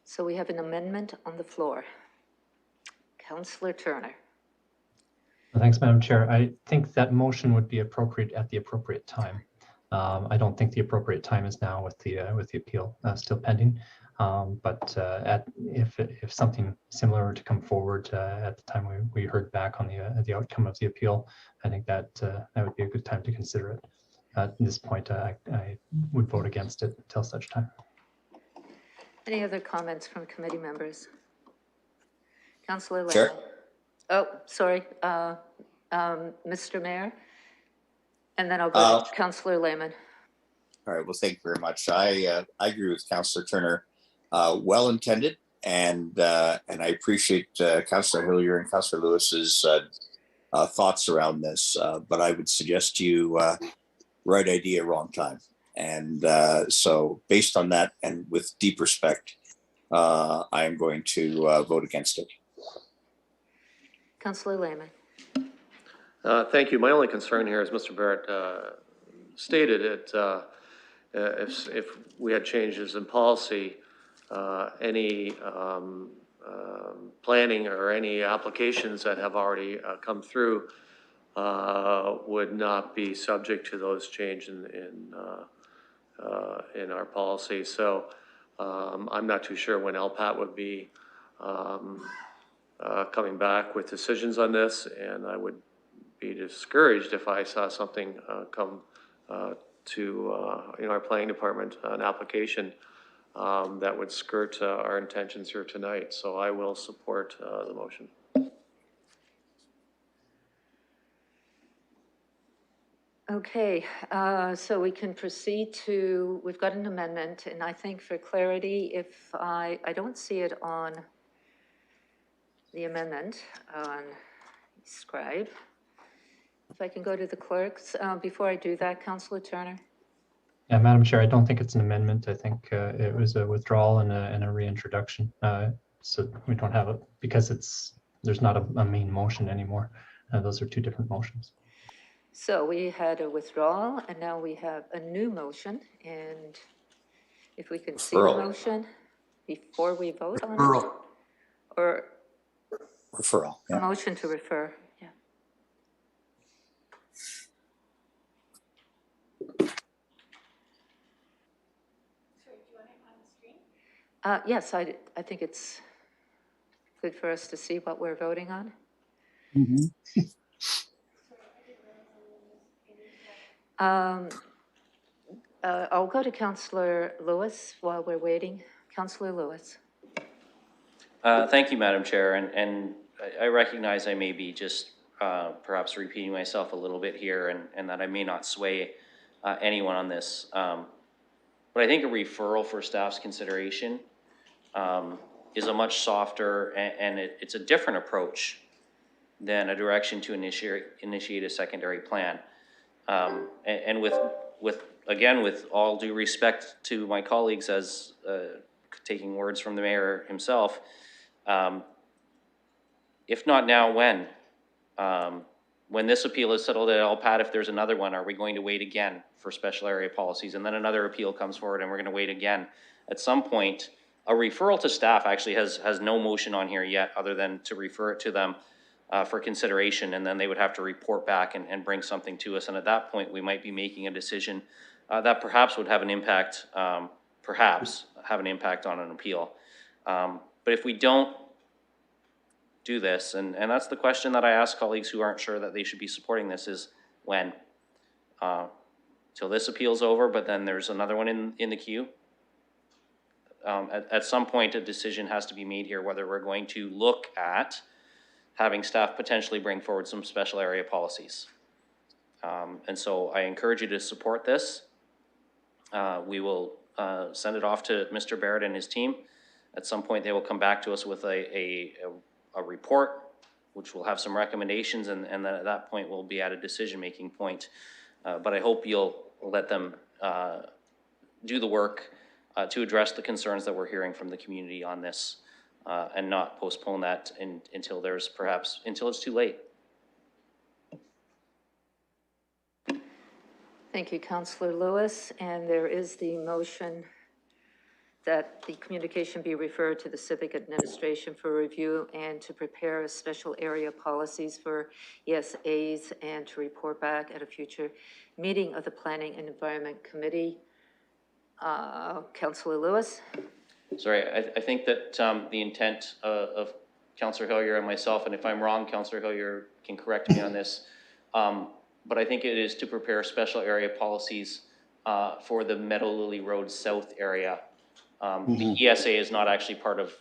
So we have an amendment on the floor. Councillor Turner. Thanks, Madam Chair. I think that motion would be appropriate at the appropriate time. I don't think the appropriate time is now with the appeal still pending. But if something similar were to come forward at the time we heard back on the outcome of the appeal, I think that that would be a good time to consider it. At this point, I would vote against it until such time. Any other comments from committee members? Councillor Lehman. Chair. Oh, sorry, Mr. Mayor. And then I'll go to Councillor Lehman. All right, well, thank you very much. I agree with Councillor Turner. Well intended, and I appreciate Councillor Hillier and Councillor Lewis's thoughts around this. But I would suggest to you right idea, wrong time. And so based on that and with deep respect, I am going to vote against it. Councillor Lehman. Thank you. My only concern here is Mr. Barrett stated it. If we had changes in policy, any planning or any applications that have already come through would not be subject to those changes in our policy. So I'm not too sure when LPAT would be coming back with decisions on this, and I would be discouraged if I saw something come to our planning department, an application that would skirt our intentions here tonight. So I will support the motion. Okay, so we can proceed to, we've got an amendment, and I think for clarity, if I don't see it on the amendment on Scribe. If I can go to the clerks, before I do that, Councillor Turner. Yeah, Madam Chair, I don't think it's an amendment. I think it was a withdrawal and a reintroduction. So we don't have it because there's not a main motion anymore. Those are two different motions. So we had a withdrawal and now we have a new motion, and If we can see the Referral. motion before we vote on it? Referral. Or Referral. a Yeah. motion to refer, yeah. Yes, I think it's good for us to see what we're voting on. I'll go to Councillor Lewis while we're waiting. Councillor Lewis. Thank you, Madam Chair, and I recognize I may be just perhaps repeating myself a little bit here, and that I may not sway anyone on this. But I think a referral for staff's consideration is a much softer and it's a different approach than a direction to initiate a secondary plan. And with all due respect to my colleagues, as taking words from the mayor himself, if not now, when? When this appeal is settled at LPAT, if there's another one, are we going to wait again for special area policies? And then another appeal comes forward and we're going to wait again. At some point, a referral to staff actually has no motion on here yet other than to refer it to them for consideration, and then they would have to report back and bring something to us. And at that point, we might be making a decision that perhaps would have an impact, on an appeal. But if we don't do this, and that's the question that I ask colleagues who aren't sure that they should be supporting this, is when? Till this appeal's over, but then there's another one in the queue. At some point, a decision has to be made here whether we're going to look at having staff potentially bring forward some special area policies. And so I encourage you to support this. We will send it off to Mr. Barrett and his team. At some point, they will come back to us with a report, which will have some recommendations, and then at that point, we'll be at a decision-making point. But I hope you'll let them do the work to address the concerns that we're hearing from the community on this, and not postpone that until it's too late. Thank you, Councillor Lewis. And there is the motion that the communication be referred to the Civic Administration for review and to prepare special area policies for ESAs and to report back at a future meeting of the Planning and Environment Committee. Councillor Lewis. Sorry, I think that the intent of Councillor Hillier and myself, and if I'm wrong, Councillor Hillier can correct me on this, but I think it is to prepare special area policies for the Meadow Lily Road South area. The ESA is not actually part of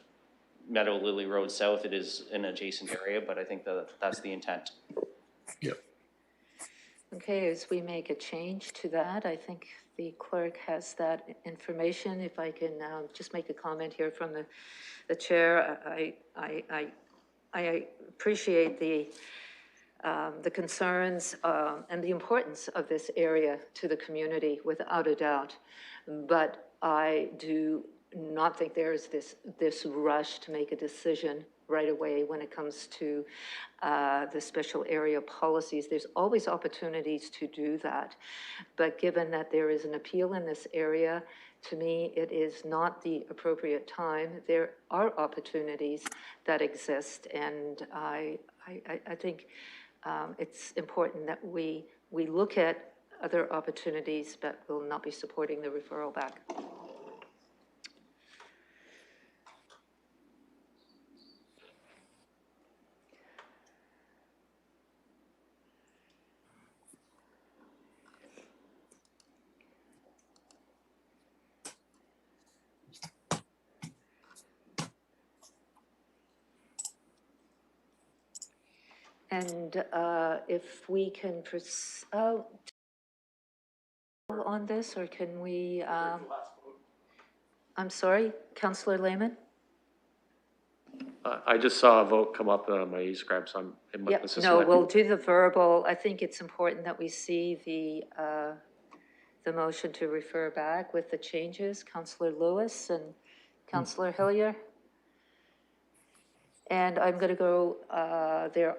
Meadow Lily Road South. It is an adjacent area, but I think that's the intent. Yep. Okay, as we make a change to that, I think the clerk has that information. If I can just make a comment here from the chair, I appreciate the concerns and the importance of this area to the community, without a doubt. But I do not think there is this rush to make a decision right away when it comes to the special area policies. There's always opportunities to do that. But given that there is an appeal in this area, to me, it is not the appropriate time. There are opportunities that exist, and I think it's important that we look at other opportunities, but will not be supporting the referral back. And if we can on this, or can we, I'm sorry, Councillor Lehman? I just saw a vote come up on my e-scribe, so We'll do the verbal. I think it's important that we see the motion to refer back with the changes, Councillor Lewis and Councillor Hillier. And I'm going to go there.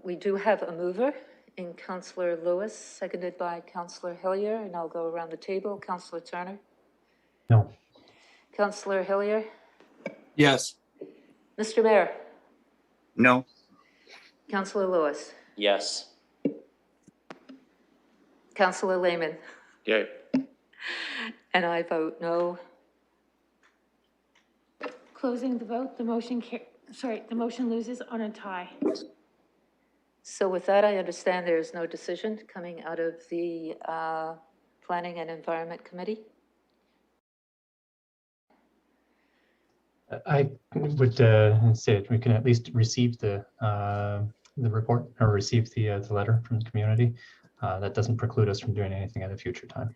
We do have a mover in Councillor Lewis, seconded by Councillor Hillier, and I'll go around the table. Councillor Turner. No. Councillor Hillier, Yes. Mr. Mayor, No. Councillor Lewis, Yes. Councillor Lehman, Yay. and I vote no. Closing the vote, the motion, the motion loses on a tie. So with that, I understand there is no decision coming out of the Planning and Environment Committee. I would say that we can at least receive the report or receive the letter from the community. That doesn't preclude us from doing anything at a future time.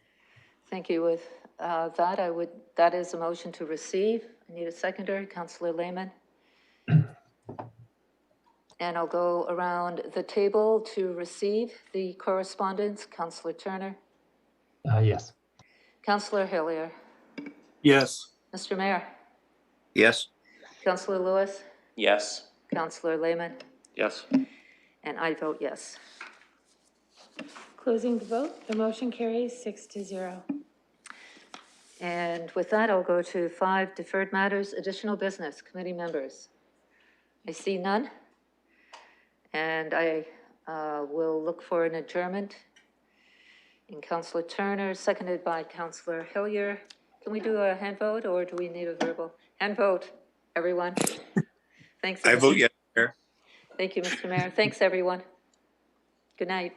Thank you. With that is a motion to receive. I need a seconder, Councillor Lehman. And I'll go around the table to receive the correspondence. Councillor Turner. Yes. Councillor Hillier. Yes. Mr. Mayor. Yes. Councillor Lewis. Yes. Councillor Lehman. Yes. And I vote yes. Closing the vote, the motion carries 6-0. And with that, I'll go to 5 deferred matters, additional business, committee members. I see none. And I will look for an adjournment. And Councillor Turner, seconded by Councillor Hillier. Can we do a hand vote or do we need a verbal? Hand vote, everyone. Thanks. I vote yes, Mayor. Thank you, Mr. Mayor. Thanks, everyone. Good night.